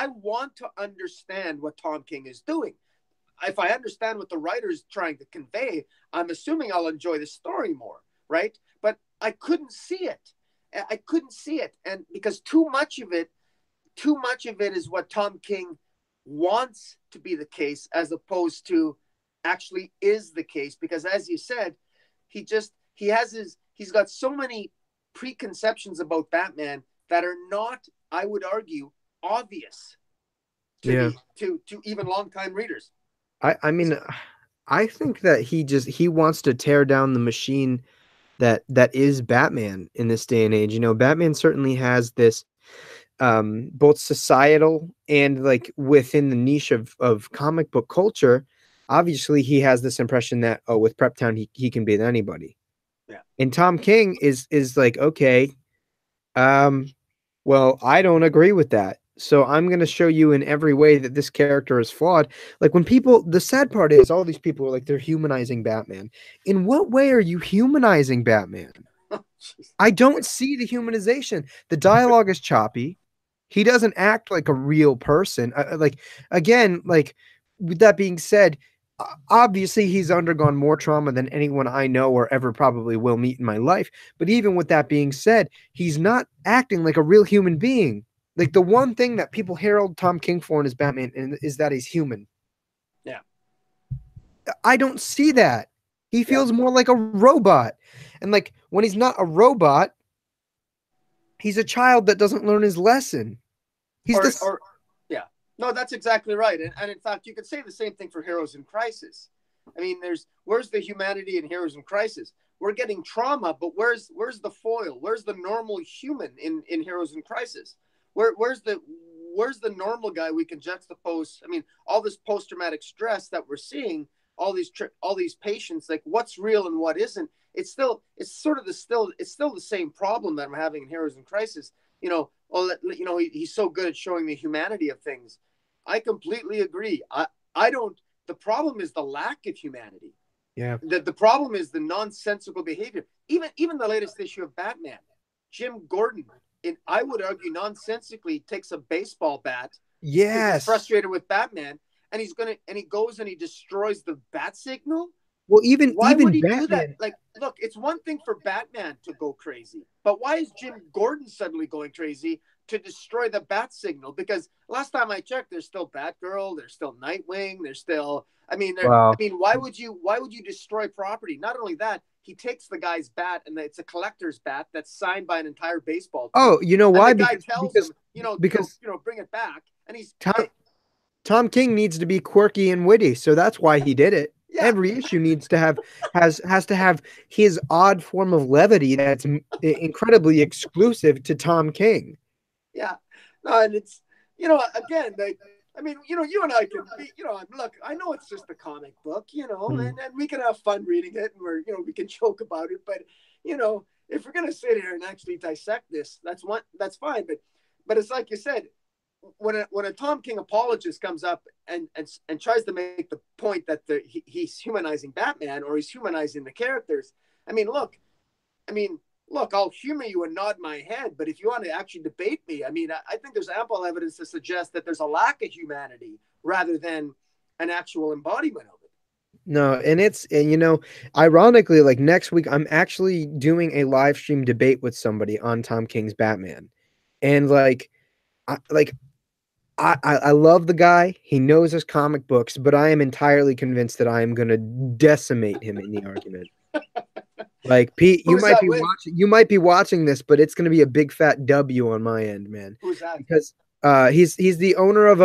want to understand what Tom King is doing. If I understand what the writer is trying to convey, I'm assuming I'll enjoy the story more, right? But I couldn't see it. And because too much of it is what Tom King wants to be the case, as opposed to actually is the case. Because as you said, he's got so many preconceptions about Batman that are not, I would argue, obvious to even longtime readers. I mean, I think that he wants to tear down the machine that is Batman in this day and age. Batman certainly has this both societal and like within the niche of comic book culture. Obviously, he has this impression that, with Prep Town, he can beat anybody. Yeah. And Tom King is like, okay, well, I don't agree with that. So I'm going to show you in every way that this character is flawed. Like the sad part is all these people are like, they're humanizing Batman. In what way are you humanizing Batman? I don't see the humanization. The dialogue is choppy. He doesn't act like a real person. With that being said, obviously he's undergone more trauma than anyone I know or ever probably will meet in my life. But even with that being said, he's not acting like a real human being. Like, the one thing that people herald Tom King for in his Batman is that he's human. Yeah. I don't see that. He feels more like a robot. And like, when he's not a robot, he's a child that doesn't learn his lesson. No, that's exactly right. And in fact, you could say the same thing for Heroes in Crisis. I mean, where's the humanity in Heroes in Crisis? We're getting trauma, but where's the foil? Where's the normal human in Heroes in Crisis? Where's the normal guy we can juxtapose? I mean, all this post traumatic stress that we're seeing, all these patients, like what's real and what isn't. It's still the same problem that I'm having in Heroes in Crisis. He's so good at showing the humanity of things. I completely agree. I don't. The problem is the lack of humanity. Yeah. The problem is the nonsensical behavior. Even the latest issue of Batman, Jim Gordon, I would argue nonsensically takes a baseball bat. Yes. He's frustrated with Batman, and he goes and he destroys the bat signal. Well, why would he Batman do that? Like, look, it's one thing for Batman to go crazy, but why is Jim Gordon suddenly going crazy to destroy the bat signal? Because last time I checked, there's still Batgirl, there's still Nightwing, there's still. Wow. Why would you destroy property? Not only that, he takes the guy's bat, and it's a collector's bat that's signed by an entire baseball team. Oh, you know why? And the guy tells him, bring it back, and he's Tom King needs to be quirky and witty, so that's why he did it. Yeah. Every issue needs to have has to have his odd form of levity that's incredibly exclusive to Tom King. Yeah, no, and it's again, you and I can be, look, I know it's just a comic book, and we can have fun reading it, and we can joke about it, but if we're gonna sit here and actually dissect this, that's fine, but it's like you said. When a Tom King apologist comes up and tries to make the point that he's humanizing Batman or he's humanizing the characters, look, I'll humor you and nod my head, but if you want to actually debate me, I think there's ample evidence to suggest that there's a lack of humanity rather than an actual embodiment of it. No, and ironically, like next week, I'm actually doing a live stream debate with somebody on Tom King's Batman, and I love the guy. He knows his comic books, but I am entirely convinced that I am going to decimate him in the argument. Like Pete, you might be watching this, but it's going to be a big fat W on my end, man. Who's that? Because he's the owner of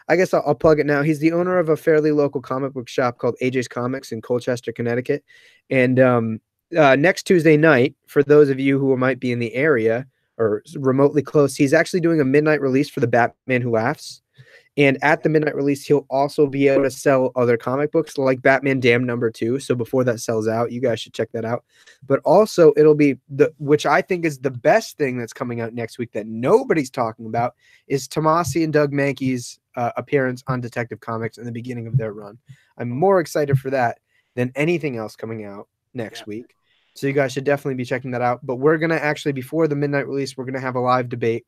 I guess I'll plug it now. He's the owner of a fairly local comic book shop called AJ's Comics in Colchester, Connecticut. And next Tuesday night, for those of you who might be in the area or remotely close, he's actually doing a midnight release for the Batman Who Laughs. And at the midnight release, he'll also be able to sell other comic books like Batman Damned #2. So before that sells out, you guys should check that out. But also it'll be which I think is the best thing that's coming out next week that nobody's talking about is Tomasi and Doug Mankey's appearance on Detective Comics in the beginning of their run. I'm more excited for that than anything else coming out next week. So you guys should definitely be checking that out. But we're going to actually, before the midnight release, we're going to have a live debate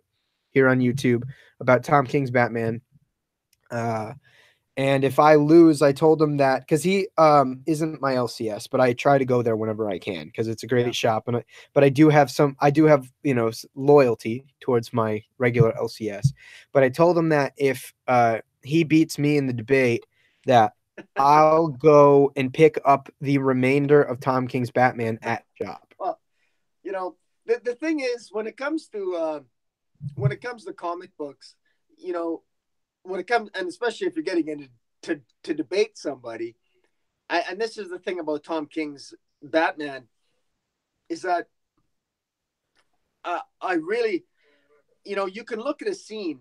here on YouTube about Tom King's Batman. And if I lose, I told him that because he isn't my LCS, but I try to go there whenever I can because it's a great shop. But I do have loyalty towards my regular LCS. But I told him that if he beats me in the debate, that I'll go and pick up the remainder of Tom King's Batman at shop. Well, the thing is, when it comes to comic books, when it comes, and especially if you're getting into to debate somebody, and this is the thing about Tom King's Batman, is that I really, you can look at a scene,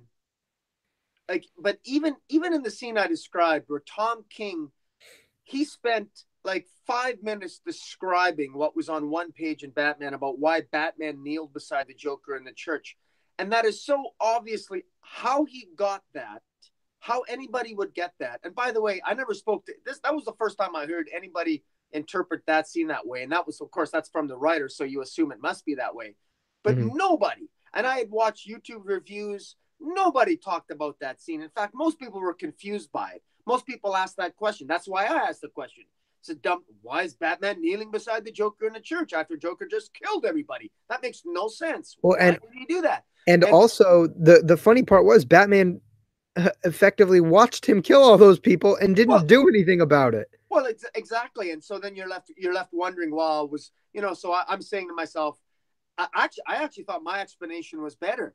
but even in the scene I described where Tom King, he spent like 5 minutes describing what was on one page in Batman about why Batman kneeled beside the Joker in the church. And that is so obviously how he got that, how anybody would get that. And by the way, I never spoke to this. That was the first time I heard anybody interpret that scene that way. And that was, of course, that's from the writer. So you assume it must be that way. But nobody, and I had watched YouTube reviews, nobody talked about that scene. In fact, most people were confused by it. Most people asked that question. That's why I asked the question. It's why is Batman kneeling beside the Joker in the church after Joker just killed everybody? That makes no sense. Well, why did he do that? And also, the funny part was Batman effectively watched him kill all those people and didn't do anything about it. Well, exactly. And so then you're left wondering, so I'm saying to myself, I actually thought my explanation was better.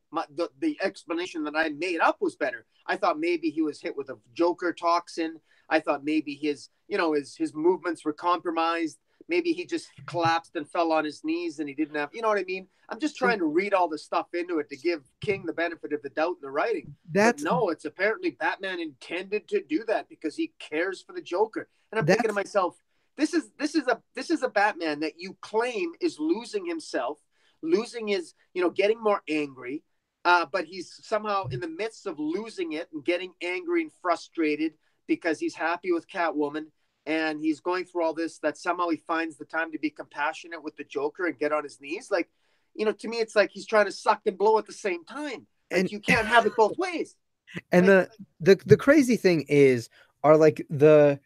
The explanation that I made up was better. I thought maybe he was hit with a Joker toxin. I thought maybe his movements were compromised. Maybe he just collapsed and fell on his knees and he didn't have, you know what I mean? I'm just trying to read all the stuff into it to give King the benefit of the doubt in the writing. But no, it's apparently Batman intended to do that because he cares for the Joker. And I'm thinking to myself, this is a Batman that you claim is losing himself, losing his, getting more angry, but he's somehow in the midst of losing it and getting angry and frustrated because he's happy with Catwoman and he's going through all this, that somehow he finds the time to be compassionate with the Joker and get on his knees. Like, to me, it's like he's trying to suck and blow at the same time. Like, and you can't have it both ways. And like, the crazy thing are like the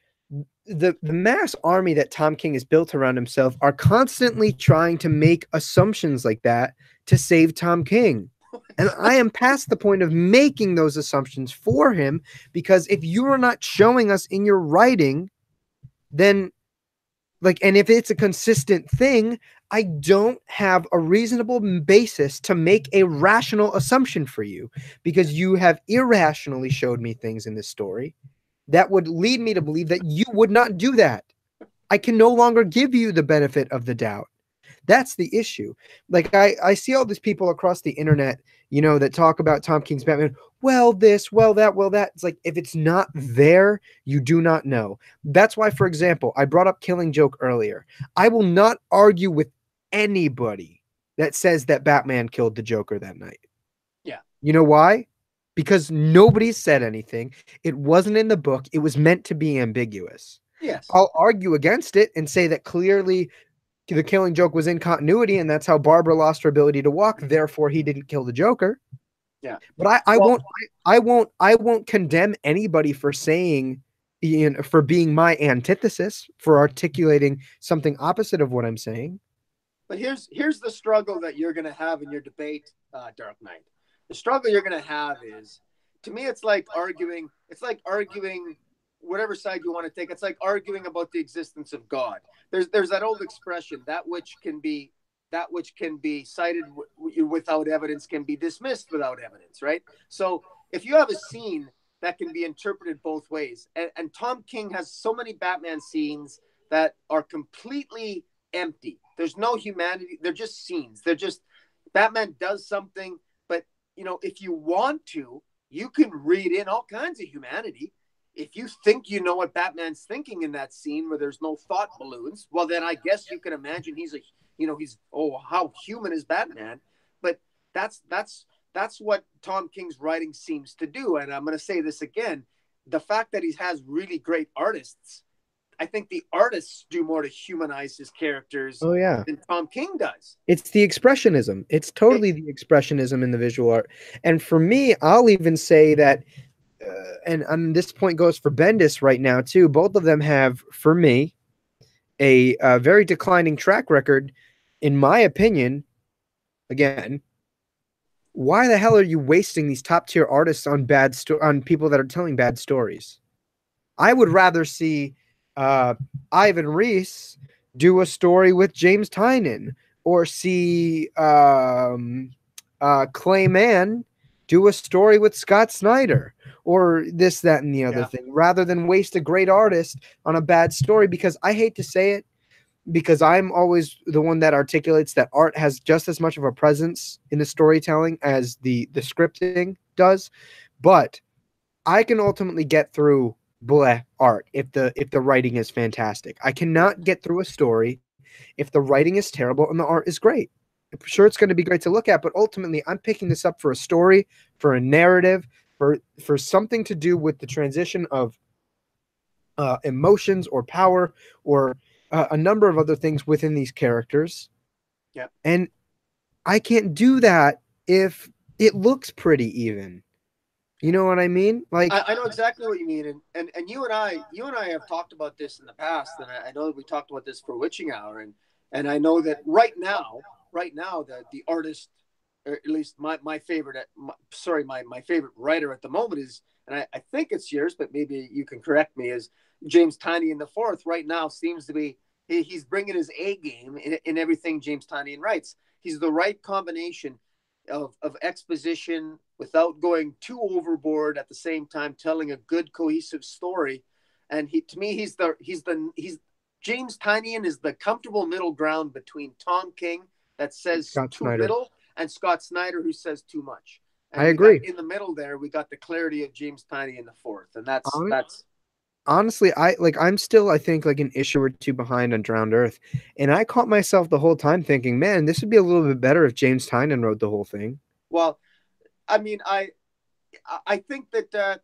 mass army that Tom King has built around himself are constantly trying to make assumptions like that to save Tom King. And I am past the point of making those assumptions for him, because if you are not showing us in your writing, then and if it's a consistent thing, I don't have a reasonable basis to make a rational assumption for you, because you have irrationally showed me things in this story that would lead me to believe that you would not do that. I can no longer give you the benefit of the doubt. That's the issue. Like, I see all these people across the internet, that talk about Tom King's Batman. Well, this, well, that, well, that. It's like, if it's not there, you do not know. That's why, for example, I brought up Killing Joke earlier. I will not argue with anybody that says that Batman killed the Joker that night. Yeah. You know why? Because nobody said anything. It wasn't in the book. It was meant to be ambiguous. Yes. I'll argue against it and say that clearly the Killing Joke was in continuity, and that's how Barbara lost her ability to walk. Therefore, he didn't kill the Joker. Yeah. But I won't condemn anybody for saying, for being my antithesis, for articulating something opposite of what I'm saying. But here's the struggle that you're going to have in your debate, Dark Knight. The struggle you're going to have is, to me, it's like arguing whatever side you want to take. It's like arguing about the existence of God. There's that old expression, that which can be cited without evidence can be dismissed without evidence, right? So if you have a scene that can be interpreted both ways, and Tom King has so many Batman scenes that are completely empty. There's no humanity. They're just scenes. They're just, Batman does something, but if you want to, you can read in all kinds of humanity. If you think you know what Batman's thinking in that scene where there's no thought balloons, well, then I guess you can imagine how human is Batman? But that's what Tom King's writing seems to do. And I'm going to say this again, the fact that he has really great artists, I think the artists do more to humanize his characters than Tom King does. It's the expressionism. It's totally the expressionism in the visual art. And for me, I'll even say that, and this point goes for Bendis right now too, both of them have, for me, a very declining track record. In my opinion, again, why the hell are you wasting these top tier artists on on people that are telling bad stories? I would rather see Ivan Reis do a story with James Tynion, or see Clayman do a story with Scott Snyder, or this, that, and the other thing, rather than waste a great artist on a bad story. Because I hate to say it, because I'm always the one that articulates that art has just as much of a presence in the storytelling as the scripting does. But I can ultimately get through art if the writing is fantastic. I cannot get through a story if the writing is terrible and the art is great. Sure, it's going to be great to look at, but ultimately I'm picking this up for a story, for a narrative, for something to do with the transition of emotions or power, or a number of other things within these characters. Yeah. And I can't do that if it looks pretty even. You know what I mean? Like, I know exactly what you mean, and you and I have talked about this in the past, and I know that we talked about this for Witching Hour, and I know that right now the artist, or at least my favorite writer at the moment is, and I think it's yours, but maybe you can correct me, is James Tynion the Fourth. Right now seems to be, he's bringing his A game in everything James Tynion writes. he's the right combination of exposition without going too overboard at the same time, telling a good cohesive story. And to me, he's James Tynion is the comfortable middle ground between Tom King that says too little and Scott Snyder who says too much. And I agree. In the middle there, we got the clarity of James Tynion in the fourth, and that's honestly, I'm still, I think, like an issue or two behind on Drowned Earth, and I caught myself the whole time thinking, man, this would be a little bit better if James Tynion wrote the whole thing. Well, I mean, I think that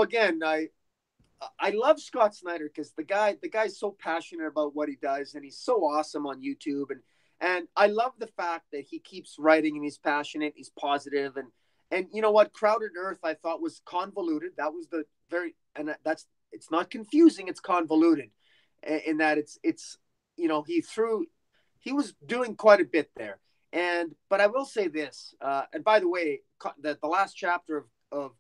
again, I love Scott Snyder because the guy's so passionate about what he does, and he's so awesome on YouTube, and I love the fact that he keeps writing and he's passionate, he's positive, and you know what, Crowded Earth I thought was convoluted. That was it's not confusing, it's convoluted, in that it's he was doing quite a bit there, but I will say this, and by the way, that the last chapter of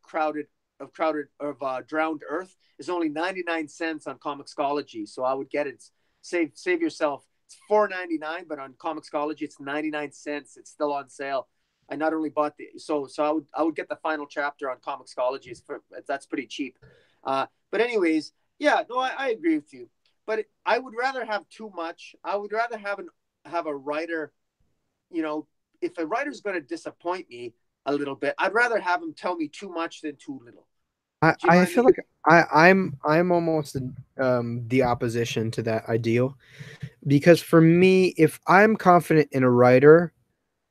Drowned Earth is only 99 cents on Comixology, so I would get it. Save yourself. It's $4.99, but on Comixology it's 99 cents. It's still on sale. I not only bought so I would get the final chapter on Comixology. That's pretty cheap. But anyways, yeah, no, I agree with you. But I would rather have too much. I would rather have a writer. If a writer's going to disappoint me a little bit, I'd rather have him tell me too much than too little. I feel like I'm almost the opposition to that ideal, because for me, if I'm confident in a writer,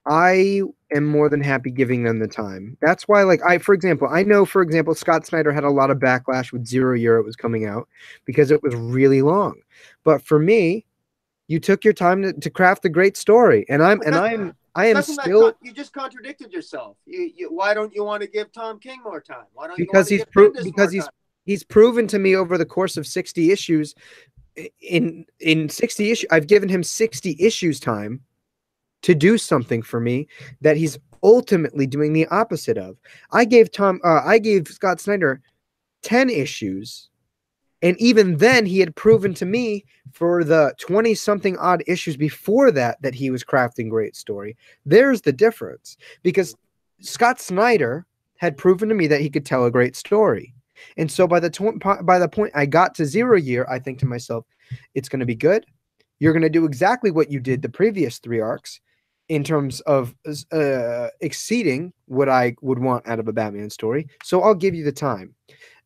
I am more than happy giving them the time. That's why, for example, Scott Snyder had a lot of backlash with Zero Year it was coming out because it was really long. But for me, you took your time to craft a great story, and you just contradicted yourself. Why don't you want to give Tom King more time? Why don't because you he's proven to me over the course of 60 issues. In 60 issues, I've given him 60 issues time to do something for me that he's ultimately doing the opposite of. I gave Scott Snyder 10 issues, and even then he had proven to me for the 20 something odd issues before that he was crafting great story. There's the difference, because Scott Snyder had proven to me that he could tell a great story. And so by the point I got to Zero Year, I think to myself, it's going to be good. You're going to do exactly what you did the previous 3 arcs in terms of exceeding what I would want out of a Batman story. So I'll give you the time.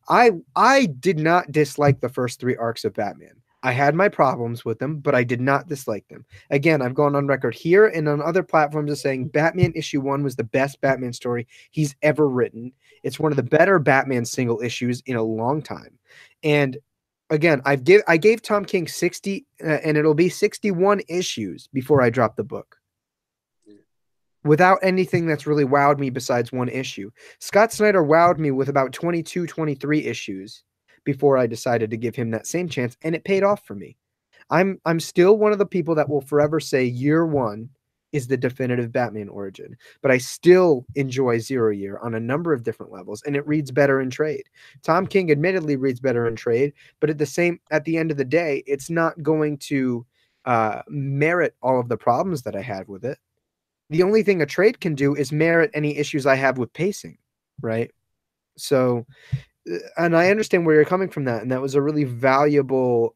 I did not dislike the first 3 arcs of Batman. I had my problems with them, but I did not dislike them. Again, I've gone on record here and on other platforms as saying Batman issue 1 was the best Batman story he's ever written. It's one of the better Batman single issues in a long time. And again, I gave Tom King 60, and it'll be 61 issues before I drop the book, without anything that's really wowed me besides 1 issue. Scott Snyder wowed me with about 22, 23 issues before I decided to give him that same chance, and it paid off for me. I'm still one of the people that will forever say Year 1 is the definitive Batman origin, but I still enjoy Zero Year on a number of different levels, and it reads better in trade. Tom King admittedly reads better in trade, but at the end of the day, it's not going to merit all of the problems that I had with it. The only thing a trade can do is merit any issues I have with pacing, right? So, and I understand where you're coming from that, and that was a really valuable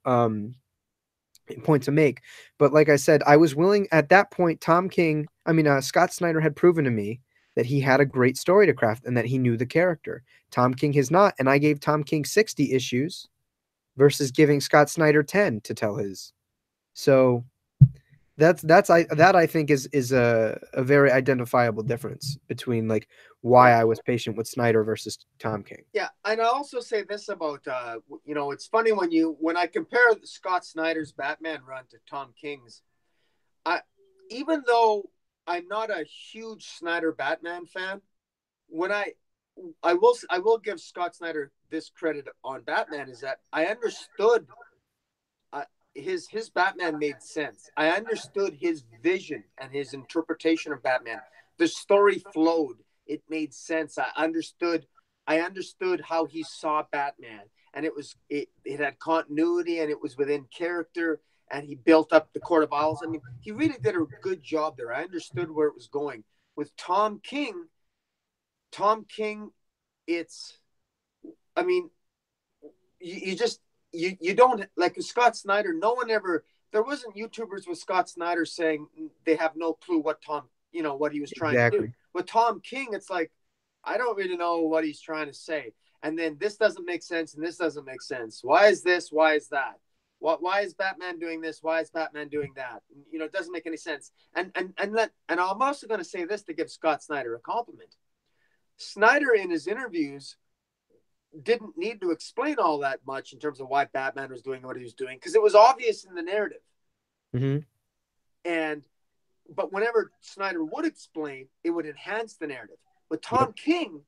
point to make. But like I said, I was willing at that point. Scott Snyder had proven to me that he had a great story to craft and that he knew the character. Tom King has not, and I gave Tom King 60 issues versus giving Scott Snyder 10 to tell his. So that I think is a very identifiable difference between why I was patient with Snyder versus Tom King. Yeah, and I also say this about it's funny when I compare Scott Snyder's Batman run to Tom King's, even though I'm not a huge Snyder Batman fan, when I will give Scott Snyder this credit on Batman is that I understood his Batman made sense. I understood his vision and his interpretation of Batman. The story flowed. It made sense. I understood how he saw Batman, and it had continuity, and it was within character, and he built up the Court of Owls. I mean, he really did a good job there. I understood where it was going. With Tom King, it's, I mean, you don't, like Scott Snyder, no one ever, there wasn't YouTubers with Scott Snyder saying they have no clue what what he was trying to do. With Tom King, it's like, I don't really know what he's trying to say. And then this doesn't make sense, and this doesn't make sense. Why is this? Why is that? Why is Batman doing this? Why is Batman doing that? It doesn't make any sense. And I'm also going to say this to give Scott Snyder a compliment. Snyder, in his interviews, didn't need to explain all that much in terms of why Batman was doing what he was doing, because it was obvious in the narrative. Mm-hmm. But whenever Snyder would explain, it would enhance the narrative. With Tom King,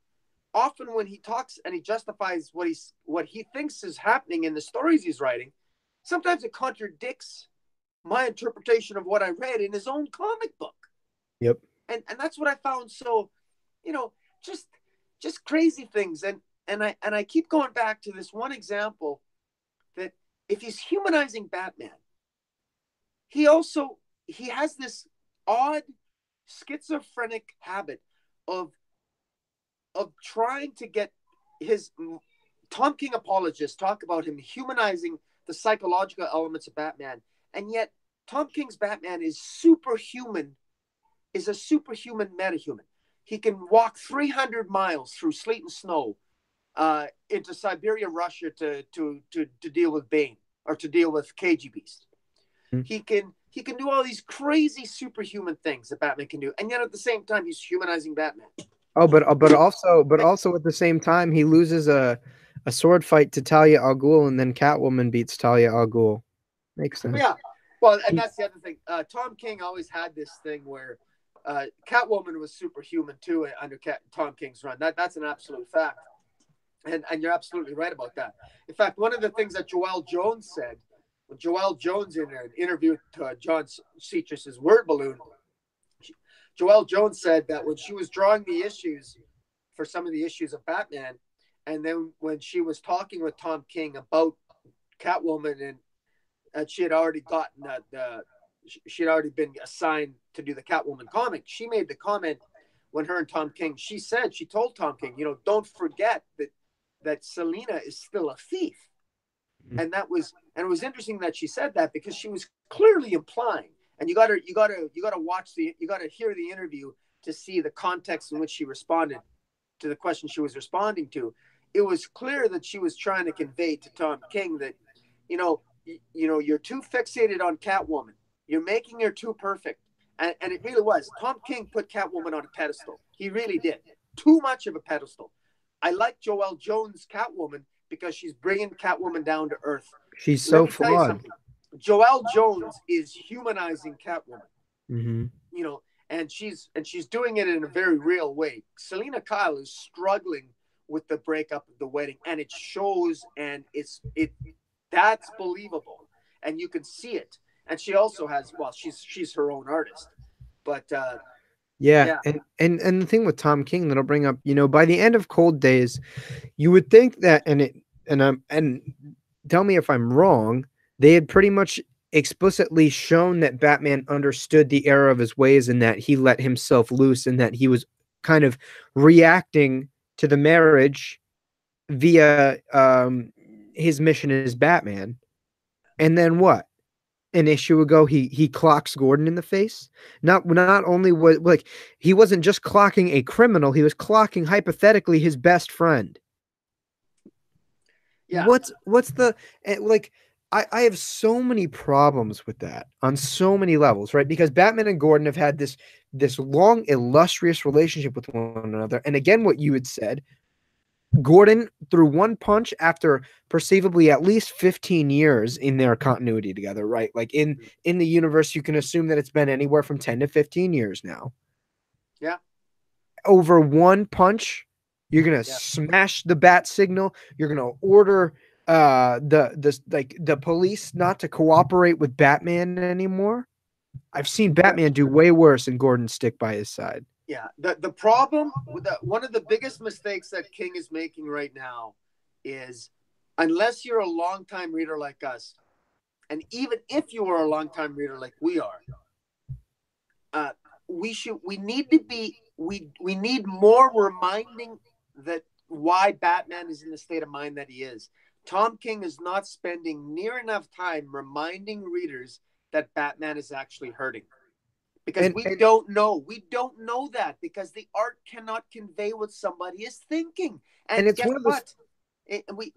often when he talks and he justifies what he thinks is happening in the stories he's writing, sometimes it contradicts my interpretation of what I read in his own comic book. Yep. And that's what I found so, just crazy things. And I keep going back to this one example, that if he's humanizing Batman, he has this odd schizophrenic habit of trying to get his Tom King apologists talk about him humanizing the psychological elements of Batman, and yet Tom King's Batman is a superhuman metahuman. He can walk 300 miles through sleet and snow into Siberia, Russia to deal with Bane or to deal with KG Beast. Mm-hmm. He can do all these crazy superhuman things that Batman can do, and yet at the same time he's humanizing Batman. Oh, but also at the same time he loses a sword fight to Talia al Ghul, and then Catwoman beats Talia al Ghul. Makes sense. Yeah, well, and that's the other thing. Tom King always had this thing where Catwoman was superhuman too under Tom King's run. That's an absolute fact, and you're absolutely right about that. In fact, one of the things that Joelle Jones said, when Joelle Jones in an interview with John Citrus's Word Balloon, Joelle Jones said that when she was drawing the issues for some of the issues of Batman, and then when she was talking with Tom King about Catwoman, and she had already gotten she had already been assigned to do the Catwoman comic, she made the comment when her and Tom King, she told Tom King, don't forget that Selina is still a thief. Mm-hmm. And it was interesting that she said that, because she was clearly implying, and you got to hear the interview to see the context in which she responded to the question she was responding to. It was clear that she was trying to convey to Tom King that, you're too fixated on Catwoman. You're making her too perfect. And it really was. Tom King put Catwoman on a pedestal. He really did. Too much of a pedestal. I like Joelle Jones' Catwoman because she's bringing Catwoman down to earth. She's so flawed. Joelle Jones is humanizing Catwoman. Mm-hmm. And she's doing it in a very real way. Selina Kyle is struggling with the breakup of the wedding, and it shows, and that's believable, and you can see it. And she also has, well, she's her own artist, but yeah. And the thing with Tom King that I'll bring up, by the end of Cold Days, you would think that, and tell me if I'm wrong, they had pretty much explicitly shown that Batman understood the error of his ways, and that he let himself loose, and that he was kind of reacting to the marriage via his mission as Batman. And then what? An issue ago, he clocks Gordon in the face. Not only was, like, he wasn't just clocking a criminal, he was clocking hypothetically his best friend. Yeah. What's the, like, I have so many problems with that on so many levels, right? Because Batman and Gordon have had this long, illustrious relationship with one another. And again, what you had said, Gordon threw one punch after perceivably at least 15 years in their continuity together, right? Like in the universe, you can assume that it's been anywhere from 10 to 15 years now. Yeah. Over one punch, you're going to smash the bat signal. You're going to order the police not to cooperate with Batman anymore. I've seen Batman do way worse and Gordon stick by his side. Yeah, the problem with one of the biggest mistakes that King is making right now is, unless you're a longtime reader like us, and even if you are a longtime reader like we are, we need more reminding that why Batman is in the state of mind that he is. Tom King is not spending near enough time reminding readers that Batman is actually hurting. Because we don't know that, because the art cannot convey what somebody is thinking. And it's guess what?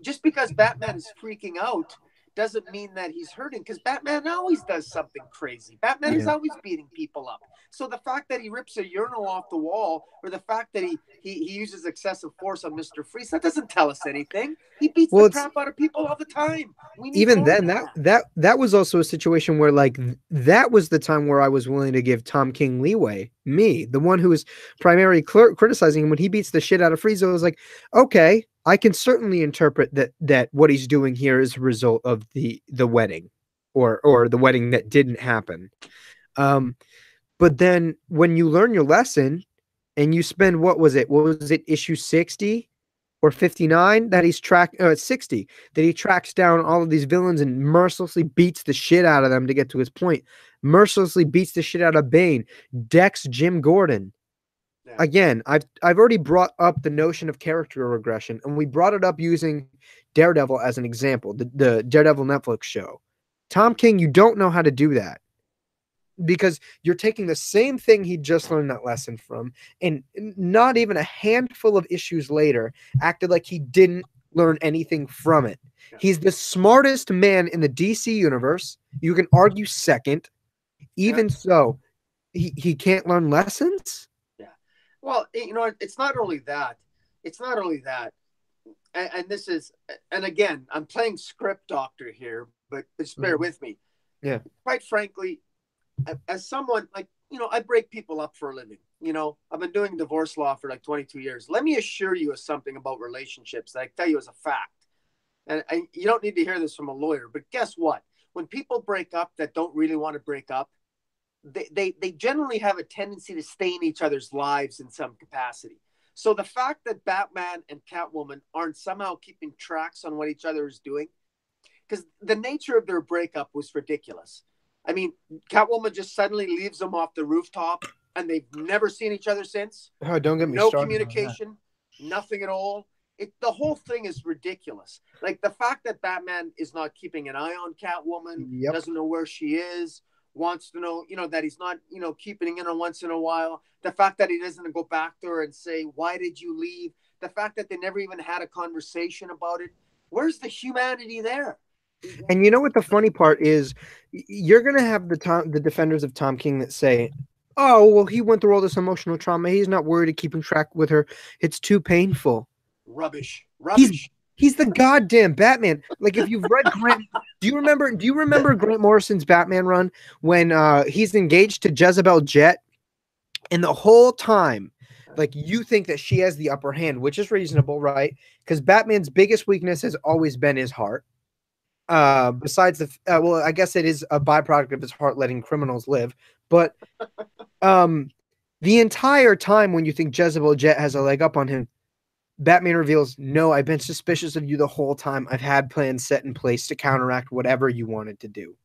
Just because Batman is freaking out doesn't mean that he's hurting, because Batman always does something crazy. Batman is always beating people up. So the fact that he rips a urinal off the wall, or the fact that he uses excessive force on Mr. Freeze, that doesn't tell us anything. He beats the crap out of people all the time. Even then, that was also a situation where, like, that was the time where I was willing to give Tom King leeway. Me, the one who was primarily criticizing him, when he beats the shit out of Frieza, I was like, okay, I can certainly interpret that what he's doing here is a result of the wedding, or the wedding that didn't happen. But then when you learn your lesson and you spend, what was it, issue 60 or 59 that he's 60, that he tracks down all of these villains and mercilessly beats the shit out of them to get to his point, mercilessly beats the shit out of Bane, decks Jim Gordon. Yeah. Again, I've already brought up the notion of character regression, and we brought it up using Daredevil as an example, the Daredevil Netflix show. Tom King, you don't know how to do that, because you're taking the same thing he just learned that lesson from, and not even a handful of issues later acted like he didn't learn anything from it. Yeah. He's the smartest man in the DC universe. You can argue second. Even so, he can't learn lessons. Yeah. Well, it's not only that. And this is, and again, I'm playing script doctor here, but just bear with me. Yeah. Quite frankly, as someone, like, I break people up for a living. I've been doing divorce law for like 22 years. Let me assure you of something about relationships that I tell you as a fact. And you don't need to hear this from a lawyer, but guess what? When people break up that don't really want to break up, they generally have a tendency to stay in each other's lives in some capacity. So the fact that Batman and Catwoman aren't somehow keeping tracks on what each other is doing, because the nature of their breakup was ridiculous. I mean, Catwoman just suddenly leaves them off the rooftop, and they've never seen each other since. Oh, don't get me started. No communication, nothing at all. The whole thing is ridiculous. Like, the fact that Batman is not keeping an eye on Catwoman, doesn't know where she is, wants to know, that he's not, keeping in her once in a while. The fact that he doesn't go back to her and say, why did you leave? The fact that they never even had a conversation about it. Where's the humanity there? And you know what the funny part is? You're going to have the defenders of Tom King that say, oh, well, he went through all this emotional trauma. He's not worried of keeping track with her. It's too painful. Rubbish. He's the goddamn Batman. Like, if you've read Grant, do you remember Grant Morrison's Batman run when he's engaged to Jezebel Jet, and the whole time, like, you think that she has the upper hand, which is reasonable, right? Because Batman's biggest weakness has always been his heart. Besides well, I guess it is a byproduct of his heart letting criminals live, but the entire time when you think Jezebel Jet has a leg up on him, Batman reveals, no, I've been suspicious of you the whole time. I've had plans set in place to counteract whatever you wanted to do.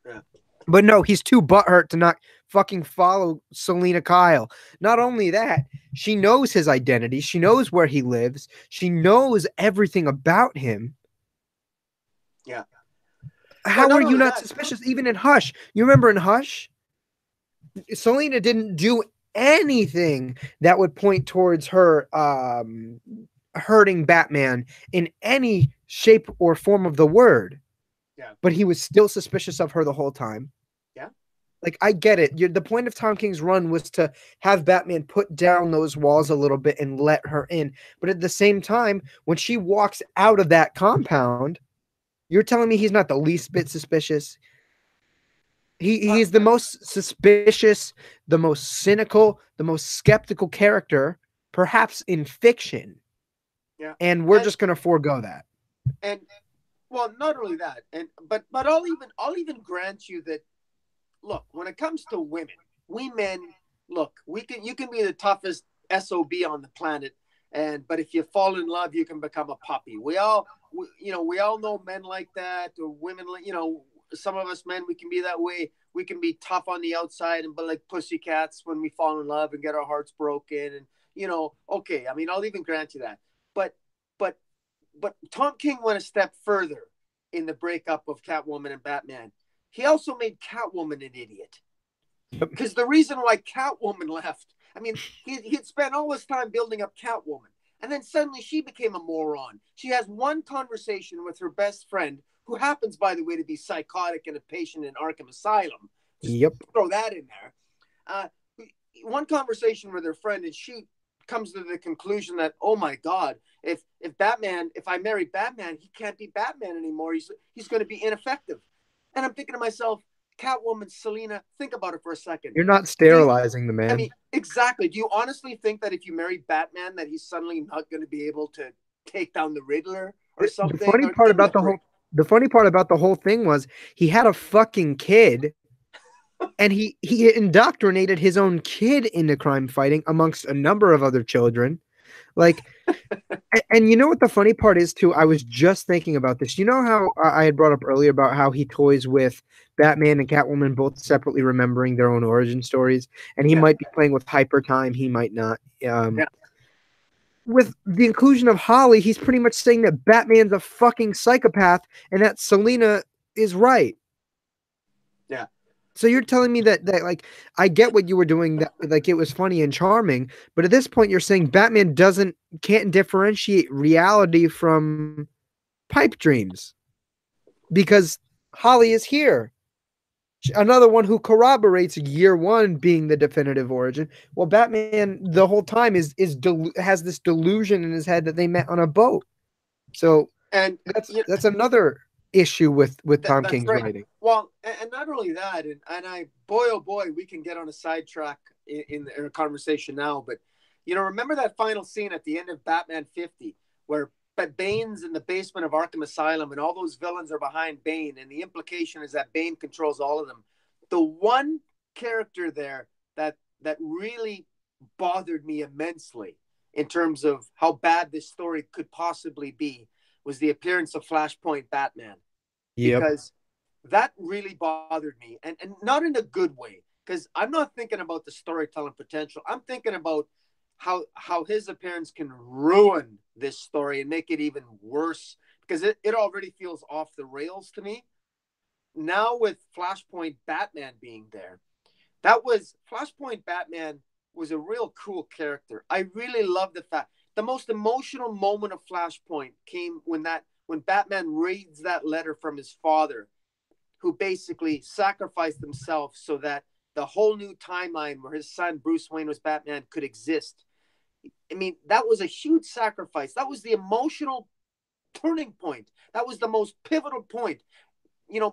Yeah. But no, he's too butthurt to not fucking follow Selena Kyle. Not only that, she knows his identity. She knows where he lives. She knows everything about him. Yeah. How are you not suspicious even in Hush? You remember in Hush? Selena didn't do anything that would point towards her hurting Batman in any shape or form of the word. Yeah. But he was still suspicious of her the whole time. Yeah. Like, I get it. The point of Tom King's run was to have Batman put down those walls a little bit and let her in. But at the same time, when she walks out of that compound, you're telling me he's not the least bit suspicious? He's the most suspicious, the most cynical, the most skeptical character, perhaps in fiction. Yeah. And we're just going to forego that. And, well, not only that, but I'll even grant you that, look, when it comes to women, we men, look, you can be the toughest SOB on the planet, but if you fall in love, you can become a puppy. We all know men like that, or women, some of us men, we can be that way. We can be tough on the outside and but like pussycats when we fall in love and get our hearts broken. And okay, I mean, I'll even grant you that. But but but Tom King went a step further in the breakup of Catwoman and Batman. He also made Catwoman an idiot. Because the reason why Catwoman left, I mean, he'd spent all this time building up Catwoman. And then suddenly she became a moron. She has one conversation with her best friend, who happens, by the way, to be psychotic and a patient in Arkham Asylum. Just throw that in there. One conversation with her friend, and she comes to the conclusion that, oh my God, if I marry Batman, he can't be Batman anymore. He's going to be ineffective. And I'm thinking to myself, Catwoman, Selina, think about it for a second. You're not sterilizing the man. I mean, exactly. Do you honestly think that if you marry Batman, that he's suddenly not going to be able to take down the Riddler or something? The funny part about the whole thing was he had a fucking kid, and he indoctrinated his own kid into crime fighting amongst a number of other children. Like, and you know what the funny part is too? I was just thinking about this. You know how I had brought up earlier about how he toys with Batman and Catwoman both separately remembering their own origin stories, and he might be playing with hyper time, he might not. With the inclusion of Holly, he's pretty much saying that Batman's a fucking psychopath and that Selina is right. Yeah. So you're telling me that like, I get what you were doing, that like it was funny and charming, but at this point you're saying Batman can't differentiate reality from pipe dreams because Holly is here. Another one who corroborates year one being the definitive origin. Well, Batman the whole time has this delusion in his head that they met on a boat. So and that's another issue with Tom King's writing. Well, and not only that, and boy, oh boy, we can get on a sidetrack in a conversation now, but remember that final scene at the end of Batman 50 where Bane's in the basement of Arkham Asylum and all those villains are behind Bane, and the implication is that Bane controls all of them. The one character there that really bothered me immensely in terms of how bad this story could possibly be was the appearance of Flashpoint Batman. Because that really bothered me, and not in a good way, because I'm not thinking about the storytelling potential. I'm thinking about how his appearance can ruin this story and make it even worse, because it already feels off the rails to me. Now with Flashpoint Batman being there, Flashpoint Batman was a real cool character. I really love the fact the most emotional moment of Flashpoint came when Batman reads that letter from his father, who basically sacrificed himself so that the whole new timeline where his son Bruce Wayne was Batman could exist. I mean, that was a huge sacrifice. That was the emotional turning point. That was the most pivotal point.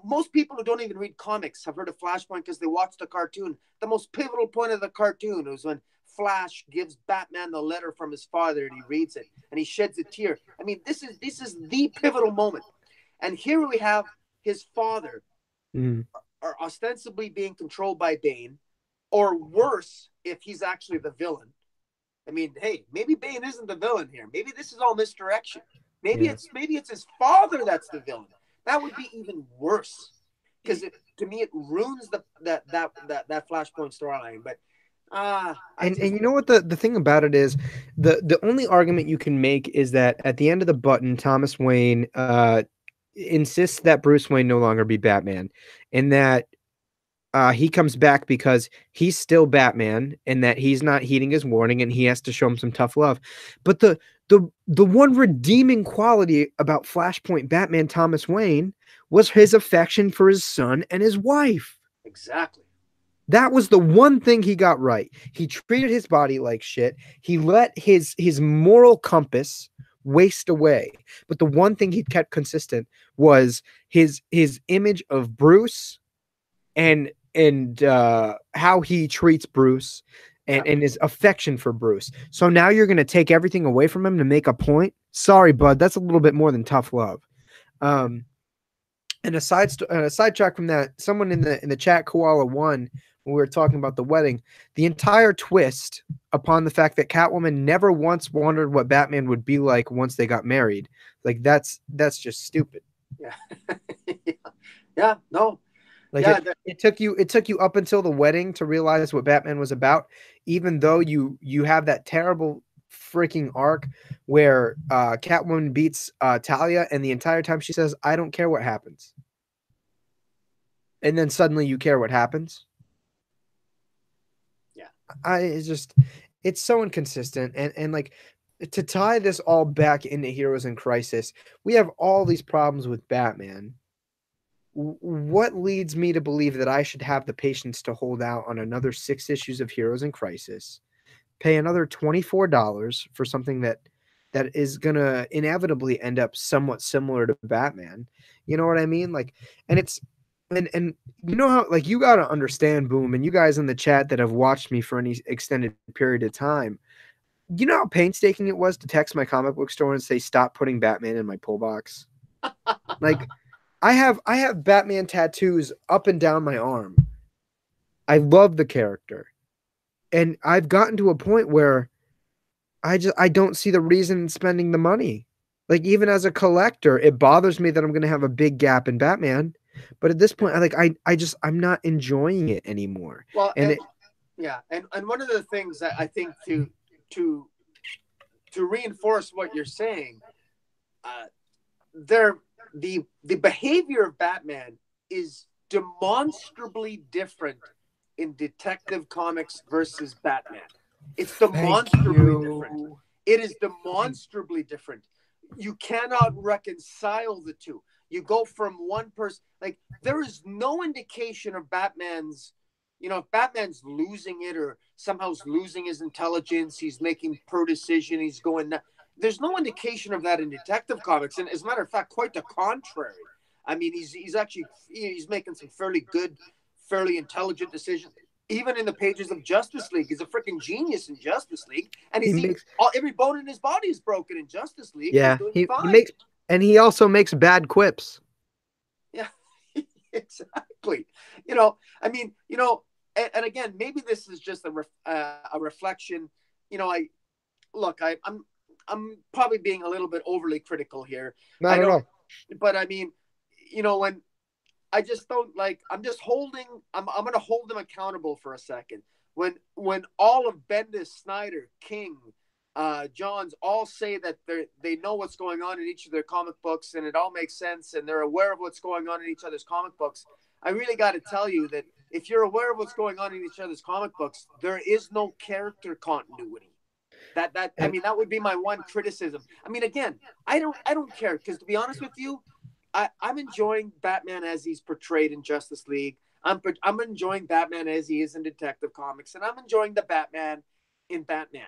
Most people who don't even read comics have heard of Flashpoint because they watched the cartoon. The most pivotal point of the cartoon was when Flash gives Batman the letter from his father and he reads it and he sheds a tear. I mean, this is the pivotal moment. And here we have his father are ostensibly being controlled by Bane, or worse, if he's actually the villain. I mean, hey, maybe Bane isn't the villain here. Maybe this is all misdirection. Maybe it's his father that's the villain. That would be even worse, because to me it ruins that Flashpoint storyline. But and you know what the thing about it is, the only argument you can make is that at the end of the button, Thomas Wayne insists that Bruce Wayne no longer be Batman, and that he comes back because he's still Batman and that he's not heeding his warning and he has to show him some tough love. But the one redeeming quality about Flashpoint Batman Thomas Wayne was his affection for his son and his wife. Exactly. That was the one thing he got right. He treated his body like shit. He let his moral compass waste away. But the one thing he kept consistent was his image of Bruce and how he treats Bruce and his affection for Bruce. So now you're going to take everything away from him to make a point? Sorry, bud. That's a little bit more than tough love. And a sidetrack from that, someone in the chat, Koala One, when we were talking about the wedding, the entire twist upon the fact that Catwoman never once wondered what Batman would be like once they got married. Like that's just stupid. Yeah. Yeah, no. Like Yeah, it took you up until the wedding to realize what Batman was about, even though you have that terrible freaking arc where Catwoman beats Talia, and the entire time she says, "I don't care what happens," and then suddenly you care what happens. yeah. It's so inconsistent, and like, to tie this all back into Heroes in Crisis, we have all these problems with Batman. What leads me to believe that I should have the patience to hold out on another 6 issues of Heroes in Crisis, pay another $24 for something that is gonna inevitably end up somewhat similar to Batman? You know what I mean? Like, and it's and you know how, like, you gotta understand, Boom, and you guys in the chat that have watched me for any extended period of time. You know how painstaking it was to text my comic book store and say, "Stop putting Batman in my pull box." Like, I have Batman tattoos up and down my arm. I love the character. And I've gotten to a point where I don't see the reason in spending the money. Like, even as a collector, it bothers me that I'm gonna have a big gap in Batman. But at this point, I'm not enjoying it anymore. Well, And and yeah, and one of the things that I think to reinforce what you're saying, there the behavior of Batman is demonstrably different in Detective Comics versus Batman. It's demonstrably different. It is demonstrably different. You cannot reconcile the two. You go from one person, like, there is no indication of Batman's, if Batman's losing it or somehow losing his intelligence, he's making poor decision, he's going. There's no indication of that in Detective Comics, and as a matter of fact, quite the contrary. I mean, he's actually making some fairly good, fairly intelligent decisions. Even in the pages of Justice League, he's a freaking genius in Justice League, and every bone in his body is broken in Justice League. Yeah, he makes, and he also makes bad quips. Yeah, exactly. I mean, and again, maybe this is just a reflection. I'm probably being a little bit overly critical here. Not at all. But I mean, when I just don't like, I'm going to hold them accountable for a second. When all of Bendis, Snyder, King, Johns all say that they know what's going on in each of their comic books and it all makes sense and they're aware of what's going on in each other's comic books, I really got to tell you that if you're aware of what's going on in each other's comic books, there is no character continuity. I mean, that would be my one criticism. I mean, again, I don't care, because to be honest with you, I'm enjoying Batman as he's portrayed in Justice League. I'm enjoying Batman as he is in Detective Comics, and I'm enjoying the Batman in Batman.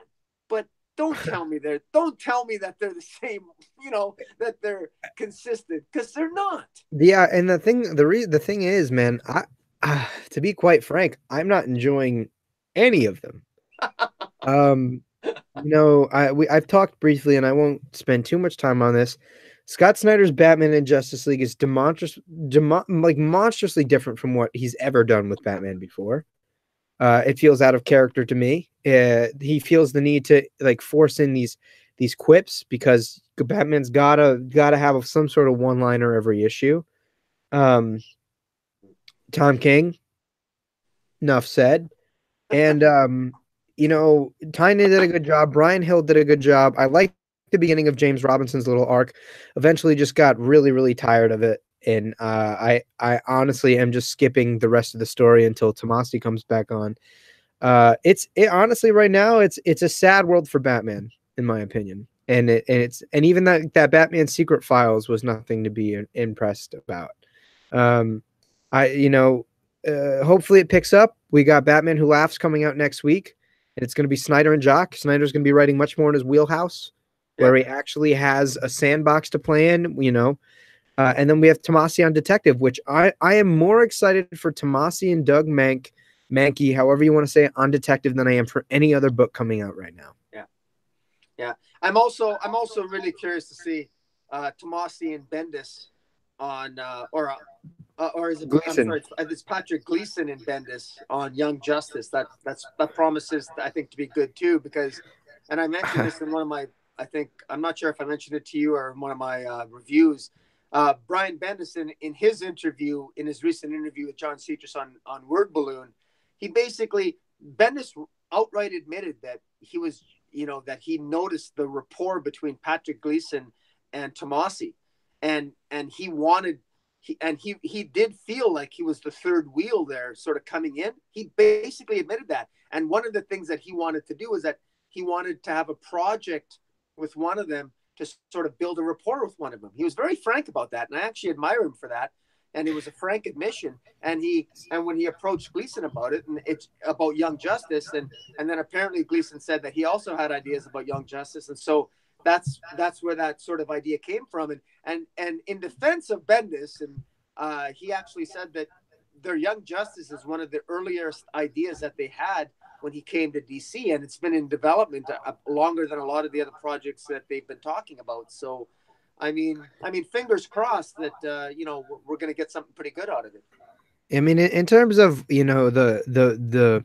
But don't tell me that they're the same, that they're consistent, because they're not. Yeah, and the thing is, man, to be quite frank, I'm not enjoying any of them. I've talked briefly, and I won't spend too much time on this. Scott Snyder's Batman in Justice League is monstrously different from what he's ever done with Batman before. It feels out of character to me. He feels the need to force in these quips because Batman's gotta have some sort of one-liner every issue. Tom King, enough said. And Tynion did a good job. Brian Hill did a good job. I liked the beginning of James Robinson's little arc. Eventually just got really, really tired of it. And I honestly am just skipping the rest of the story until Tomasi comes back on. Honestly right now it's a sad world for Batman, in my opinion. And even that Batman Secret Files was nothing to be impressed about. Hopefully it picks up. We got Batman Who Laughs coming out next week, and it's going to be Snyder and Jock. Snyder's going to be writing much more in his wheelhouse, where he actually has a sandbox to play in, and then we have Tomasi on Detective, which I am more excited for Tomasi and Doug Mankey, however you want to say it, on Detective than I am for any other book coming out right now. Yeah. I'm also really curious to see Tomasi and Bendis on or is it Gleason? I'm sorry, it's Patrick Gleason in Bendis on Young Justice. That promises, I think, to be good too, because, and I mentioned this in one of my, I'm not sure if I mentioned it to you or in one of my reviews. Brian Bendis in his interview, in his recent interview with John Citrus on Word Balloon, Bendis outright admitted that he was, that he noticed the rapport between Patrick Gleason and Tomasi, and he did feel like he was the third wheel there, sort of coming in. He basically admitted that. And one of the things that he wanted to do is that he wanted to have a project with one of them to sort of build a rapport with one of them. He was very frank about that, and I actually admire him for that. And it was a frank admission. And when he approached Gleason about it, and it's about Young Justice, and then apparently Gleason said that he also had ideas about Young Justice, and so that's where that sort of idea came from. And in defense of Bendis, and he actually said that their Young Justice is one of the earliest ideas that they had when he came to DC, and it's been in development longer than a lot of the other projects that they've been talking about. So, I mean, fingers crossed that we're going to get something pretty good out of it. I mean, in terms of the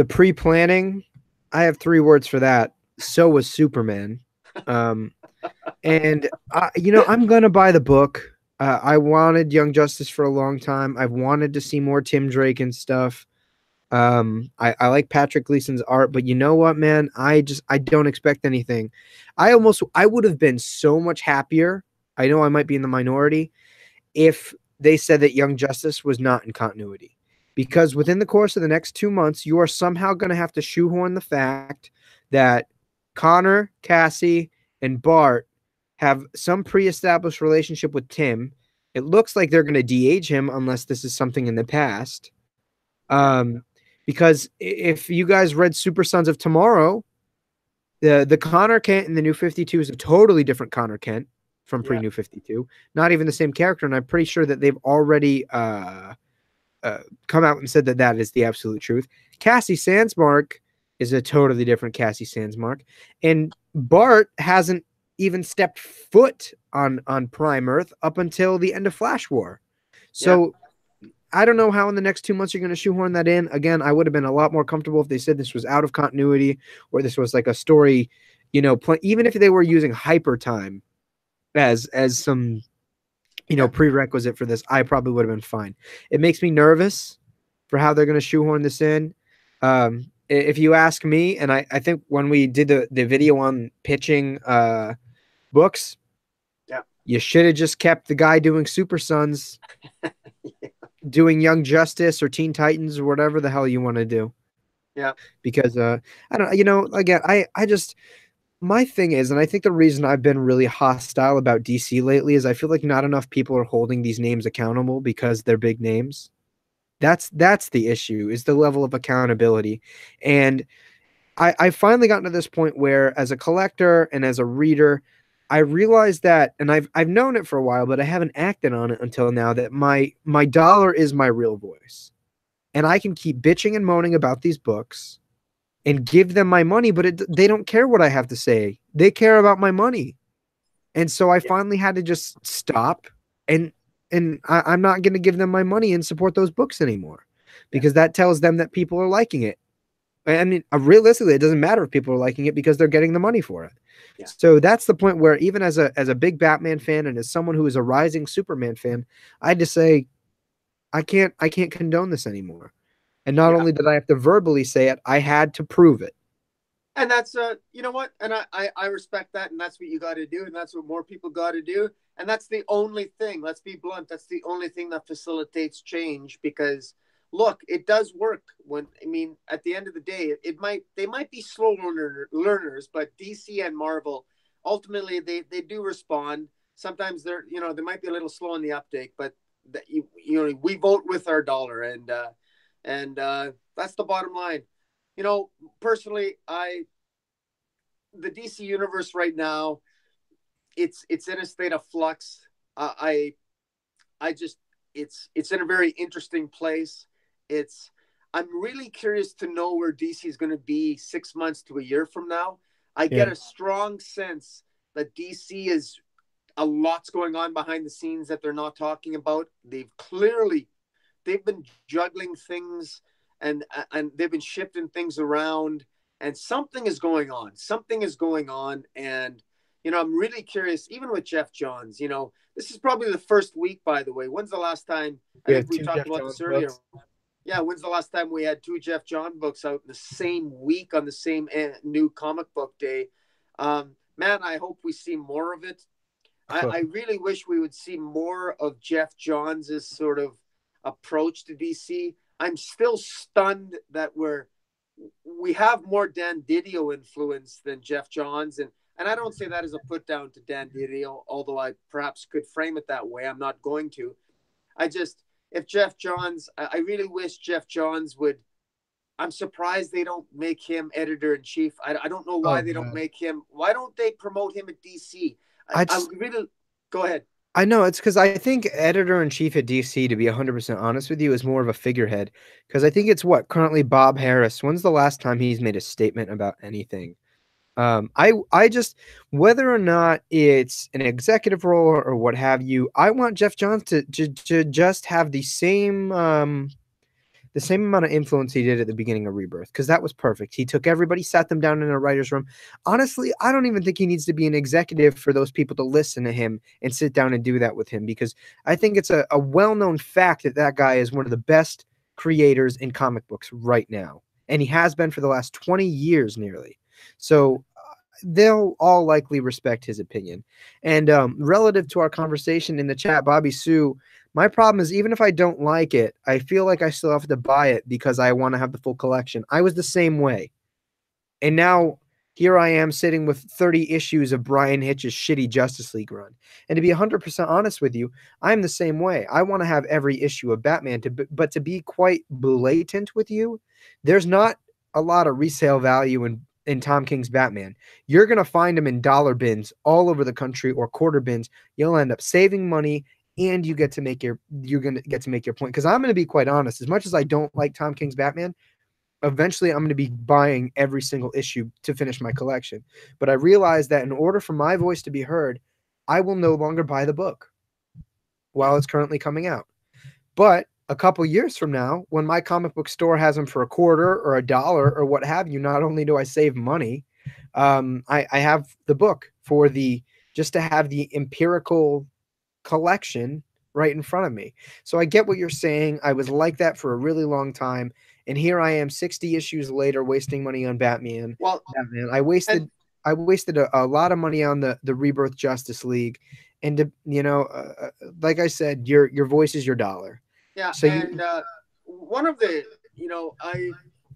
pre-planning, I have 3 words for that. So was Superman, and I'm gonna buy the book. I wanted Young Justice for a long time. I've wanted to see more Tim Drake and stuff. I like Patrick Gleason's art, but you know what, man? I don't expect anything. I would have been so much happier. I know I might be in the minority if they said that Young Justice was not in continuity, because within the course of the next 2 months, you are somehow going to have to shoehorn the fact that Connor, Cassie, and Bart have some pre-established relationship with Tim. It looks like they're going to de-age him unless this is something in the past. Because if you guys read Super Sons of Tomorrow, the Connor Kent in the New 52 is a totally different Connor Kent from pre-New 52. Not even the same character, and I'm pretty sure that they've already come out and said that is the absolute truth. Cassie Sandsmark is a totally different Cassie Sandsmark, and Bart hasn't even stepped foot on Prime Earth up until the end of Flash War. So I don't know how in the next 2 months you're going to shoehorn that in. Again, I would have been a lot more comfortable if they said this was out of continuity, or this was like a story, even if they were using hyper time as some, prerequisite for this, I probably would have been fine. It makes me nervous for how they're going to shoehorn this in. If you ask me, and I think when we did the video on pitching books, you should have just kept the guy doing Super Sons doing Young Justice or Teen Titans or whatever the hell you want to do. Yeah. Because I don't, again, I just, my thing is, and I think the reason I've been really hostile about DC lately is I feel like not enough people are holding these names accountable because they're big names. That's the issue, is the level of accountability. And I finally gotten to this point where, as a collector and as a reader, I realized that, and I've known it for a while, but I haven't acted on it until now, that my dollar is my real voice. And I can keep bitching and moaning about these books and give them my money, but they don't care what I have to say. They care about my money. And so I finally had to just stop, and I'm not going to give them my money and support those books anymore, because that tells them that people are liking it. I mean, realistically, it doesn't matter if people are liking it because they're getting the money for it. Yeah. So that's the point where, even as a big Batman fan and as someone who is a rising Superman fan, I had to say, I can't condone this anymore. And not only did I have to verbally say it, I had to prove it. And that's you know what? And I respect that, and that's what you got to do, and that's what more people got to do. And that's the only thing. Let's be blunt. That's the only thing that facilitates change, because look, it does work. At the end of the day, they might be slow learners, but DC and Marvel, ultimately they do respond. Sometimes they might be a little slow in the uptake, but we vote with our dollar, and that's the bottom line. Personally, the DC universe right now, it's in a state of flux. It's in a very interesting place. I'm really curious to know where DC is going to be 6 months to a year from now. I get a strong sense that DC is a lot's going on behind the scenes that they're not talking about. They've been juggling things, and they've been shifting things around, and something is going on. And I'm really curious, even with Jeff Johns, this is probably the first week, by the way. When's the last time? I think we talked about this earlier. Yeah, when's the last time we had 2 Jeff John books out in the same week on the same new comic book day? Man, I hope we see more of it. I really wish we would see more of Jeff Johns' sort of approach to DC. I'm still stunned that we have more Dan Didio influence than Jeff Johns, and I don't say that as a put down to Dan Didio, although I perhaps could frame it that way. I'm not going to. If Jeff Johns, I really wish Jeff Johns would. I'm surprised they don't make him editor-in-chief. I don't know why they don't make him. Why don't they promote him at DC? I really go ahead. I know it's because I think editor-in-chief at DC, to be 100% honest with you, is more of a figurehead. Because I think it's currently Bob Harris. When's the last time he's made a statement about anything? I just, whether or not it's an executive role or what have you, I want Jeff Johns to just have the same amount of influence he did at the beginning of Rebirth, because that was perfect. He took everybody, sat them down in a writer's room. Honestly, I don't even think he needs to be an executive for those people to listen to him and sit down and do that with him, because I think it's a well-known fact that guy is one of the best creators in comic books right now. And he has been for the last 20 years nearly. So they'll all likely respect his opinion. And relative to our conversation in the chat, Bobby Sue, my problem is, even if I don't like it, I feel like I still have to buy it because I want to have the full collection. I was the same way. And now here I am sitting with 30 issues of Brian Hitch's shitty Justice League run. And to be 100% honest with you, I'm the same way. I want to have every issue of Batman, but to be quite blatant with you, there's not a lot of resale value in Tom King's Batman. You're going to find them in dollar bins all over the country, or quarter bins. You'll end up saving money, and you're going to get to make your point. Because I'm going to be quite honest, as much as I don't like Tom King's Batman, eventually I'm going to be buying every single issue to finish my collection. But I realize that in order for my voice to be heard, I will no longer buy the book while it's currently coming out. But a couple years from now, when my comic book store has them for $0.25 or $1 or what have you, not only do I save money, I have the book just to have the empirical collection right in front of me. So I get what you're saying. I was like that for a really long time, and here I am 60 issues later wasting money on Batman. I wasted a lot of money on the Rebirth Justice League, and like I said, your voice is your dollar. Yeah. So one of the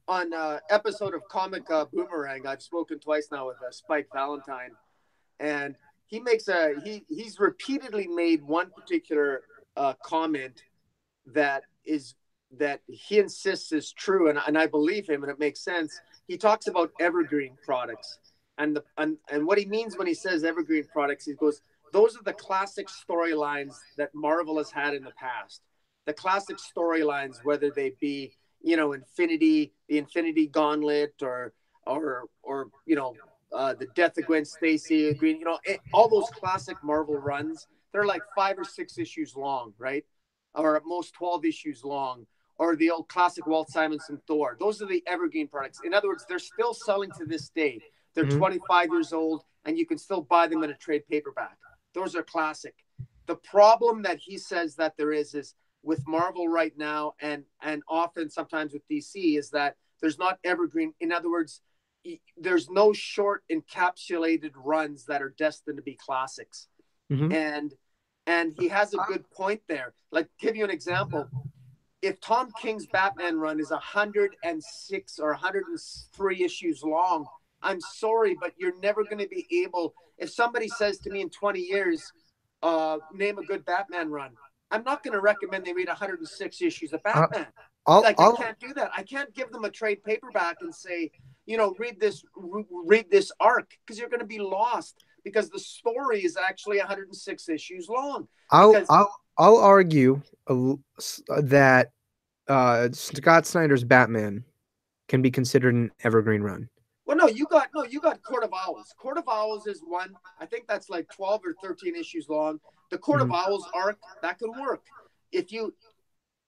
on episode of Comic Boomerang, I've spoken twice now with Spike Valentine, and he makes he's repeatedly made one particular comment that he insists is true, and I believe him, and it makes sense. He talks about evergreen products, and what he means when he says evergreen products, he goes, those are the classic storylines that Marvel has had in the past. The classic storylines, whether they be the Infinity Gauntlet, or the death of Gwen Stacy, Green, all those classic Marvel runs, they're like 5 or 6 issues long, right? Or at most 12 issues long, or the old classic Walt Simonson Thor. Those are the evergreen products. In other words, they're still selling to this day. They're 25 years old, and you can still buy them in a trade paperback. Those are classic. The problem that he says that there is with Marvel right now, and often sometimes with DC, is that there's not evergreen. In other words, there's no short encapsulated runs that are destined to be classics. And he has a good point there. Like, give you an example. If Tom King's Batman run is 106 or 103 issues long, I'm sorry, but you're never going to be able. If somebody says to me in 20 years, name a good Batman run, I'm not going to recommend they read 106 issues of Batman. I can't do that. I can't give them a trade paperback and say, read this arc, because you're going to be lost, because the story is actually 106 issues long. I'll argue that Scott Snyder's Batman can be considered an evergreen run. Well, no, you got Court of Owls. Court of Owls is one. I think that's like 12 or 13 issues long. The Court of Owls arc, that could work.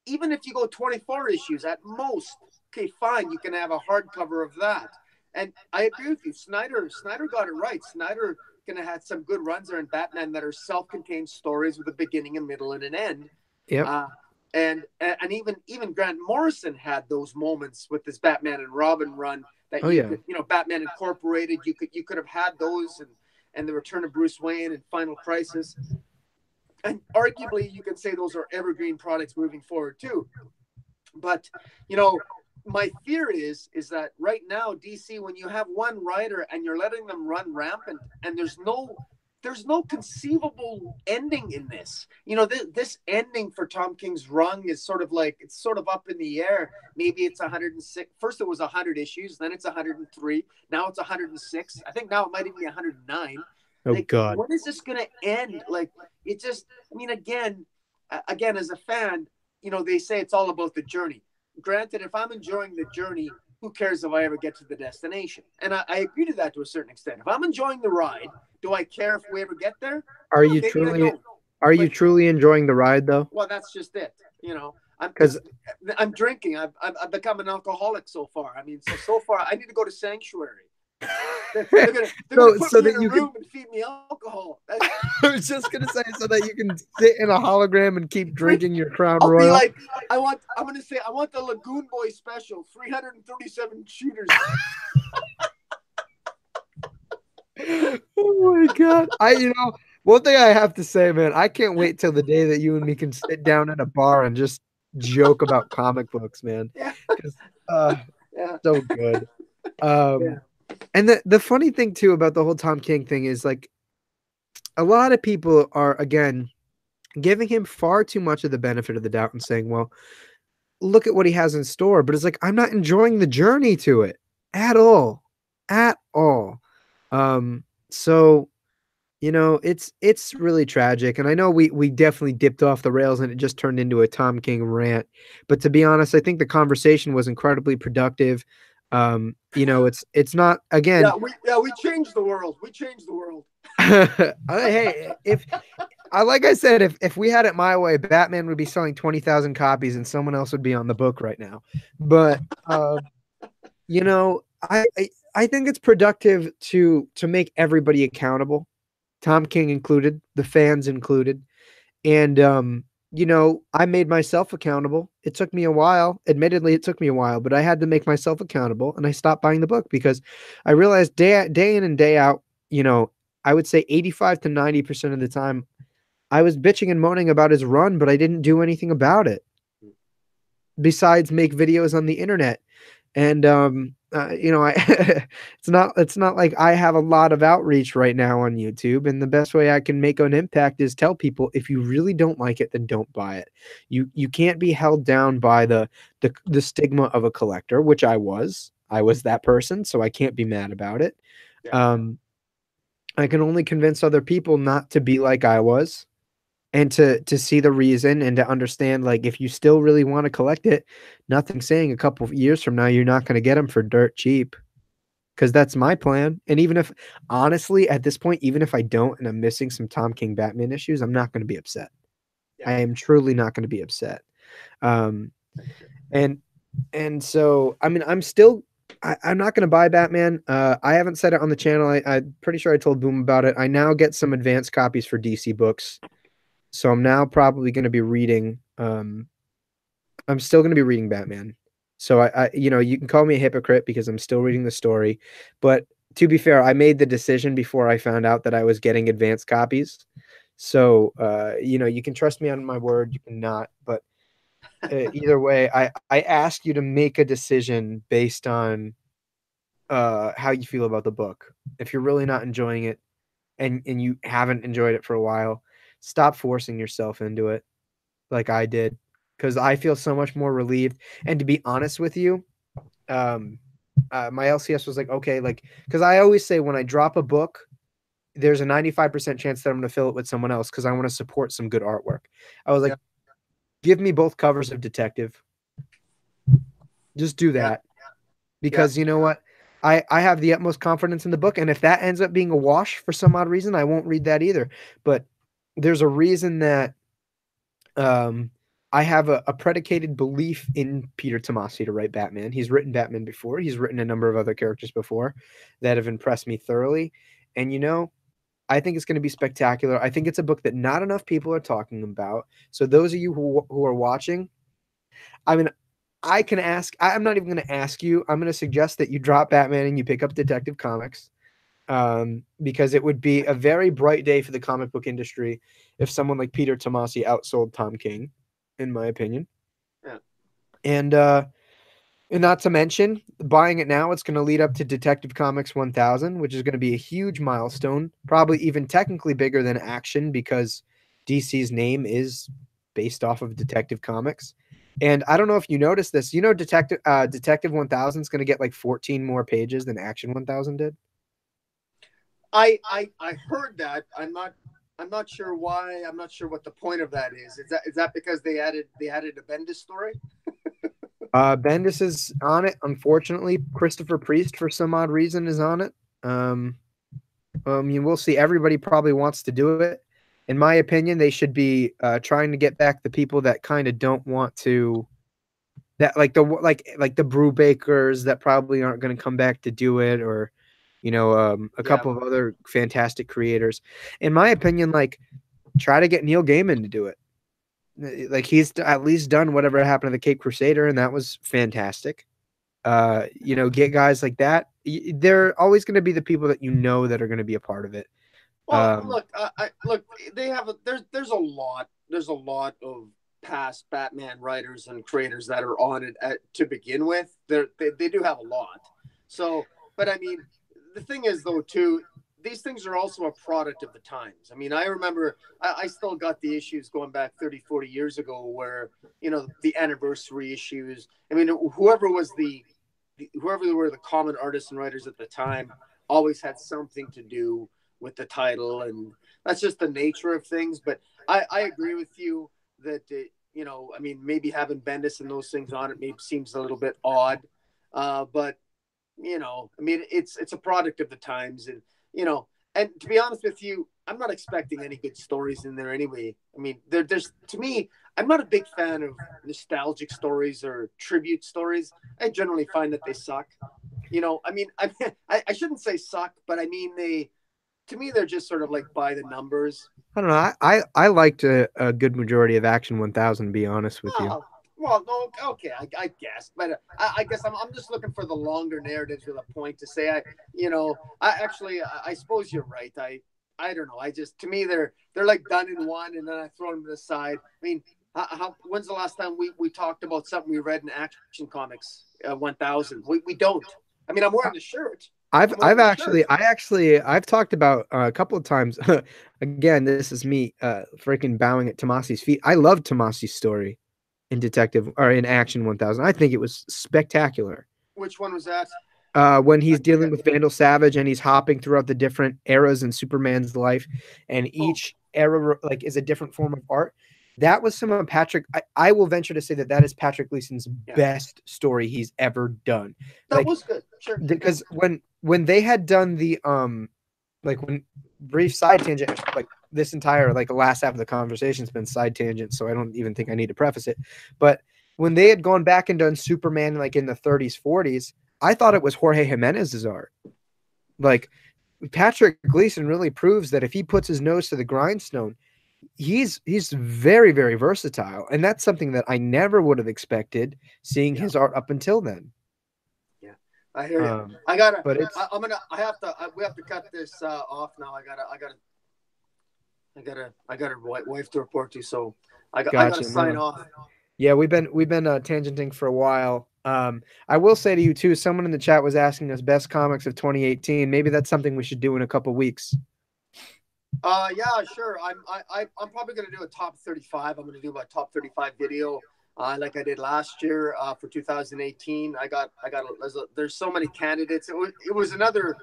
Even if you go 24 issues at most, okay, fine, you can have a hardcover of that. And I agree with you. Snyder got it right. Snyder going to have some good runs there in Batman that are self-contained stories with a beginning, a middle, and an end. Yep. And even Grant Morrison had those moments with this Batman and Robin run that could, Batman Incorporated. You could have had those, and the Return of Bruce Wayne and Final Crisis. And arguably, you could say those are evergreen products moving forward too. But my fear is that right now DC, when you have one writer and you're letting them run rampant, and there's no conceivable ending in this. This ending for Tom King's run is sort of up in the air. Maybe it's 106. First it was 100 issues, then it's 103. Now it's 106. I think now it might even be 109. Oh God! When is this going to end? It just. I mean, again, as a fan, they say it's all about the journey. Granted, if I'm enjoying the journey, who cares if I ever get to the destination? And I agree to that to a certain extent. If I'm enjoying the ride, do I care if we ever get there? Are you truly enjoying the ride though? Well, that's just it. I'm drinking. I've become an alcoholic so far. I mean, so far I need to go to Sanctuary. They're gonna put me in a room and feed me alcohol. I was just gonna say, so that you can sit in a hologram and keep drinking your Crown I'll Royal. Be like, I want the Lagoon Boy special, 337 shooters. Oh my God! One thing I have to say, man, I can't wait till the day that you and me can sit down at a bar and just joke about comic books, man. Yeah. So good. And the funny thing too about the whole Tom King thing is like a lot of people are again giving him far too much of the benefit of the doubt and saying, well, look at what he has in store. But it's like, I'm not enjoying the journey to it at all. So it's really tragic. And I know we definitely dipped off the rails and it just turned into a Tom King rant. But to be honest, I think the conversation was incredibly productive. It's not, again. We changed the world. Hey, like I said, if we had it my way, Batman would be selling 20,000 copies and someone else would be on the book right now. But I think it's productive to make everybody accountable, Tom King included, the fans included. And I made myself accountable. It took me a while. Admittedly, it took me a while, but I had to make myself accountable, and I stopped buying the book because I realized day in and day out, I would say 85 to 90% of the time, I was bitching and moaning about his run, but I didn't do anything about it besides make videos on the internet. And it's not like I have a lot of outreach right now on YouTube, and the best way I can make an impact is tell people, if you really don't like it, then don't buy it. You can't be held down by the stigma of a collector, which I was that person, so I can't be mad about it. Yeah. I can only convince other people not to be like I was, and to see the reason and to understand, like, if you still really want to collect it, nothing saying a couple of years from now you're not going to get them for dirt cheap, because that's my plan. And even if, honestly, at this point, even if I don't and I'm missing some Tom King Batman issues, I'm not going to be upset. Yeah. I am truly not going to be upset. And so, I mean, I'm not going to buy Batman. I haven't said it on the channel. I'm pretty sure I told Boom about it. I now get some advanced copies for DC books. So I'm now probably going to be reading, I'm still going to be reading Batman. So I you can call me a hypocrite because I'm still reading the story, but to be fair, I made the decision before I found out that I was getting advanced copies. So, you can trust me on my word, you cannot, but either way, I ask you to make a decision based on how you feel about the book. If you're really not enjoying it and you haven't enjoyed it for a while, stop forcing yourself into it like I did, because I feel so much more relieved. And to be honest with you, my LCS was like, okay, like, because I always say when I drop a book, there's a 95% chance that I'm going to fill it with someone else because I want to support some good artwork. I was like, give me both covers of Detective. Just do that. Because you know what? I have the utmost confidence in the book. And if that ends up being a wash for some odd reason, I won't read that either. But there's a reason that I have a predicated belief in Peter Tomasi to write Batman. He's written Batman before. He's written a number of other characters before that have impressed me thoroughly. And, I think it's going to be spectacular. I think it's a book that not enough people are talking about. So those of you who are watching, I mean, I can ask. I'm not even going to ask you. I'm going to suggest that you drop Batman and you pick up Detective Comics, because it would be a very bright day for the comic book industry if someone like Peter Tomasi outsold Tom King, in my opinion. Yeah. And not to mention, buying it now, it's going to lead up to Detective Comics 1000, which is going to be a huge milestone, probably even technically bigger than Action because DC's name is based off of Detective Comics. And I don't know if you noticed this. You know, Detective 1000 is going to get like 14 more pages than Action 1000 did. I heard that. I'm not sure why. I'm not sure what the point of that is. Is that because they added a Bendis story? Bendis is on it. Unfortunately, Christopher Priest, for some odd reason, is on it. I mean, we'll see. Everybody probably wants to do it. In my opinion, they should be trying to get back the people that kind of don't want to. That like the Brewbakers that probably aren't going to come back to do it, or a couple of other fantastic creators. In my opinion, like try to get Neil Gaiman to do it. Like he's at least done whatever happened to the Cape Crusader, and that was fantastic. Get guys like that. They're always going to be the people that that are going to be a part of it. Well, look, they have there's a lot of past Batman writers and creators that are on it to begin with. They do have a lot. So, but I mean, the thing is though too, these things are also a product of the times. I mean, I remember I still got the issues going back 30, 40 years ago where, the anniversary issues. I mean, whoever were the common artists and writers at the time always had something to do with the title. And that's just the nature of things. But I agree with you that, I mean, maybe having Bendis and those things on it maybe seems a little bit odd. But, I mean, it's a product of the times. And, and to be honest with you, I'm not expecting any good stories in there anyway. I mean, there's to me, I'm not a big fan of nostalgic stories or tribute stories. I generally find that they suck. I mean, I shouldn't say suck, but I mean, to me, they're just sort of like by the numbers. I don't know. I liked a good majority of Action 1000, to be honest with you. Well, no, okay, I guess, but I guess I'm just looking for the longer narratives with a point to say. I suppose you're right. I don't know. To me they're like done in one, and then I throw them to the side. I mean, when's the last time we talked about something we read in Action Comics 1000? We don't. I mean, I'm wearing the shirt. I've talked about a couple of times. Again, this is me freaking bowing at Tomasi's feet. I love Tomasi's story in in Action 1000. I think it was spectacular. Which one was that? When he's dealing with Vandal Savage and he's hopping throughout the different eras in Superman's life, and each era like is a different form of art. That was some of Patrick. I will venture to say that is Patrick Gleason's best story he's ever done. That was good, sure. Because when they had done the when brief side tangent, like this entire the last half of the conversation's been side tangent, so I don't even think I need to preface it. But when they had gone back and done Superman in the 30s, 40s, I thought it was Jorge Jimenez's art. Like Patrick Gleason really proves that if he puts his nose to the grindstone, he's very, very versatile, and that's something that I never would have expected seeing his art up until then. Yeah, I hear you. We have to cut this off now. I got a wife to report to, so I got to sign off. Yeah, we've been tangenting for a while. I will say to you too, someone in the chat was asking us best comics of 2018. Maybe that's something we should do in a couple weeks. Yeah, sure. I'm probably going to do a top 35. I'm going to do my top 35 video, like I did last year for 2018. There's so many candidates. It was another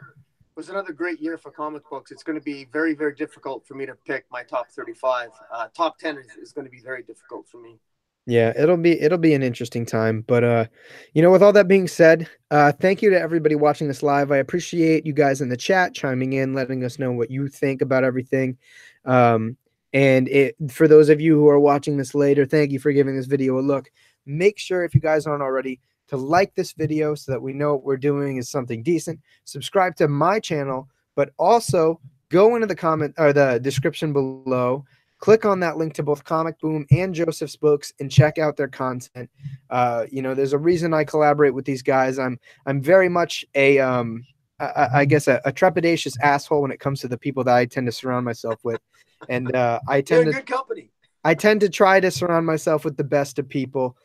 great year for comic books. It's going to be very, very difficult for me to pick my top 35. Top 10 is going to be very difficult for me. Yeah, it'll be an interesting time. But with all that being said, thank you to everybody watching this live. I appreciate you guys in the chat chiming in, letting us know what you think about everything. For those of you who are watching this later, thank you for giving this video a look. Make sure, if you guys aren't already, to like this video so that we know what we're doing is something decent. Subscribe to my channel, but also go into the comment or the description below. Click on that link to both Comic Boom and Joseph's books and check out their content. There's a reason I collaborate with these guys. I'm very much I guess a trepidatious asshole when it comes to the people that I tend to surround myself with, and You're in good company. I tend to try to surround myself with the best of people.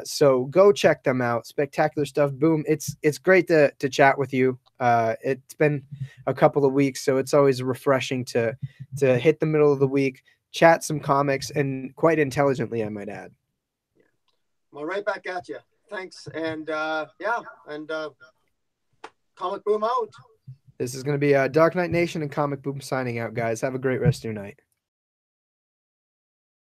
So go check them out. Spectacular stuff. Boom. It's great to chat with you. It's been a couple of weeks, so it's always refreshing to hit the middle of the week, chat some comics, and quite intelligently, I might add. Well, right back at you. Thanks. And Comic Boom out. This is going to be Dark Knight Nation and Comic Boom signing out, guys. Have a great rest of your night.